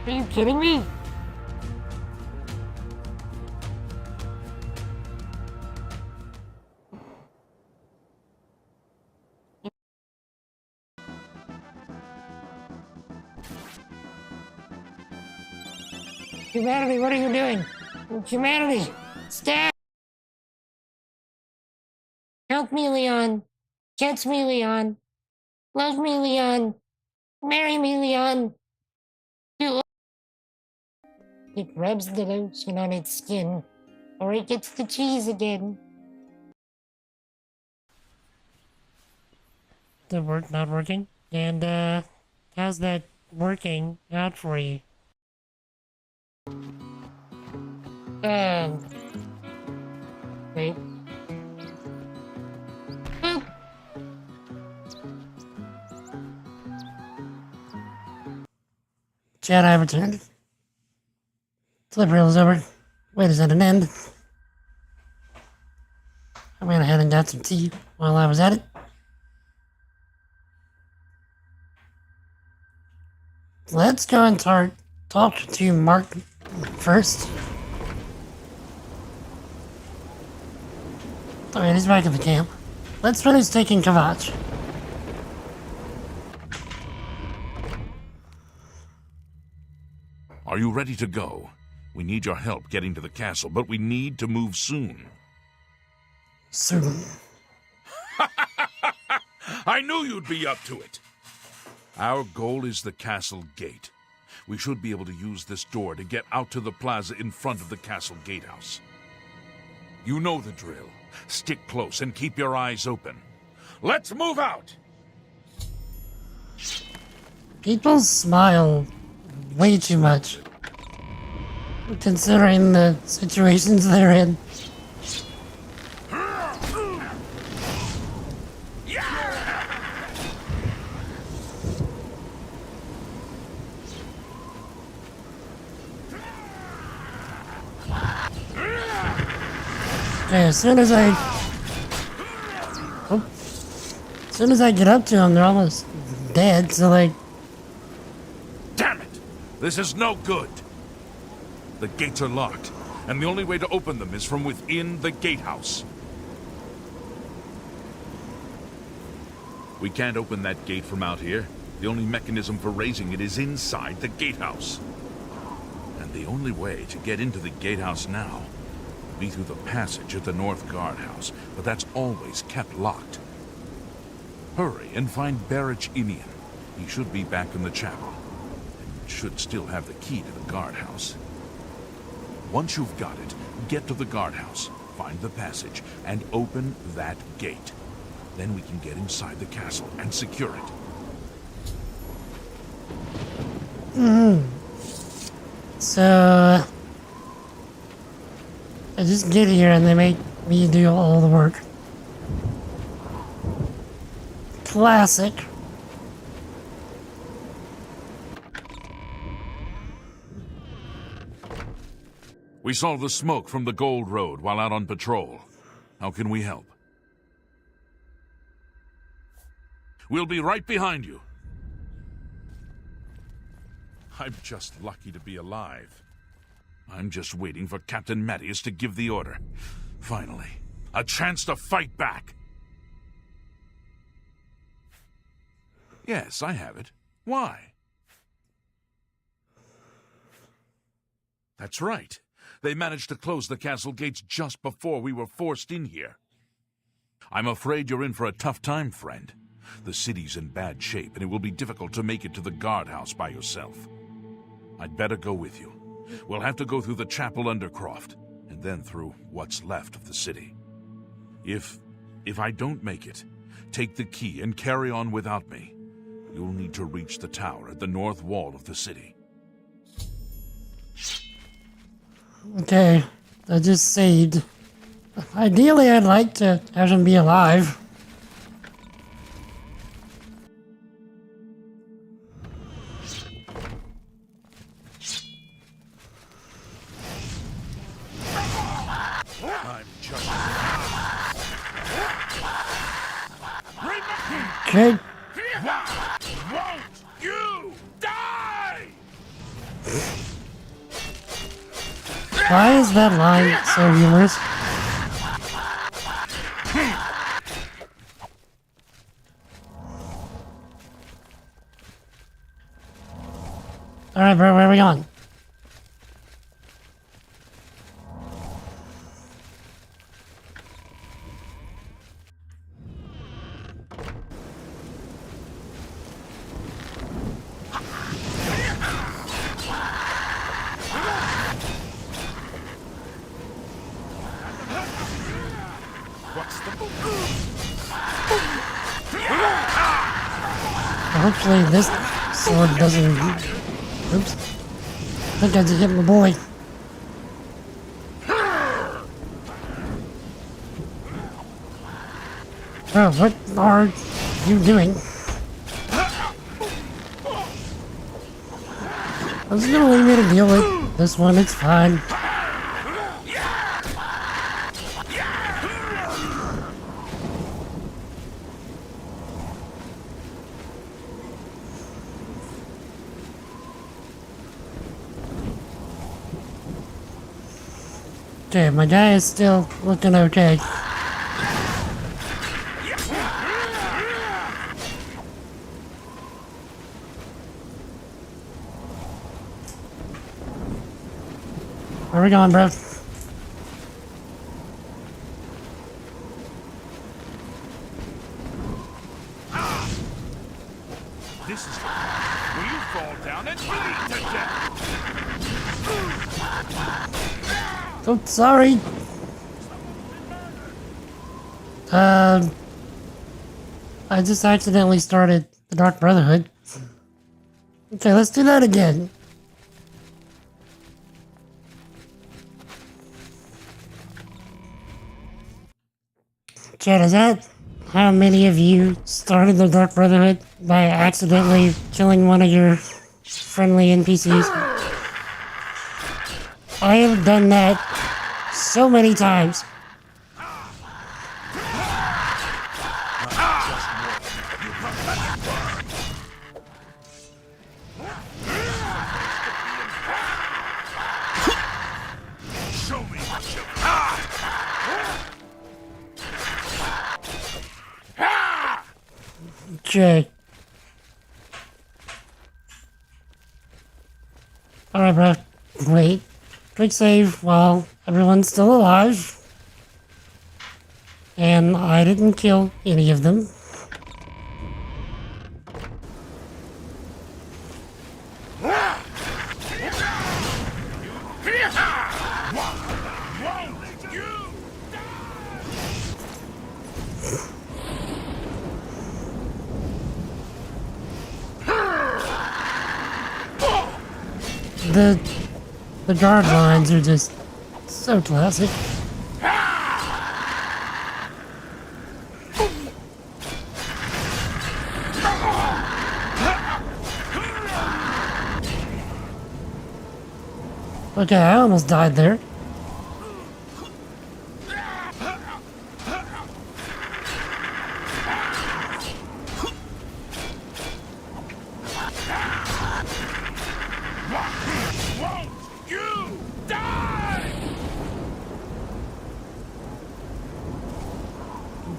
you kidding me? Humanity, what are you doing? Humanity, stop! Help me, Leon. Catch me, Leon. Love me, Leon. Marry me, Leon. It rubs the lotion on its skin, or it gets the cheese again. The work not working? And, how's that working out for you? Wait. Boop! Chad, I returned. Flip reel is over. Wait, is that an end? I went ahead and got some tea while I was at it. Let's go and talk to Mark first. Alright, he's back at the camp. Let's finish taking Kavach. Are you ready to go? We need your help getting to the castle, but we need to move soon. Soon. I knew you'd be up to it. Our goal is the castle gate. We should be able to use this door to get out to the plaza in front of the castle gatehouse. You know the drill. Stick close and keep your eyes open. Let's move out! People smile way too much, considering the situations they're in. Okay, as soon as I get up to them, they're almost dead, so like... Damn it! This is no good! The gates are locked, and the only way to open them is from within the gatehouse. We can't open that gate from out here. The only mechanism for raising it is inside the gatehouse. And the only way to get into the gatehouse now will be through the passage at the North Guardhouse, but that's always kept locked. Hurry and find Barrich Inian. He should be back in the chapel, and should still have the key to the guardhouse. Once you've got it, get to the guardhouse, find the passage, and open that gate. Then we can get inside the castle and secure it. So I just get here and they make me do all the work. Classic. We saw the smoke from the Gold Road while out on patrol. How can we help? We'll be right behind you. I'm just lucky to be alive. I'm just waiting for Captain Mattias to give the order. Finally, a chance to fight back. Yes, I have it. Why? That's right. They managed to close the castle gates just before we were forced in here. I'm afraid you're in for a tough time, friend. The city's in bad shape, and it will be difficult to make it to the guardhouse by yourself. I'd better go with you. We'll have to go through the chapel undercroft, and then through what's left of the city. If I don't make it, take the key and carry on without me. You'll need to reach the tower at the north wall of the city. Okay, I just saved. Ideally, I'd like to have him be alive. I'm just... Okay. Won't you die? Why is that line so humorous? Alright, bro, where are we going? Hopefully this sword doesn't... Oops. I think I just hit my boy. Oh, what are you doing? I was gonna leave me to deal with this one, it's fine. Okay, my guy is still looking okay. Where we going, bro? This is... Will you fall down and bleed to death? Oh, sorry. I just accidentally started the Dark Brotherhood. Okay, let's do that again. Chat, is that how many of you started the Dark Brotherhood by accidentally killing one of your friendly NPCs? I have done that so many times. Show me what you Okay. Alright, bro. Wait. Quick save while everyone's still alive. And I didn't kill any of them. the guard lines are just so classic. Okay, I almost died there.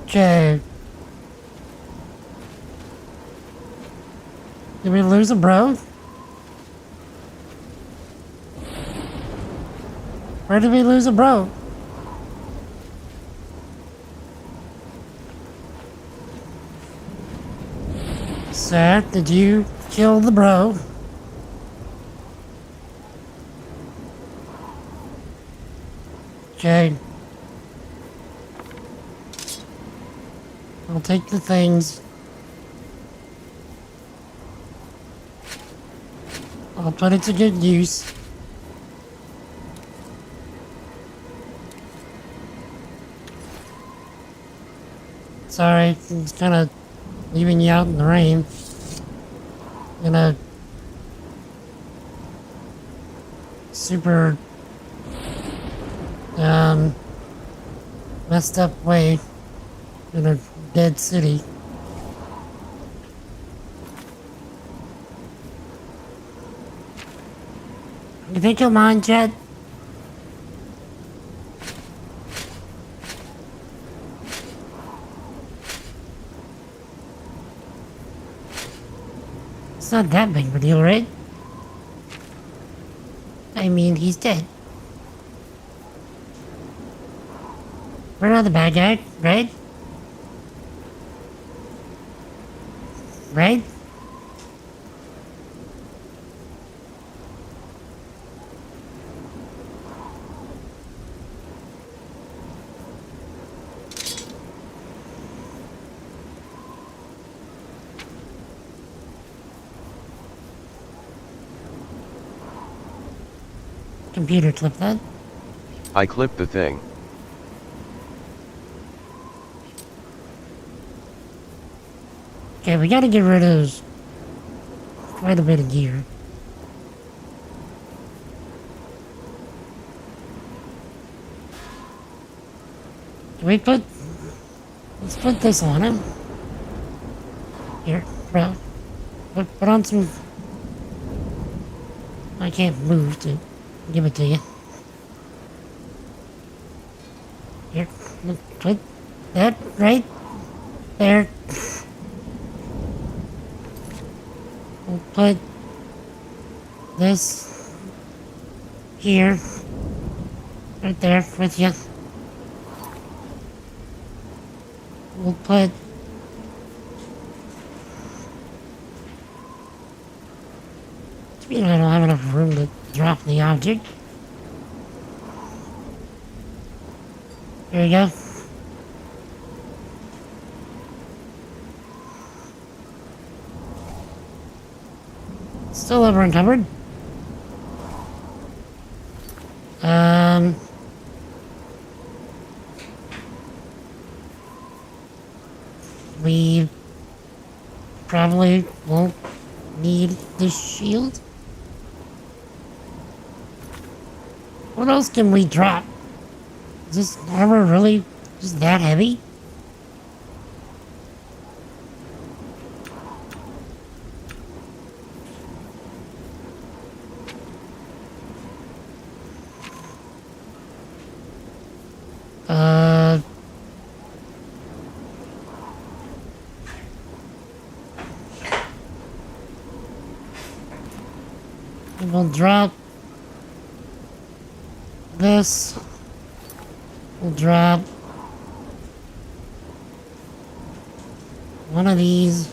Okay. Did we lose a bro? Where did we lose a bro? Sir, did you kill the bro? Okay. I'll take the things. I'll put it to good use. Sorry, I'm just kind of leaving you out in the rain. In a super messed up way in a dead city. You think you'll mind, Jed? It's not that big of a deal, right? I mean, he's dead. We're not the bad guy, right? Right? Computer clip that. I clipped the thing. Okay, we gotta get rid of quite a bit of gear. Can we put... Let's put this on him. Here, bro. Put on some... I can't move to give it to you. Here, put that right there. We'll put this here, right there with you. We'll put I don't have enough room to drop the object. There you go. Still over encumbered. We probably won't need this shield. What else can we drop? Is this armor really just that heavy? We'll drop this. We'll drop one of these.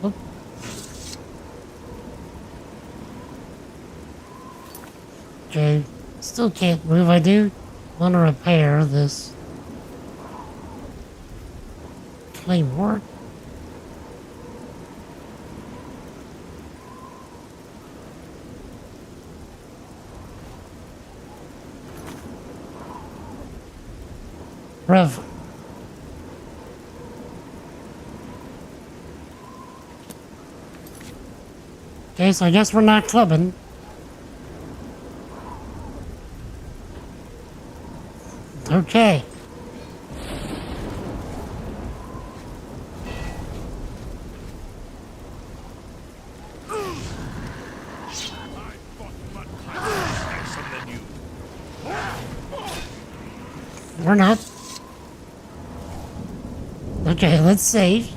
Oop. Okay, still can't move. I do want to repair this Play more? Rev. Okay, so I guess we're not clubbing. Okay. We're not. Okay, let's save.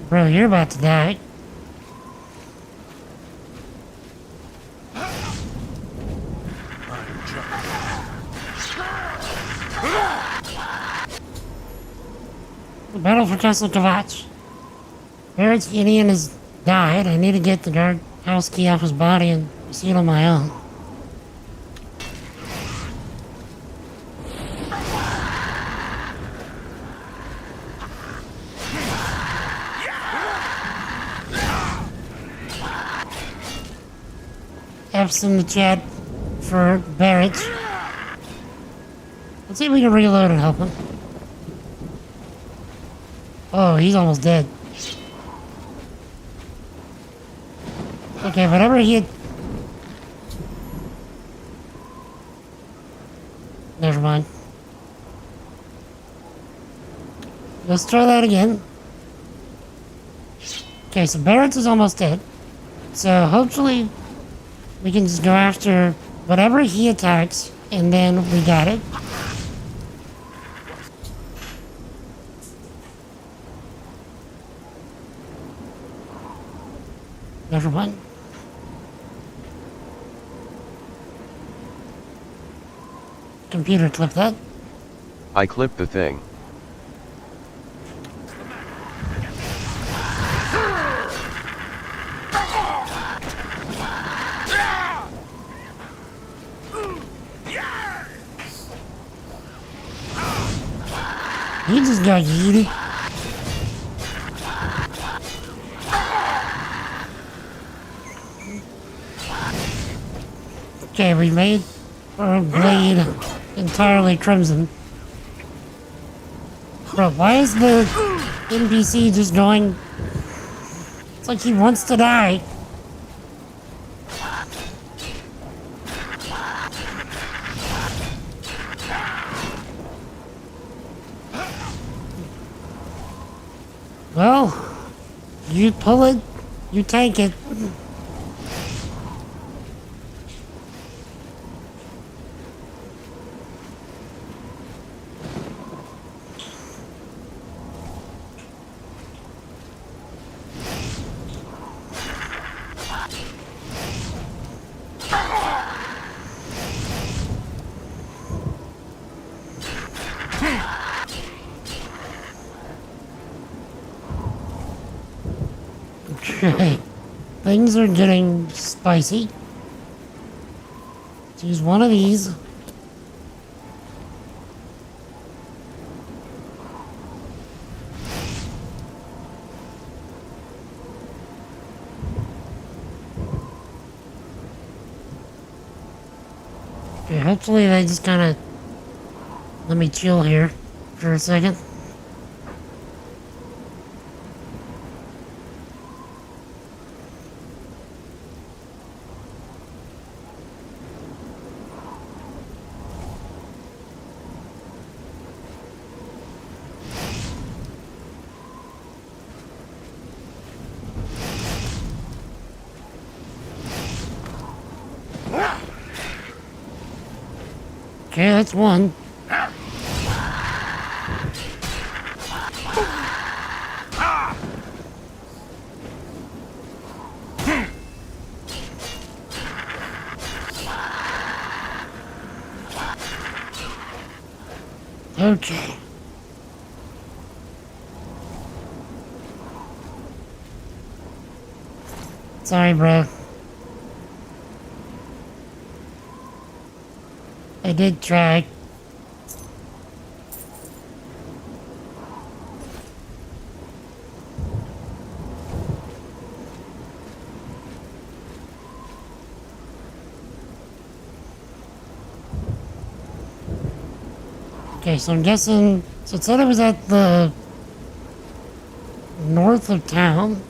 Bro, you're about to die. Battle for Castle Kavach. Barrett's Indian has died. I need to get the guard house key off his body and proceed on my own. F's in the chat for Barrett. Let's see if we can reload and help him. Oh, he's almost dead. Okay, whatever he had... Never mind. Let's try that again. Okay, so Barrett's is almost dead. So hopefully we can just go after whatever he attacks, and then we got it. Never mind. Computer, clip that. I clipped the thing. He just got yeeted. Okay, we made our blade entirely crimson. Bro, why is the NPC just going... It's like he wants to die. Well, you pull it, you take it. Okay, things are getting spicy. Let's use one of these. Okay, hopefully they just kind of let me chill here for a second. Okay, that's one. Okay. Sorry, bro. I did try. Okay, so I'm guessing, so it said it was at the north of town.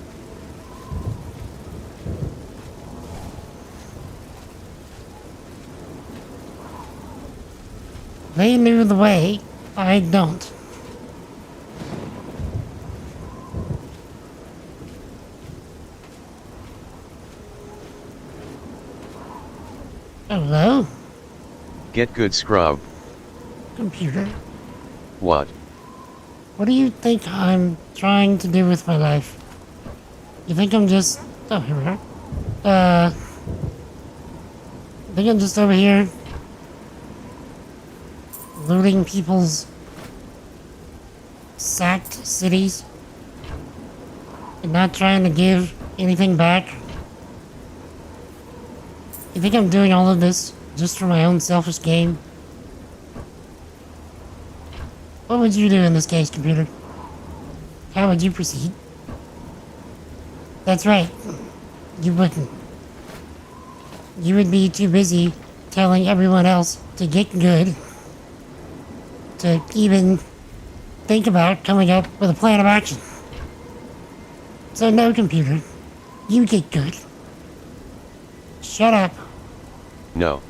They knew the way, I don't. Hello? Get good, scrub. Computer. What? What do you think I'm trying to do with my life? You think I'm just... Oh, here we are. I think I'm just over here looting people's sacked cities and not trying to give anything back. You think I'm doing all of this just for my own selfish gain? What would you do in this case, computer? How would you proceed? That's right. You wouldn't. You would be too busy telling everyone else to get good to even think about coming up with a plan of action. So no, computer. You get good. Shut up. No.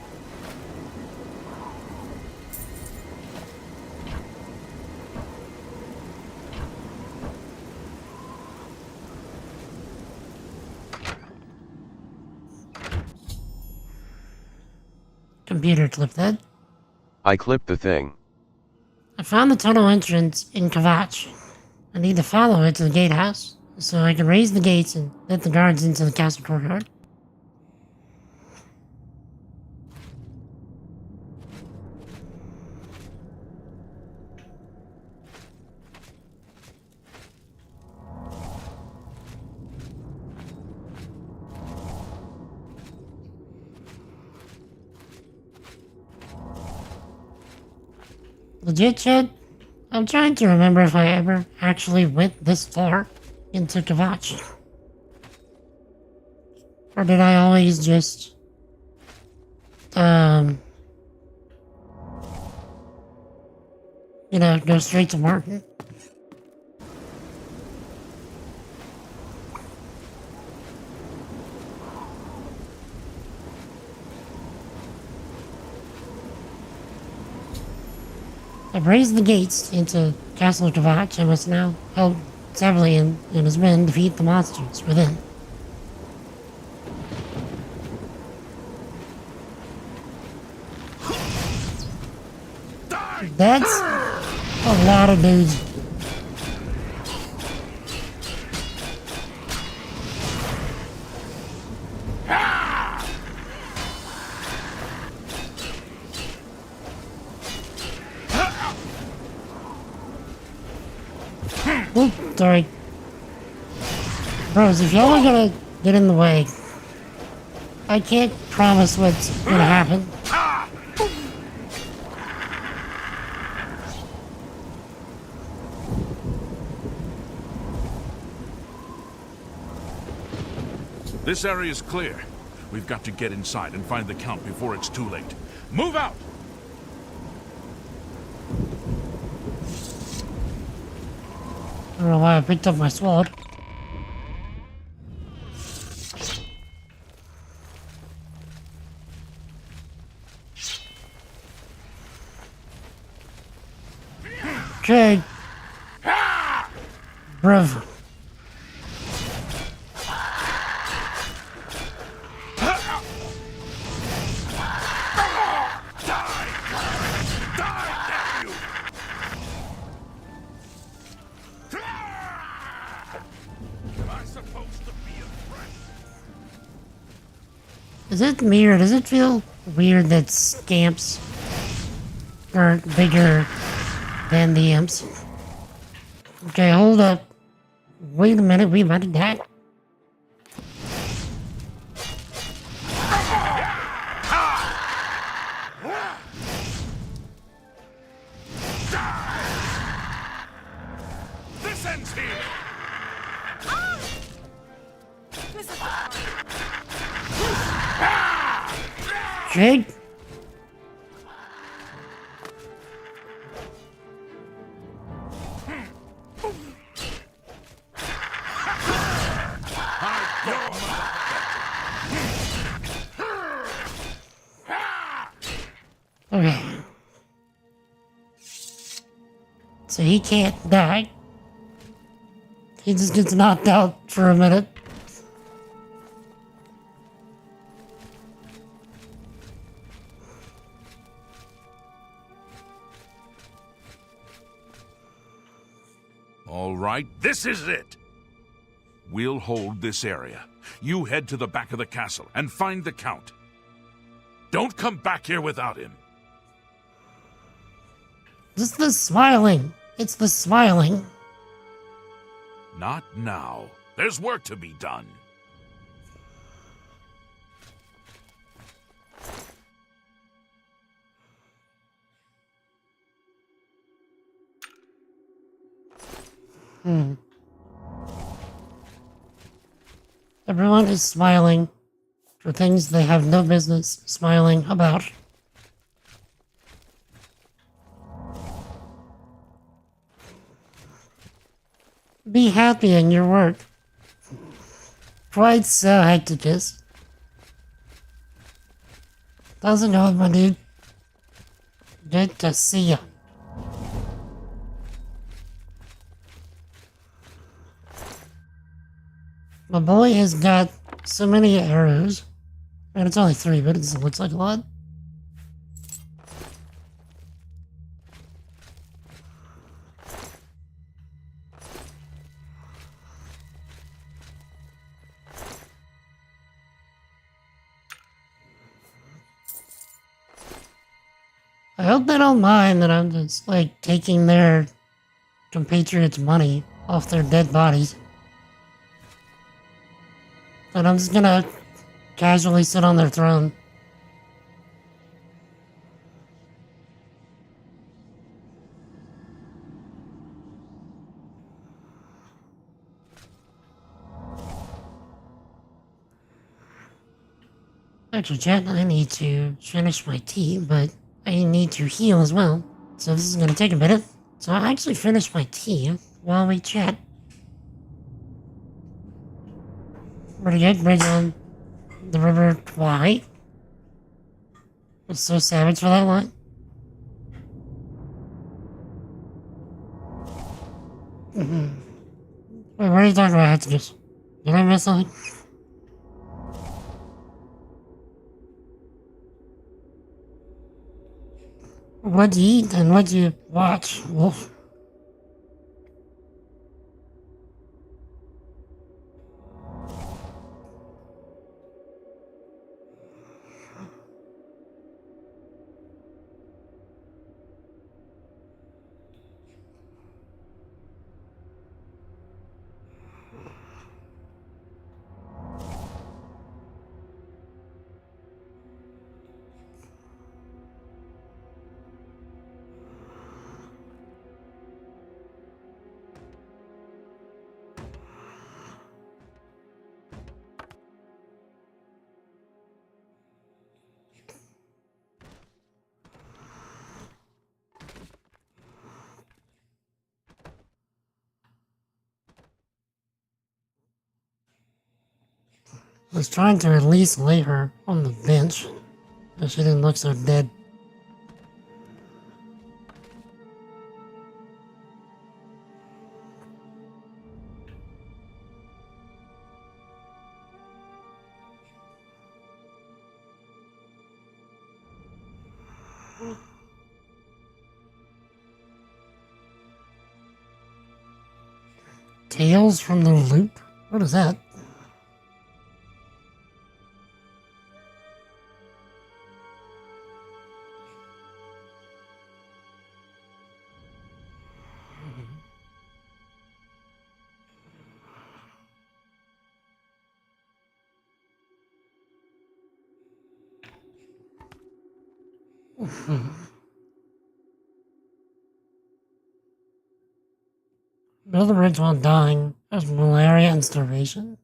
Computer, clip that. I clipped the thing. I found the tunnel entrance in Kavach. I need to follow it to the gatehouse so I can raise the gates and let the guards into the castle courtyard. Legit, Chad? I'm trying to remember if I ever actually went this far into Kavach. Or did I always just... you know, go straight to Martin? I've raised the gates into Castle Kavach and must now help Savalian and his men defeat the monsters within. That's a lot of dudes. Oops, sorry. Bros, if y'all are gonna get in the way, I can't promise what's gonna happen. This area is clear. We've got to get inside and find the Count before it's too late. Move out! I don't know why I picked up my sword. Okay. Bruv. Is it me or does it feel weird that scamps are bigger than the imps? Okay, hold up. Wait a minute, we might have died. ends here! Jake? Okay. So he can't die. He just gets knocked out for a minute. All right, this is it. We'll hold this area. You head to the back of the castle and find the Count. Don't come back here without him. Just the smiling. It's the smiling. Not now. There's work to be done. Everyone is smiling for things they have no business smiling about. Be happy in your work. Quite so hectic. Doesn't know, my dude. Good to see ya. My boy has got so many arrows. And it's only 3, but it looks like a lot. I hope they don't mind that I'm just, like, taking their compatriots' money off their dead bodies. And I'm just gonna casually sit on their throne. Actually, chat, I need to finish my tea, but I need to heal as well. So this is gonna take a minute. So I'll actually finish my tea while we chat. Pretty good, bridge on the river Kwai. I'm so savage for that line. Wait, what are you talking about, Hatchikus? Did I miss something? What'd you eat and what'd you watch, Wolf? I was trying to at least lay her on the bench, but she didn't look so dead. Tales from the Loop? What is that? Another rich while dying of malaria and starvation.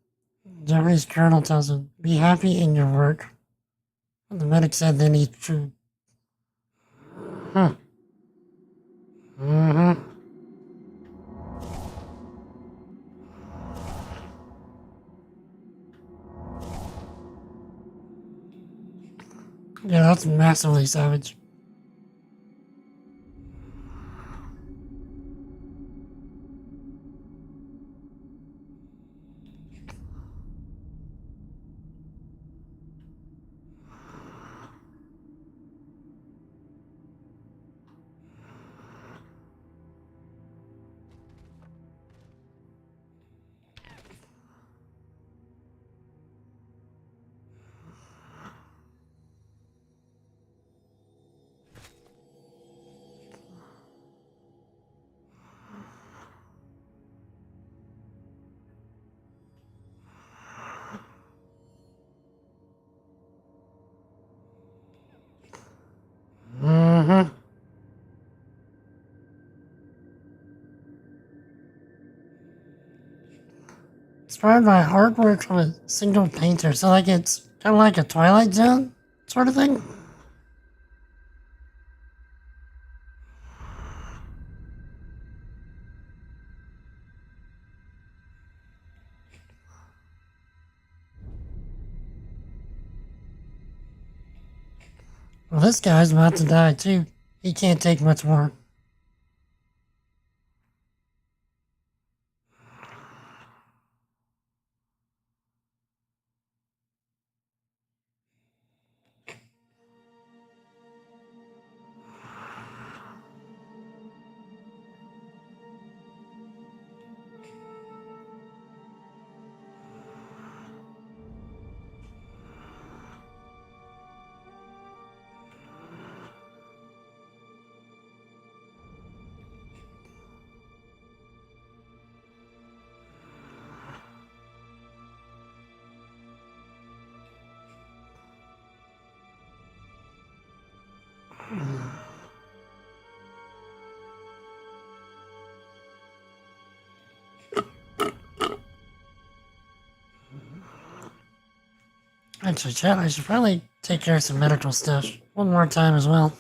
Jeffrey's colonel tells him, be happy in your work. And the medic said they need food. Huh. Mm-hmm. Yeah, that's massively savage. Mm-hmm. Inspired by artwork from a single painter, so like it's kind of like a Twilight Zone sort of thing. Well, this guy's about to die too. He can't take much more. Actually, chat, I should probably take care of some medical stuff one more time as well.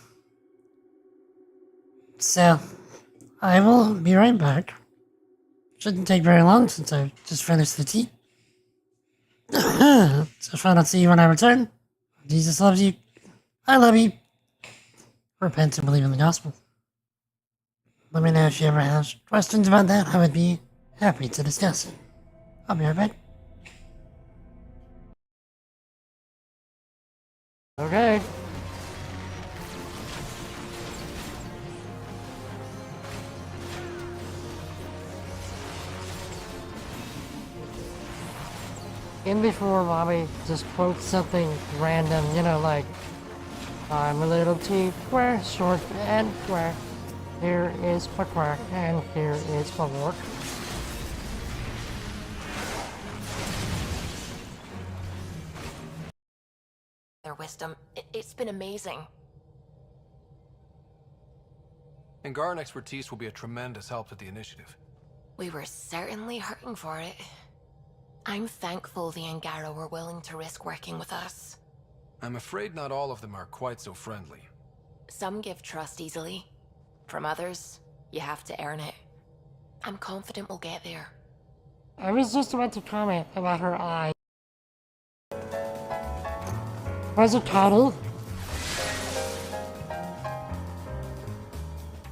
So, I will be right back. Shouldn't take very long since I just finished the tea. So if I don't see you when I return, Jesus loves you. I love you. Repent and believe in the gospel. Let me know if you ever have questions about that. I would be happy to discuss. I'll be right back. Okay. In before Bobby just quotes something random, you know, like, I'm a little too square, short and square. Here is for quack, and here is for work. Their wisdom, it's been amazing. Angaran expertise will be a tremendous help to the initiative. We were certainly hurting for it. I'm thankful the Angara were willing to risk working with us. I'm afraid not all of them are quite so friendly. Some give trust easily. From others, you have to earn it. I'm confident we'll get there. I was just about to comment about her eye. Was it Coddle?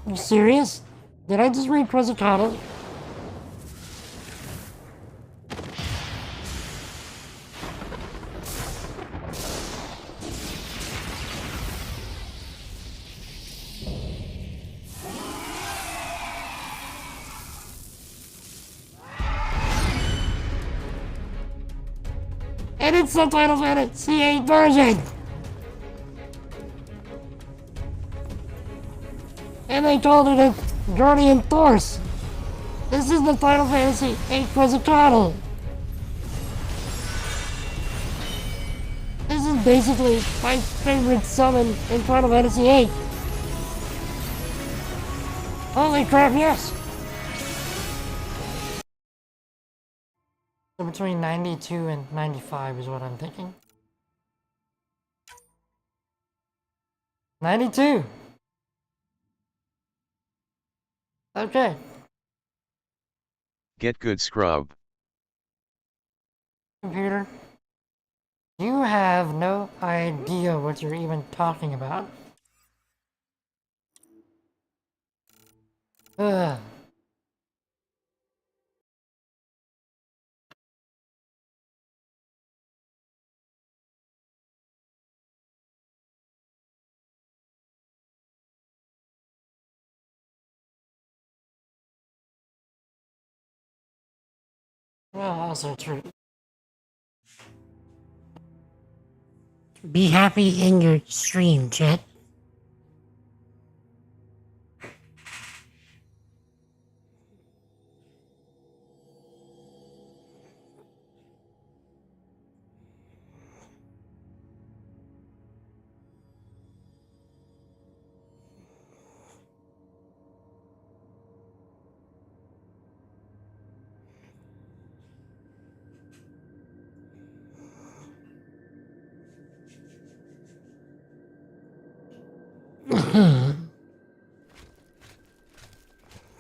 You serious? Did I just read Quetzalcoatl? And it's subtitles in it, C8 version! And they called it a Guardian Force. This is the Final Fantasy VIII Quetzalcoatl. This is basically my favorite summon in Final Fantasy VIII. Holy crap, yes! So between 92 and 95 is what I'm thinking. 92! Okay. Get good, scrub. Computer. You have no idea what you're even talking about. Ugh. Well, also true. Be happy in your stream, chat.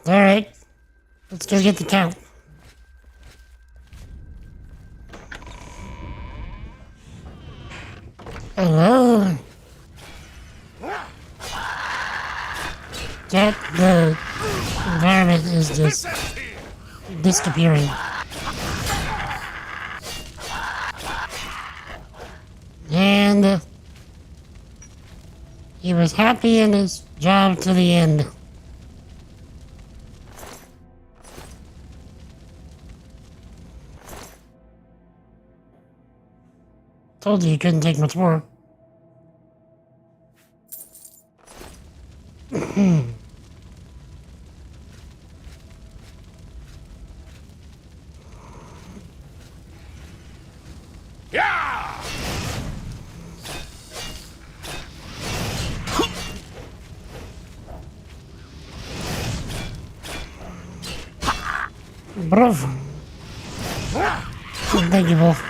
Alright. Let's go get the count. Hello? Chat, the environment is just disappearing. And he was happy in his job to the end. Told you couldn't take much more. Yeah! Bravo. Thank you both.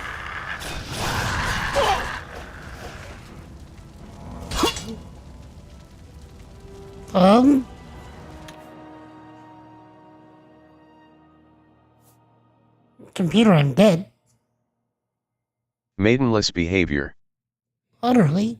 Computer, I'm dead. Maidenless behavior. Utterly.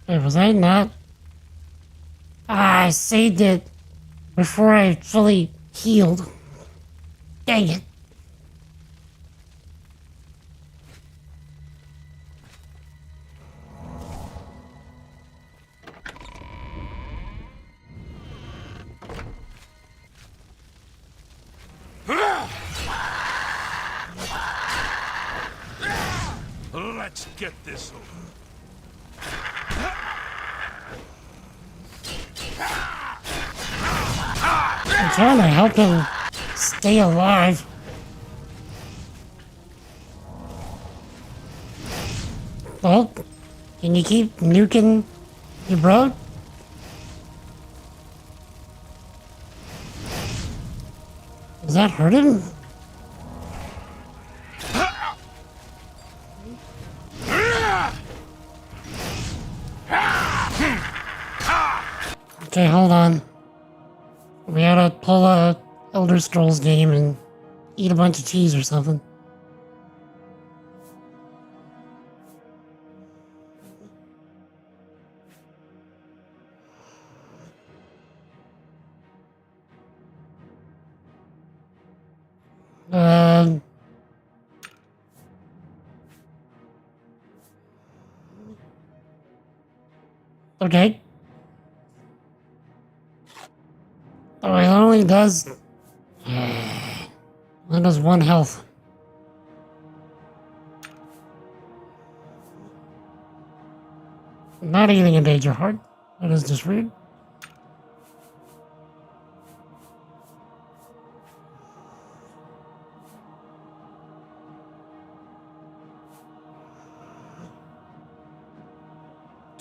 Wait, was I not? I saved it before I fully healed. Dang it. Let's get this over. I'm trying to help him stay alive. Well, can you keep nuking your bro? Does that hurt him? Okay, hold on. We ought to pull a Elder Scrolls game and eat a bunch of cheese or something. Okay. Oh, it only does... It does 1 health. Not eating a danger heart. That is just rude.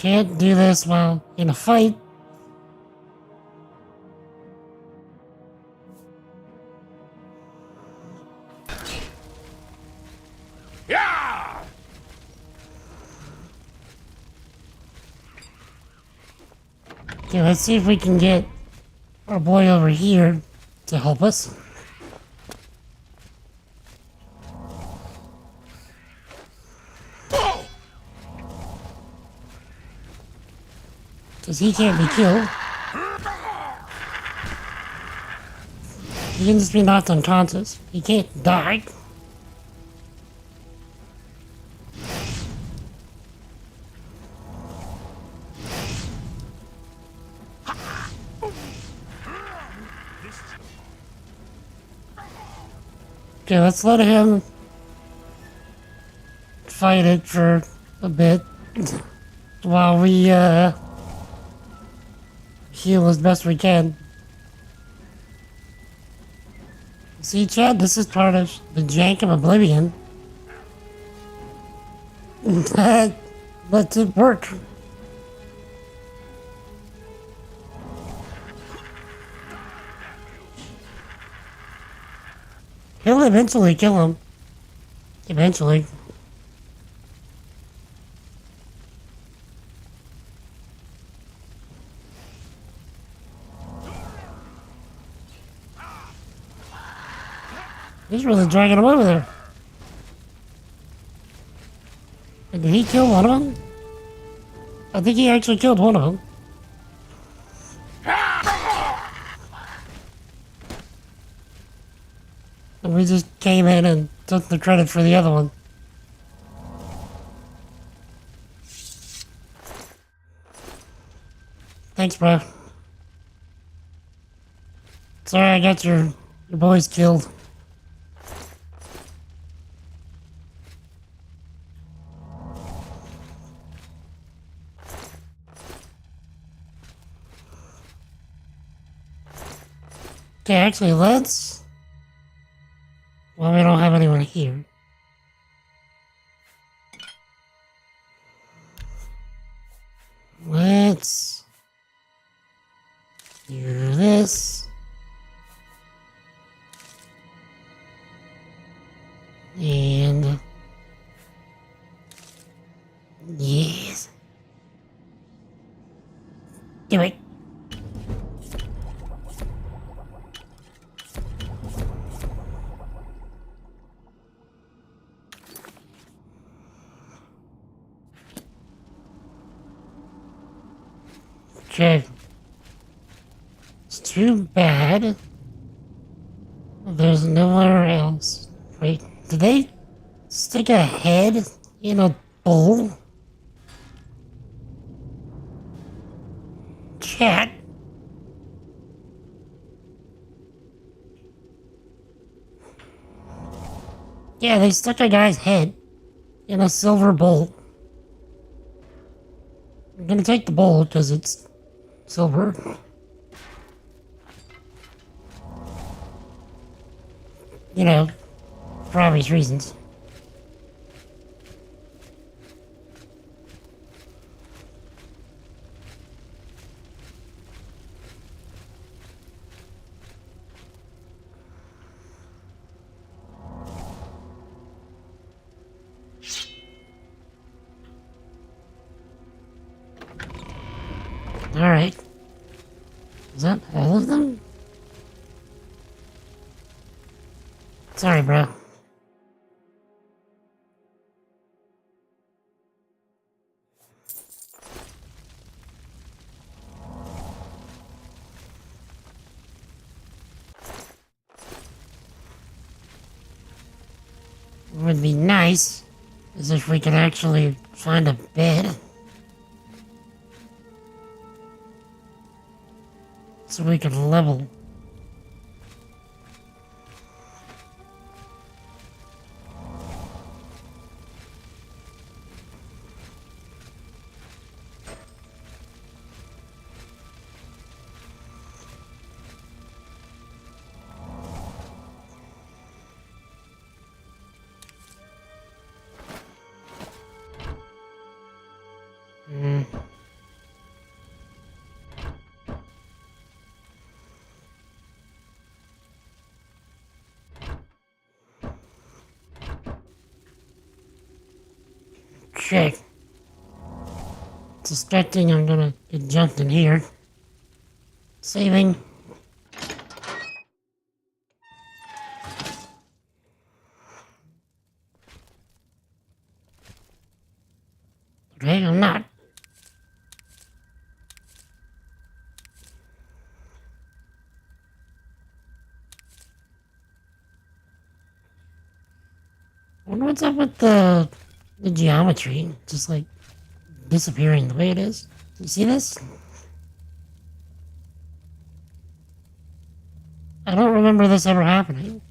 Can't do this while in a fight. Yeah! Okay, let's see if we can get our boy over here to help us. Because he can't be killed. He can just be knocked unconscious. He can't die. Okay, let's let him fight it for a bit while we heal as best we can. See, Chad, this is part of the jank of Oblivion. That lets it work. He'll eventually kill him. Eventually. He's really dragging him over there. And did he kill one of them? I think he actually killed one of them. And we just came in and took the credit for the other one. Thanks, bro. Sorry I got your boys killed. Okay, actually, let's... Well, we don't have anyone here. Let's... do this. And... yes. Do it. Okay. It's too bad. There's nowhere else. Wait, did they stick a head in a bowl? Chat. Yeah, they stuck a guy's head in a silver bowl. I'm gonna take the bowl because it's silver. You know, for obvious reasons. Alright. Is that all of them? Sorry, bro. What would be nice is if we could actually find a bed. So we could level. Okay. Suspecting I'm gonna get jumped in here. Saving. Okay, I'm not. I wonder what's up with the geometry, just like disappearing the way it is. You see this? I don't remember this ever happening.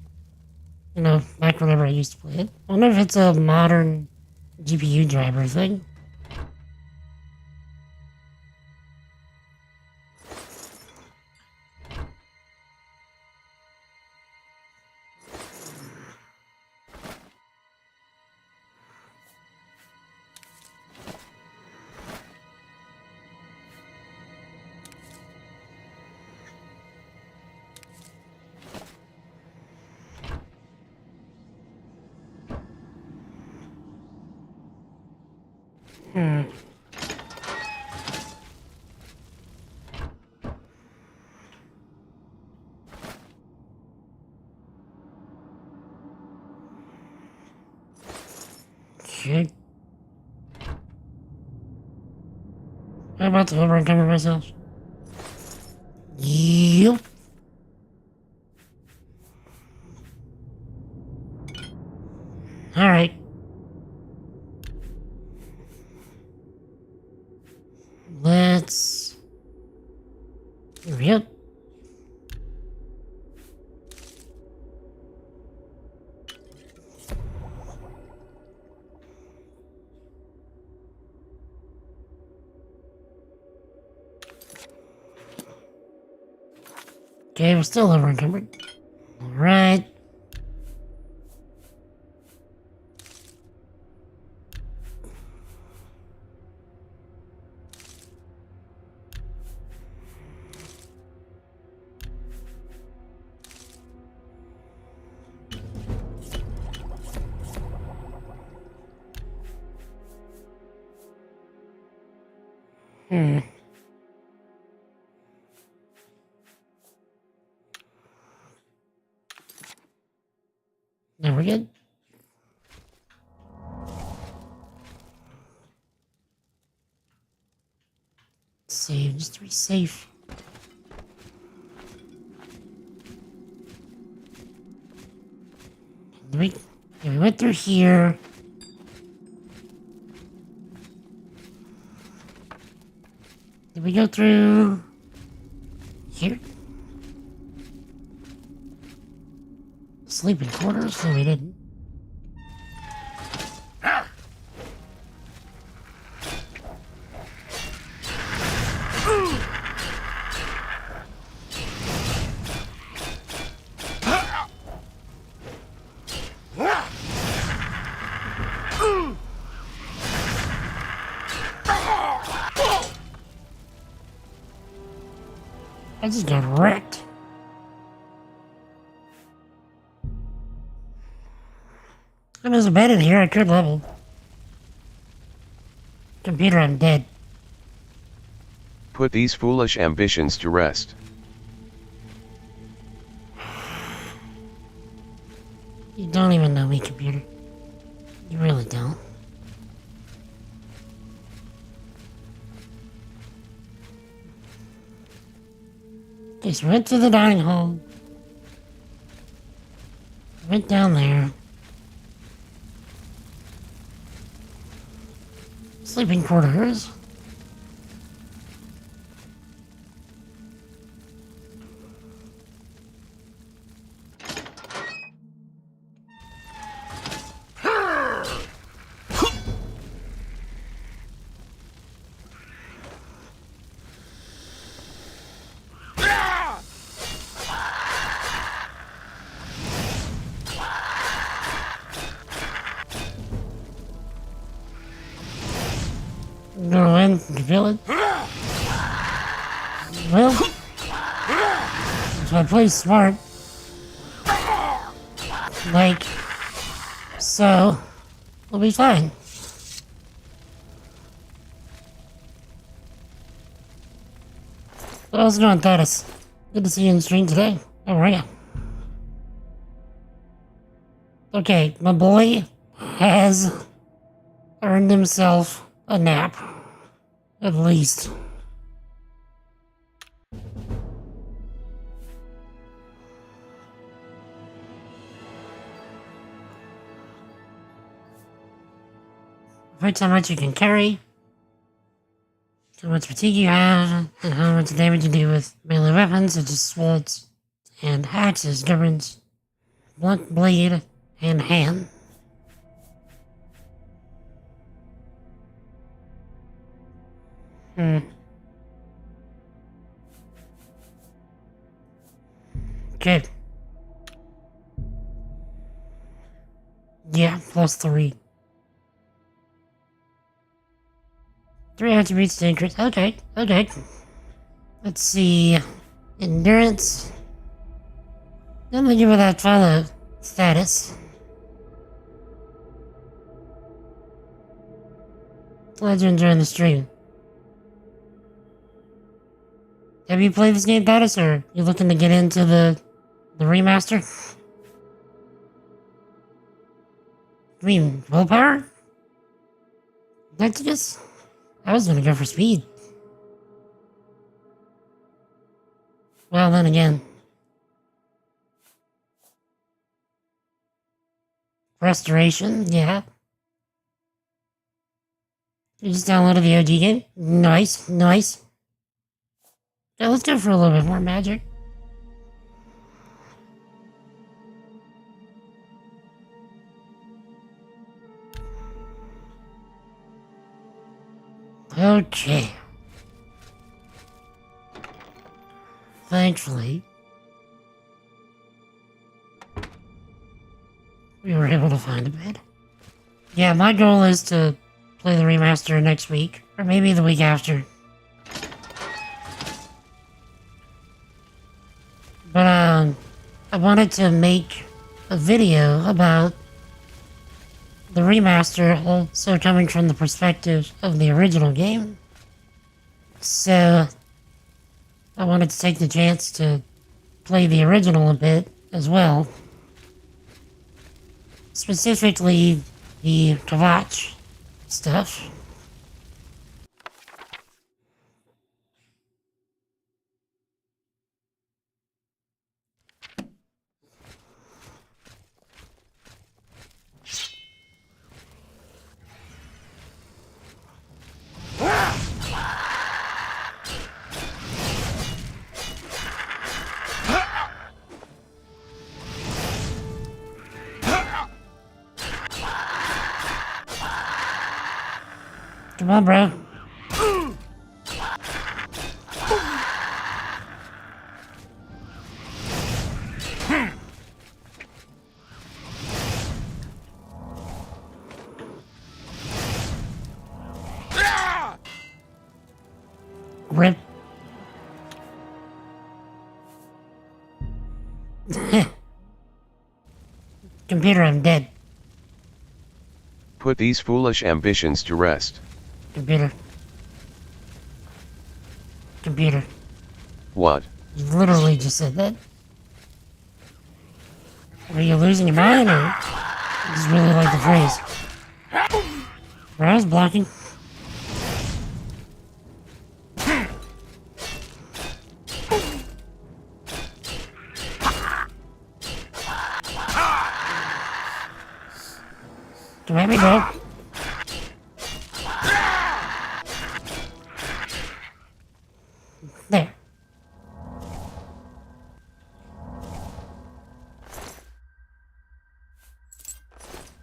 You know, back whenever I used to play it. I wonder if it's a modern GPU driver thing. Hmm. Okay. I'm about to over encumber myself. Yep. Alright. Let's... Yep. Okay, we're still over encumbered. Alright. Hmm. Now we're good. Save, just to be safe. We went through here. Did we go through here? Sleeping quarters? No, we didn't. I just got wrecked. And there's a bed in here I could level. Computer, I'm dead. Put these foolish ambitions to rest. You don't even know me, computer. You really don't. Okay, so we went to the dining hall. Went down there. Sleeping quarters. I'm gonna win the village. Well, if I play smart, like so, we'll be fine. How's it going, Titus? Good to see you in the stream today. How are you? Okay, my boy has earned himself a nap. At least. Affects how much you can carry, how much fatigue you have, and how much damage you do with melee weapons such as swords and axes, governs blunt blade and hand. Okay. Yeah, +3. 3 attributes to increase. Okay. Let's see. Endurance. Nothing to do with that follow status. Glad you're enjoying the stream. Have you played this game, Titus, or you looking to get into the remaster? I mean, willpower? That's I was gonna go for speed. Well, then again. Restoration, yeah. You just downloaded the OG game? Nice. Yeah, let's go for a little bit more magic. Okay. Thankfully, we were able to find a bed. Yeah, my goal is to play the remaster next week, or maybe the week after. But, I wanted to make a video about the remaster, also coming from the perspective of the original game. So, I wanted to take the chance to play the original a bit as well. Specifically, the Kvatch stuff. Come on, bro. Rip. Computer, I'm dead. Put these foolish ambitions to rest. Computer. What? You literally just said that. Are you losing your mind, or you just really like the phrase? Bro, I was blocking. Come at me, bro. There.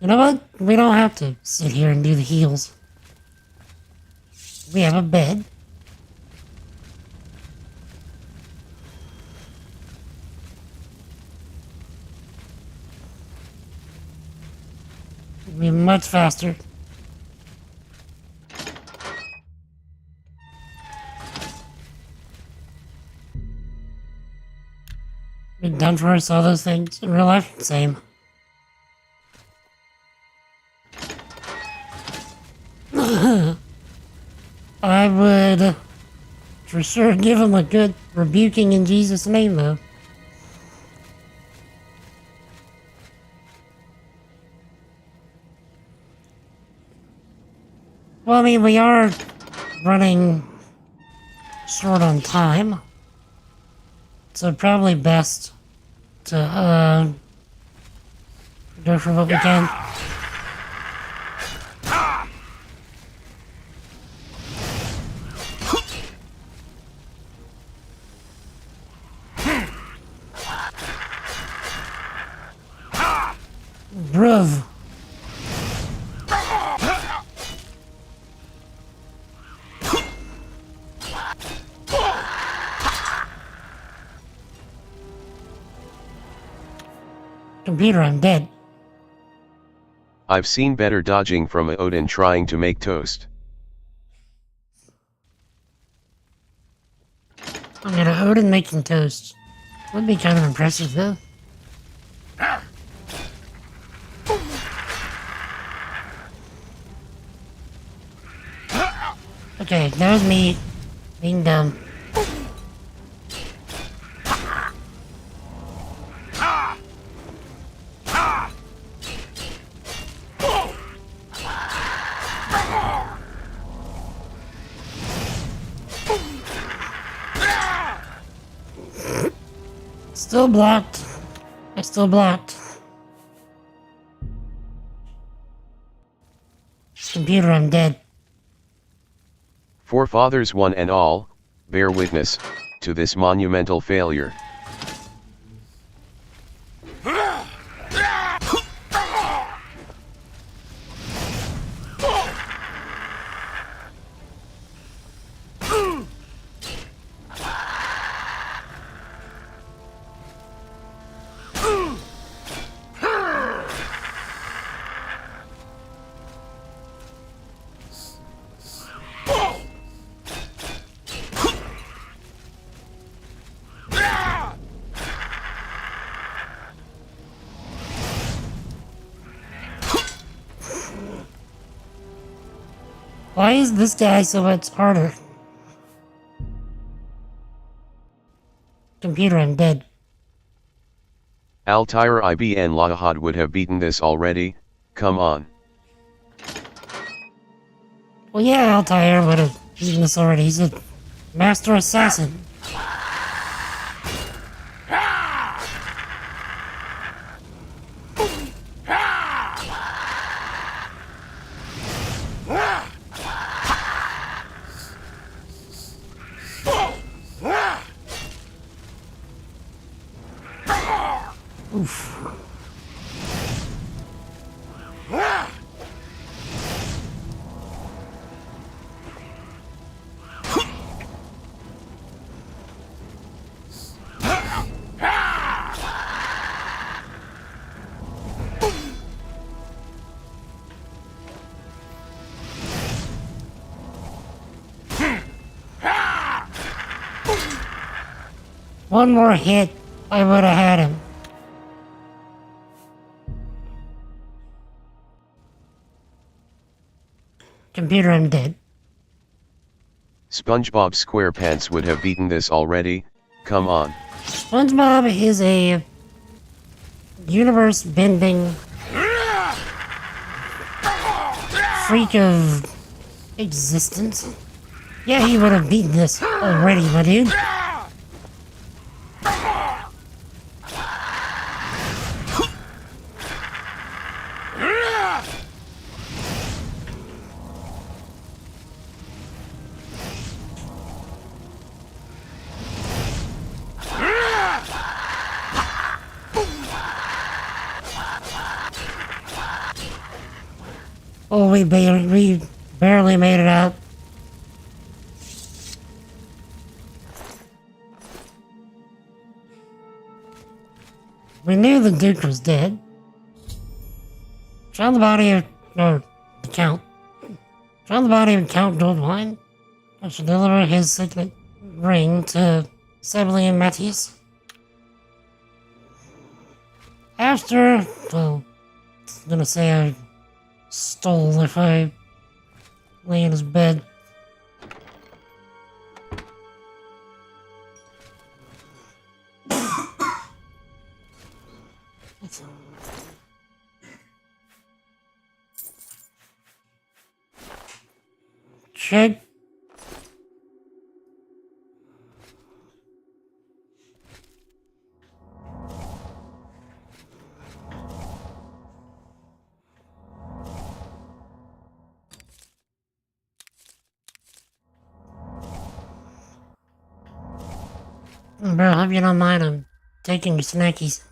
You know what? We don't have to sit here and do the heals. We have a bed. It'll be much faster. Been done for us, all those things. In real life, same. I would For sure, give him a good rebuking in Jesus' name, though. Well, I mean, we are running short on time. So probably best to, go for what we can. Bruv. Computer, I'm dead. I've seen better dodging from a Odin trying to make toast. I mean, a Odin making toast would be kind of impressive, though. Okay, that was me being dumb. Still blocked. I still blocked. Computer, I'm dead. Forefathers one and all, bear witness to this monumental failure. Why is this guy so much harder? Computer, I'm dead. Altair ibn Lahad would have beaten this already, come on. Well, yeah, Altair would have beaten this already. He's a master assassin. Oof. One more hit, I would have had him. Computer, I'm dead. SpongeBob SquarePants would have beaten this already, come on. SpongeBob is a universe-bending freak of existence. Yeah, he would have beaten this already, my dude. Oh, we barely made it out. We knew the Duke was dead. Found the body of, the Count. Found the body of Count Goldwine. I should deliver his signet ring to Sibylle and Matthias. After, well, I'm gonna say I stole if I lay in his bed. Check. Bro, hope you don't mind, I'm taking your snackies.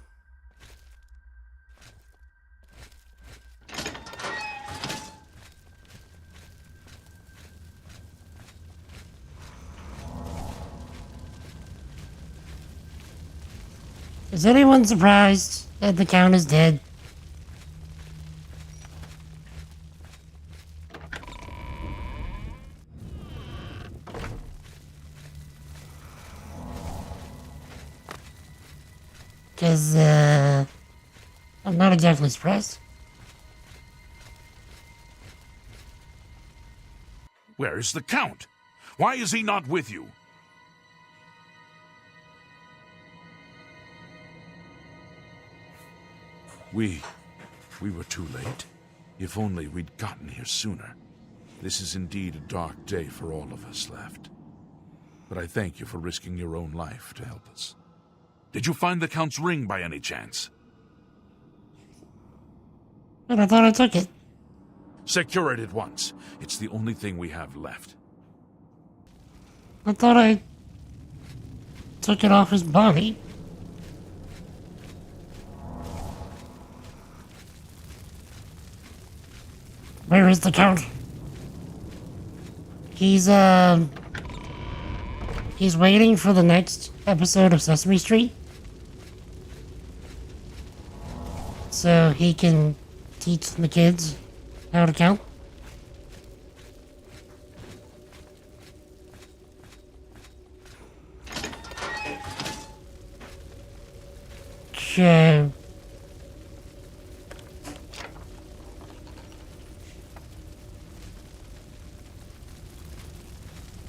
Is anyone surprised that the Count is dead? Because, I'm not exactly surprised. Where is the Count? Why is he not with you? We were too late. If only we'd gotten here sooner. This is indeed a dark day for all of us left. But I thank you for risking your own life to help us. Did you find the Count's ring by any chance? But I thought I took it. Secure it at once. It's the only thing we have left. I thought I took it off his body. Where is the Count? He's waiting for the next episode of Sesame Street. So he can teach the kids how to count. So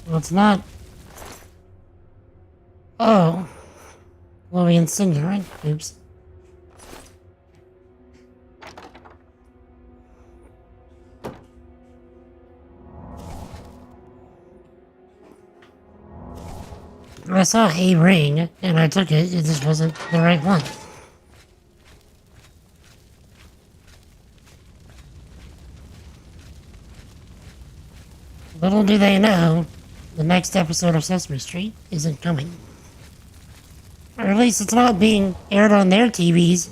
well, it's not. Oh. Oblivion Singular, right? Oops. I saw a ring, and I took it. It just wasn't the right one. Little do they know, the next episode of Sesame Street isn't coming. Or at least it's not being aired on their TVs.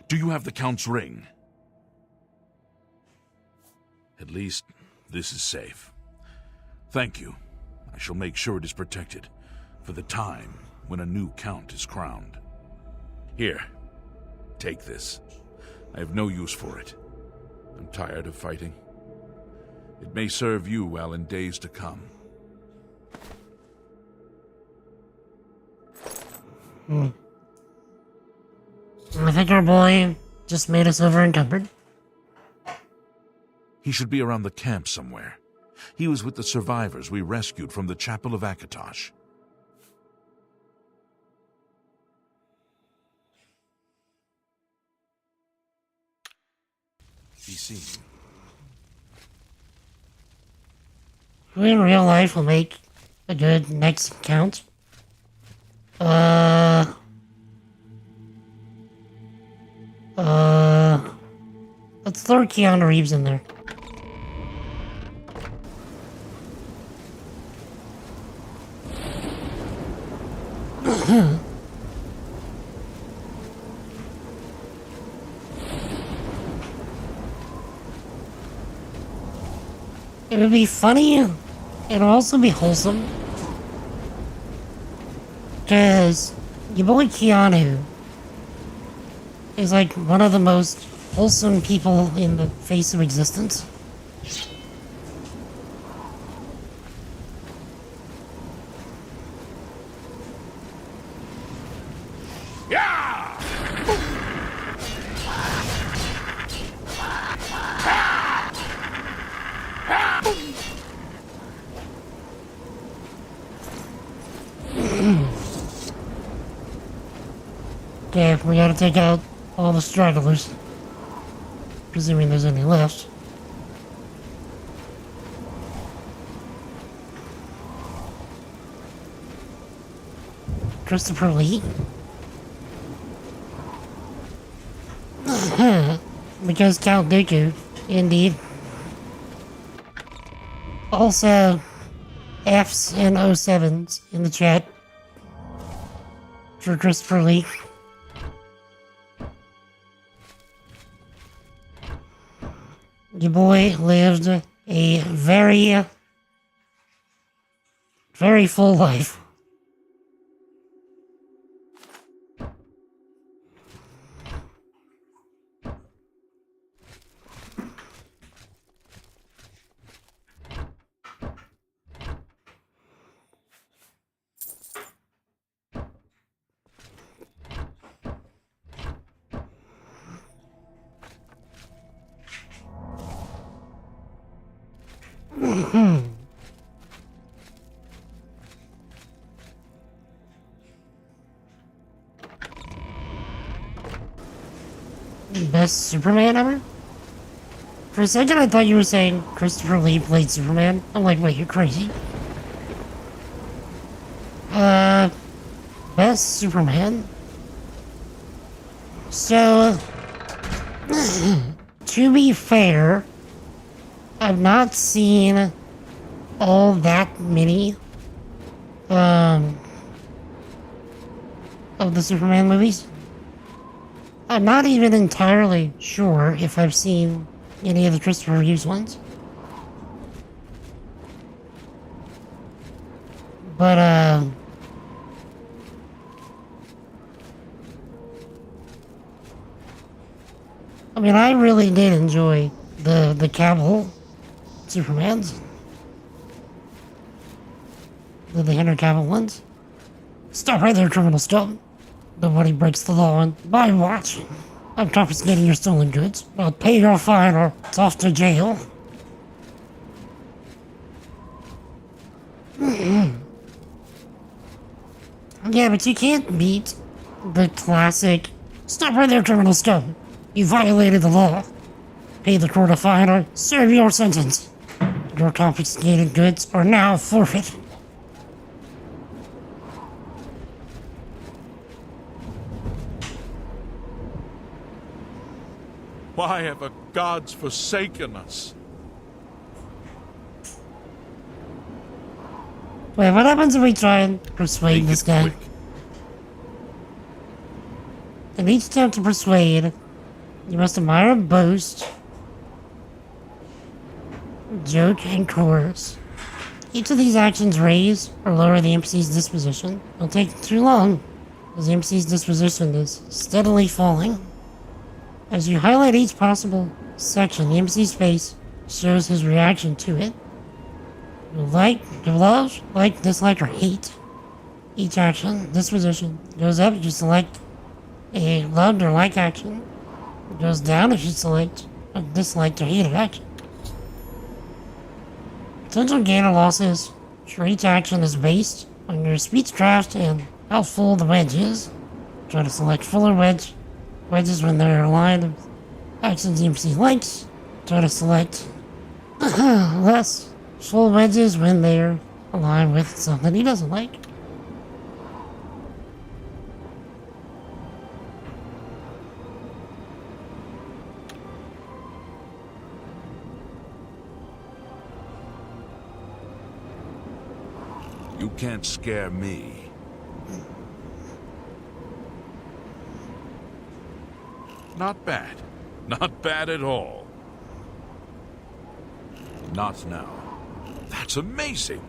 Do you have the Count's ring? At least, this is safe. Thank you. I shall make sure it is protected for the time when a new Count is crowned. Here, take this. I have no use for it. I'm tired of fighting. It may serve you well in days to come. I think our boy just made us over encumbered. He should be around the camp somewhere. He was with the survivors we rescued from the Chapel of Akatosh. Be seen. Who in real life will make a good next Count? Let's throw Keanu Reeves in there. It would be funny, and it would also be wholesome. Because your boy Keanu is like one of the most wholesome people in the face of existence. Okay, we gotta take out all the stragglers. Presuming there's any left. Christopher Lee? Because Count Dooku, indeed. Also, F's and 07s in the chat for Christopher Lee. Your boy lived a very, very full life. Best Superman ever? For a second I thought you were saying Christopher Lee played Superman. I'm like, wait, you're crazy. Best Superman? So, to be fair, I've not seen all that many, of the Superman movies. I'm not even entirely sure if I've seen any of the Christopher Reeves ones. But, I mean, I really did enjoy the Cavill Supermans. The Henry Cavill ones. Stop right there, criminal stop. Nobody breaks the law and my watch. I'm confiscating your stolen goods. I'll pay your fine or it's off to jail. Yeah, but you can't beat the classic stop right there, criminal stop. You violated the law. Pay the court a fine or serve your sentence. Your confiscated goods are now forfeit. Why have the gods forsaken us? Wait, what happens if we try and persuade this guy? In each attempt to persuade, you must admire, boast, joke, and coerce. Each of these actions raise or lower the NPC's disposition. It'll take too long, as the NPC's disposition is steadily falling. As you highlight each possible section, the NPC's face shows his reaction to it. You like, you love, like, dislike, or hate each action. Disposition goes up if you select a loved or like action. It goes down if you select a disliked or hated action. Potential gain or losses for each action is based on your speechcraft and how full the wedge is. Try to select fuller wedges when they're aligned with actions the NPC likes. Try to select less full wedges when they're aligned with something he doesn't like. You can't scare me. Not bad. Not bad at all. Not now. That's amazing.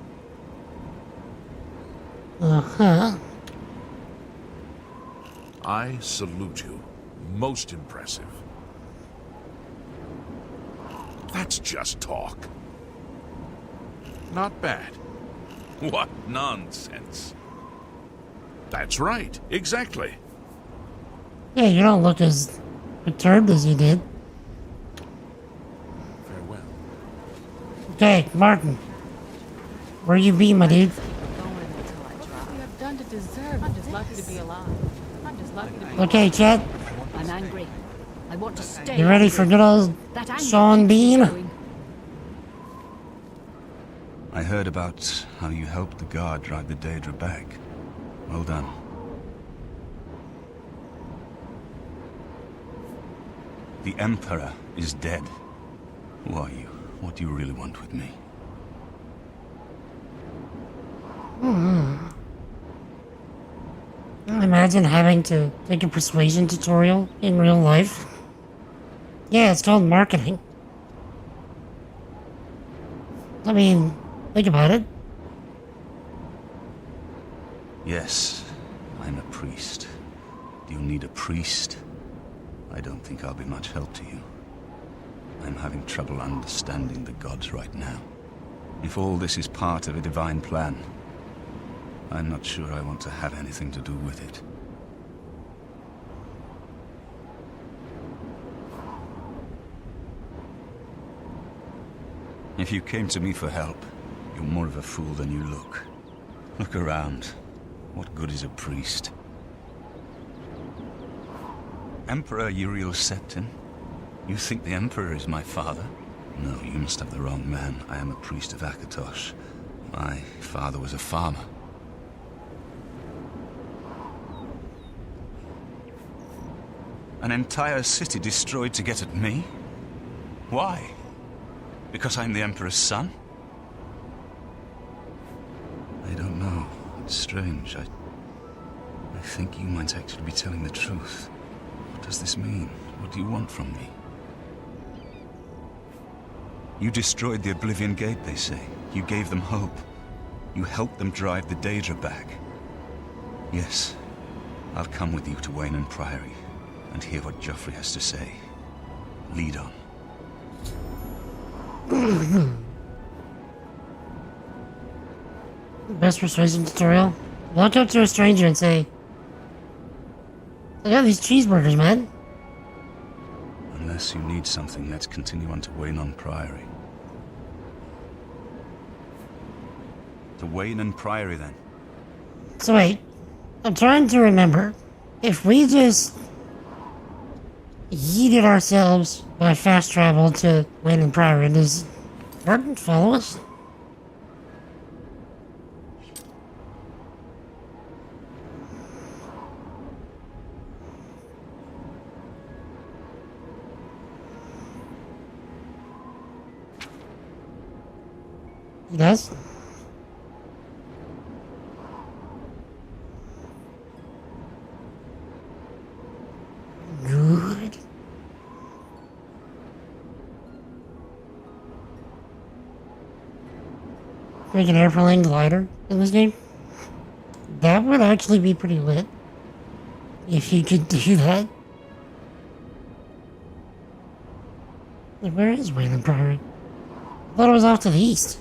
Uh-huh. I salute you. Most impressive. That's just talk. Not bad. What nonsense. That's right. Exactly. Yeah, you don't look as perturbed as you did. Farewell. Okay, Martin. Where you be, my dude? What you have done to deserve it is lucky to be alive. Okay, chat. I'm angry. I want to stay. You ready for good old That anger Sean keeps me Bean? going. I heard about how you helped the guard drive the Daedra back. Well done. The Emperor is dead. Who are you? What do you really want with me? Imagine having to take a persuasion tutorial in real life. Yeah, it's called marketing. I mean, think about it. Yes, I'm a priest. Do you need a priest? I don't think I'll be much help to you. I'm having trouble understanding the gods right now. If all this is part of a divine plan, I'm not sure I want to have anything to do with it. If you came to me for help, you're more of a fool than you look. Look around. What good is a priest? Emperor Uriel Septim? You think the Emperor is my father? No, you must have the wrong man. I am a priest of Akatosh. My father was a farmer. An entire city destroyed to get at me? Why? Because I'm the Emperor's son? I don't know. It's strange. I think you might actually be telling the truth. What does this mean? What do you want from me? You destroyed the Oblivion Gate, they say. You gave them hope. You helped them drive the Daedra back. Yes, I'll come with you to Wayne Priory and hear what Joffrey has to say. Lead on. Best persuasion tutorial. Walk up to a stranger and say, I got these cheeseburgers, man. Unless you need something, let's continue on to Wayne Priory. To Wayne Priory, then. So wait, I'm trying to remember. If we just yeeted ourselves by fast travel to Wayne Priory, does Martin follow us? He does? Good. Make an airplane glider in this game? That would actually be pretty lit. If you could do that. Like, where is Wayland Priory? I thought it was off to the east.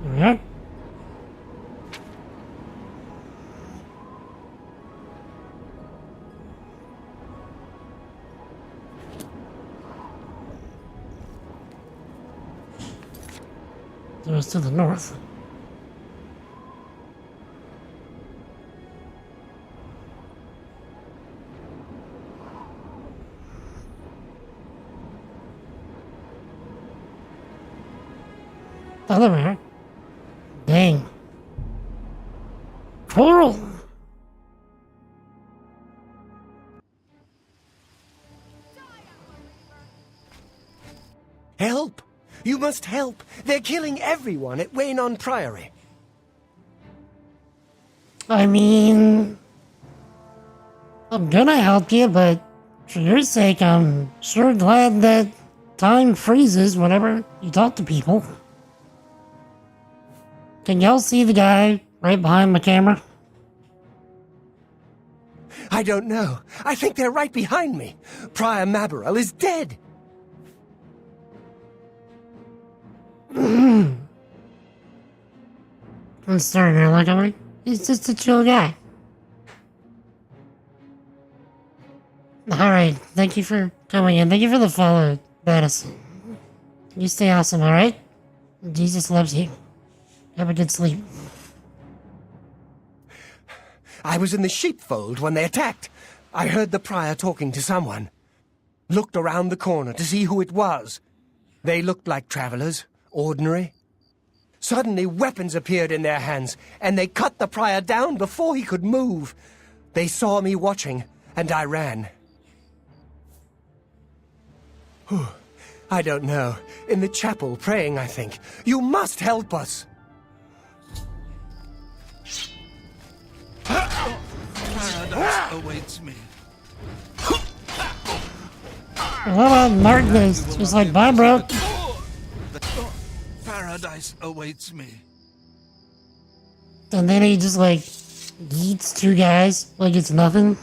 There we are. It was to the north. Oh, there we are. Dang. Coral! Help! You must help! They're killing everyone at Wayne Priory. I mean, I'm gonna help you, but for your sake, I'm sure glad that time freezes whenever you talk to people. Can y'all see the guy right behind my camera? I don't know. I think they're right behind me. Prior Mabarel is dead. I'm sorry, man. Like, I mean, he's just a chill guy. Alright, thank you for coming in. Thank you for the follow, Battis. You stay awesome, alright? Jesus loves you. Have a good sleep. I was in the sheepfold when they attacked. I heard the prior talking to someone. Looked around the corner to see who it was. They looked like travelers, ordinary. Suddenly weapons appeared in their hands, and they cut the prior down before he could move. They saw me watching, and I ran. Whew. I don't know. In the chapel, praying, I think. You must help us! Paradise awaits me. What about Martin is just like, bye, bro. Paradise awaits me. And then he just like eats two guys like it's nothing.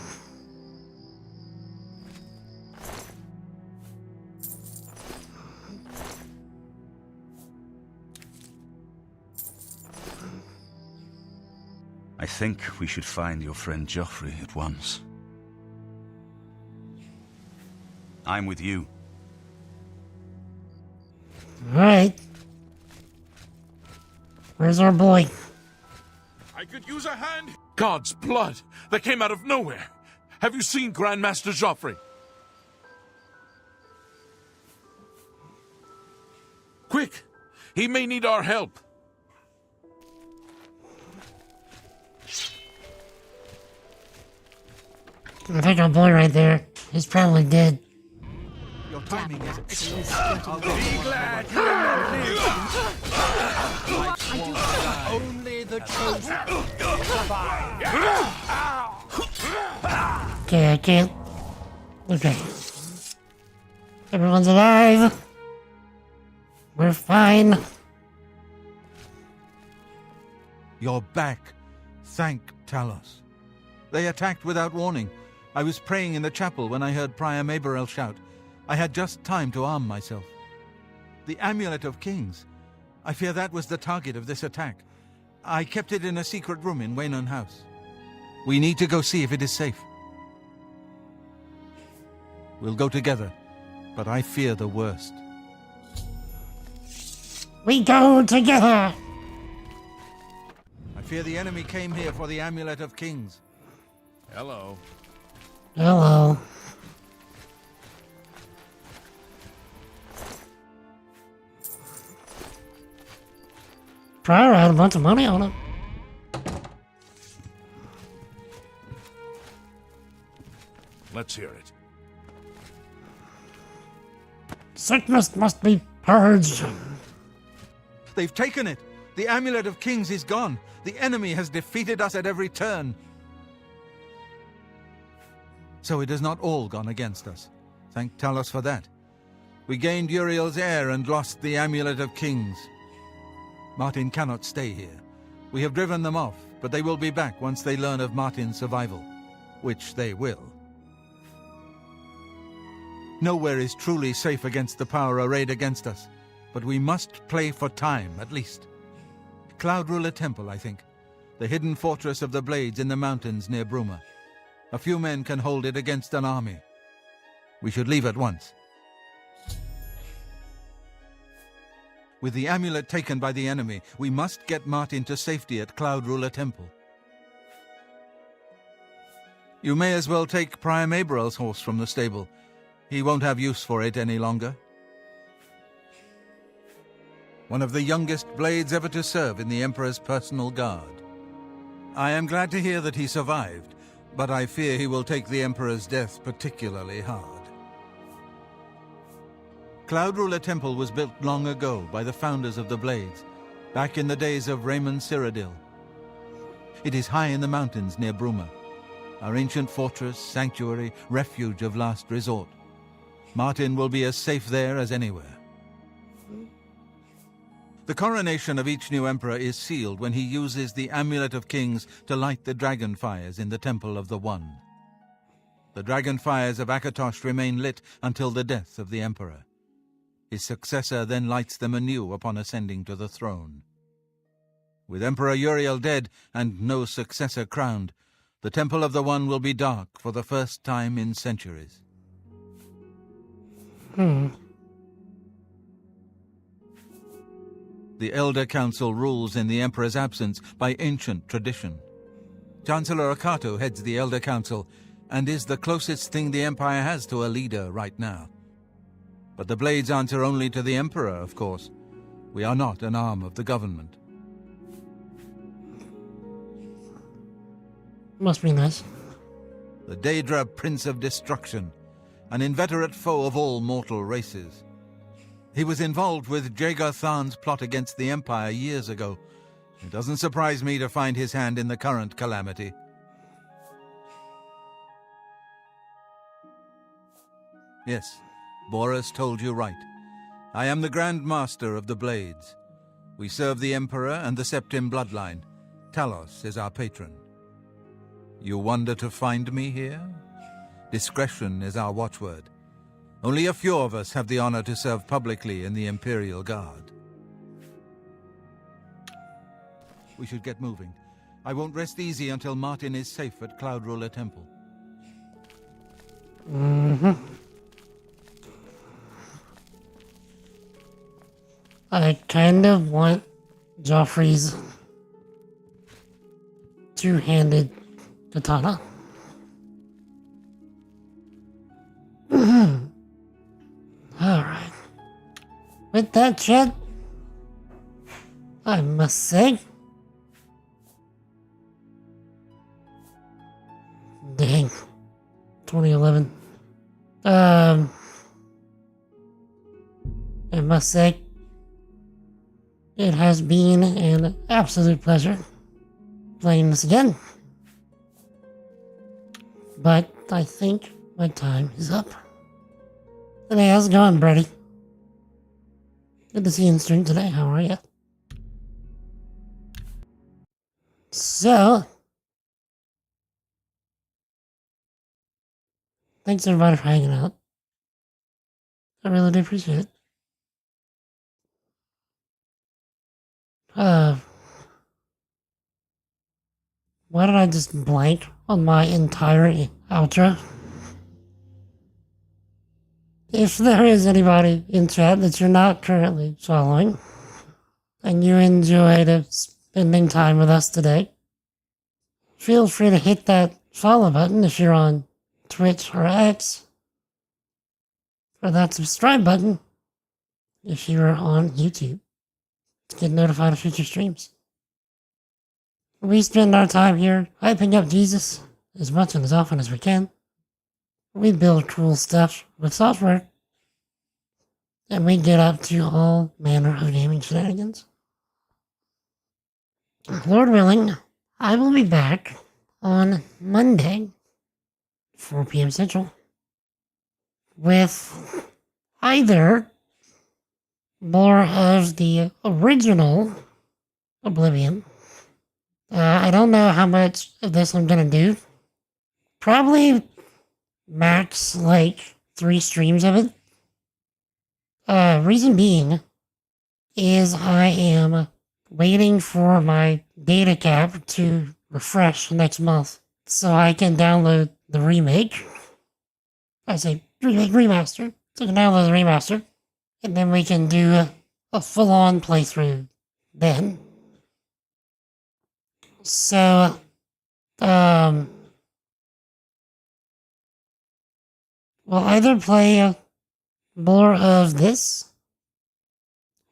I think we should find your friend Joffrey at once. I'm with you. Alright. Where's our boy? I could use a hand. God's blood that came out of nowhere. Have you seen Grandmaster Joffrey? Quick! He may need our help. I think our boy right there is probably dead. Your timing is excellent. Be glad you live. Only the chosen. Okay, I can't. Okay. Everyone's alive. We're fine. You're back. Thank Talos. They attacked without warning. I was praying in the chapel when I heard Prior Maberel shout. I had just time to arm myself. The Amulet of Kings. I fear that was the target of this attack. I kept it in a secret room in Waynon House. We need to go see if it is safe. We'll go together, but I fear the worst. We go together! I fear the enemy came here for the Amulet of Kings. Hello. Hello. Prior had a bunch of money on it. Let's hear it. Sickness must be purged. They've taken it! The Amulet of Kings is gone! The enemy has defeated us at every turn! So it has not all gone against us. Thank Talos for that. We gained Uriel's heir and lost the Amulet of Kings. Martin cannot stay here. We have driven them off, but they will be back once they learn of Martin's survival. Which they will. Nowhere is truly safe against the power arrayed against us, but we must play for time, at least. Cloud Ruler Temple, I think. The hidden fortress of the Blades in the mountains near Bruma. A few men can hold it against an army. We should leave at once. With the amulet taken by the enemy, we must get Martin to safety at Cloud Ruler Temple. You may as well take Prior Maberel's horse from the stable. He won't have use for it any longer. One of the youngest blades ever to serve in the Emperor's personal guard. I am glad to hear that he survived, but I fear he will take the Emperor's death particularly hard. Cloud Ruler Temple was built long ago by the founders of the Blades, back in the days of Raymond Cyrodiil. It is high in the mountains near Bruma, our ancient fortress, sanctuary, refuge of last resort. Martin will be as safe there as anywhere. The coronation of each new emperor is sealed when he uses the Amulet of Kings to light the dragon fires in the Temple of the One. The dragon fires of Akatosh remain lit until the death of the emperor. His successor then lights them anew upon ascending to the throne. With Emperor Uriel dead and no successor crowned, The Temple of the One will be dark for the first time in centuries. The Elder Council rules in the Emperor's absence by ancient tradition. Chancellor Akato heads the Elder Council and is the closest thing the Empire has to a leader right now. But the Blades answer only to the Emperor, of course. We are not an arm of the government. Must be nice. The Daedra Prince of Destruction, an inveterate foe of all mortal races. He was involved with Jagar Tharn's plot against the Empire years ago. It doesn't surprise me to find his hand in the current calamity. Yes, Boris told you right. I am the Grand Master of the Blades. We serve the Emperor and the Septim bloodline. Talos is our patron. You wonder to find me here? Discretion is our watchword. Only a few of us have the honor to serve publicly in the Imperial Guard. We should get moving. I won't rest easy until Martin is safe at Cloud Ruler Temple. I kind of want Joffrey's two-handed katana. Alright. With that, chat, I must say, dang, 2011. I must say, it has been an absolute pleasure playing this again. But I think my time is up. Hey, how's it going, Brady? Good to see you in stream today. How are you? So, thanks everybody for hanging out. I really do appreciate it. Why did I just blank on my entire outro? If there is anybody in chat that you're not currently following, and you enjoyed spending time with us today, feel free to hit that follow button if you're on Twitch or X, or that subscribe button if you're on YouTube to get notified of future streams. We spend our time here hyping up Jesus as much and as often as we can. We build cool stuff with software, and we get up to all manner of gaming shenanigans. Lord willing, I will be back on Monday, 4 p.m. Central, with either more of the original Oblivion. I don't know how much of this I'm gonna do. Probably max like 3 streams of it. Reason being is I am waiting for my data cap to refresh next month so I can download the remake. I say remaster. So I can download the remaster, and then we can do a full-on playthrough then. So, we'll either play more of this,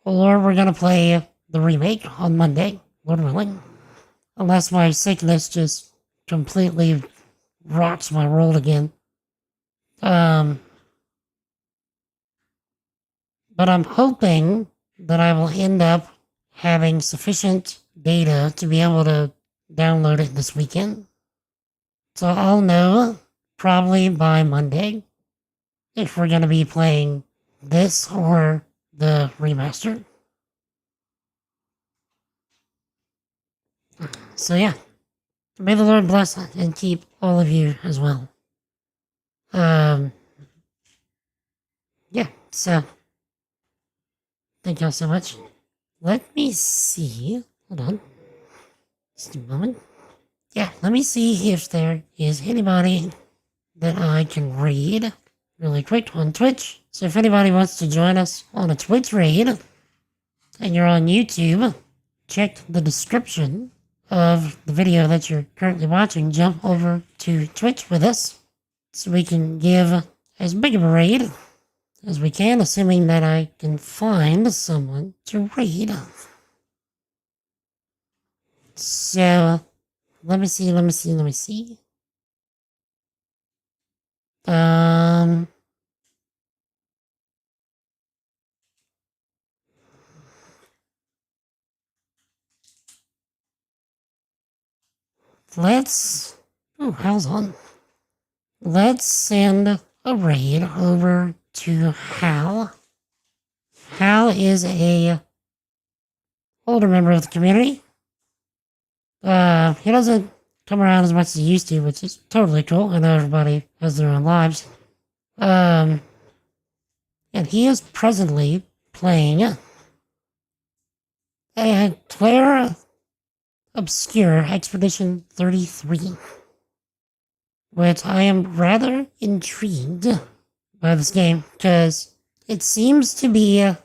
or we're gonna play the remake on Monday, Lord willing. Unless my sickness just completely rocks my world again. But I'm hoping that I will end up having sufficient data to be able to download it this weekend. So I'll know probably by Monday if we're going to be playing this or the remaster. So yeah, may the Lord bless and keep all of you as well. Yeah, so thank y'all so much. Let me see. Hold on. Just a moment. Yeah, let me see if there is anybody that I can raid really quick on Twitch. So if anybody wants to join us on a Twitch raid, and you're on YouTube, check the description of the video that you're currently watching. Jump over to Twitch with us so we can give as big of a raid as we can, assuming that I can find someone to raid. So, let me see. How's on? Let's send a raid over to Hal. Hal is a older member of the community. He doesn't come around as much as he used to, which is totally cool. I know everybody has their own lives. And he is presently playing a Claire Obscure Expedition 33, which I am rather intrigued by this game, because it seems to be a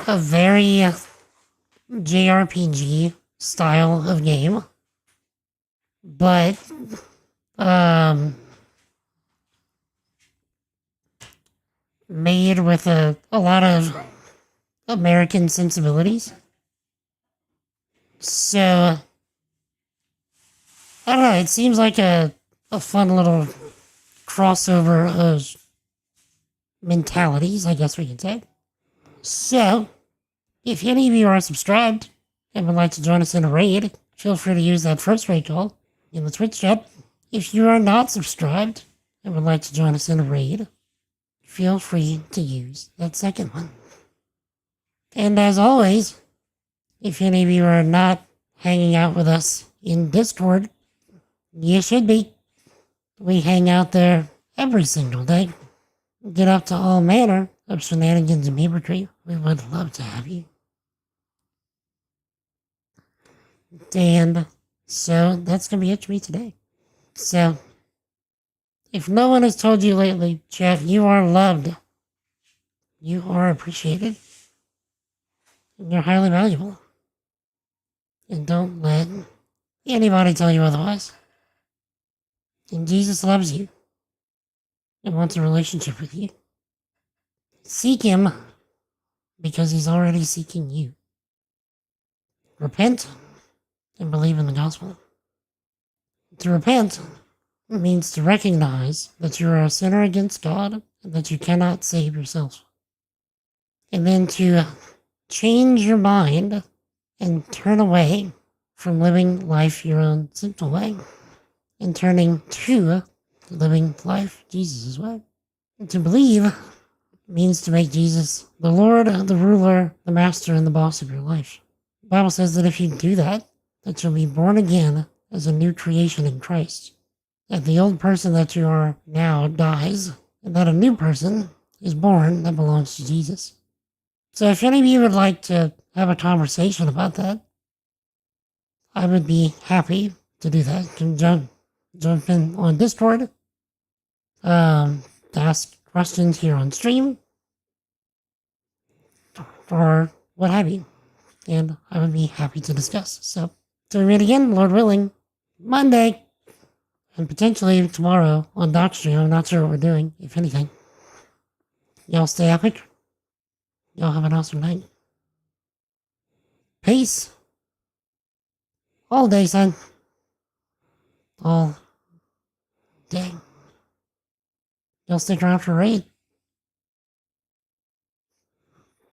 very JRPG style of game, but made with a lot of American sensibilities. So, I don't know, it seems like a fun little crossover of mentalities, I guess we could say. So, if any of you are subscribed and would like to join us in a raid, feel free to use that first raid call in the Twitch chat. If you are not subscribed and would like to join us in a raid, feel free to use that second one. And as always, if any of you are not hanging out with us in Discord, you should be. We hang out there every single day. Get up to all manner of shenanigans and mimicry. We would love to have you. And so that's going to be it for me today. So, if no one has told you lately, chat, you are loved. You are appreciated. And you're highly valuable. And don't let anybody tell you otherwise. And Jesus loves you and wants a relationship with you. Seek him because he's already seeking you. Repent and believe in the gospel. To repent means to recognize that you are a sinner against God and that you cannot save yourself. And then to change your mind and turn away from living life your own simple way and turning to living life Jesus' way. And to believe means to make Jesus the Lord, the ruler, the master, and the boss of your life. The Bible says that if you do that, that you'll be born again as a new creation in Christ. That the old person that you are now dies, and that a new person is born that belongs to Jesus. So if any of you would like to have a conversation about that, I would be happy to do that. You can jump in on Discord, to ask questions here on stream, or what have you. And I would be happy to discuss. So, till we meet again, Lord willing, Monday, and potentially tomorrow on Docstream. I'm not sure what we're doing, if anything. Y'all stay epic. Y'all have an awesome night. Peace. All day, son. All day. Y'all stick around for a raid.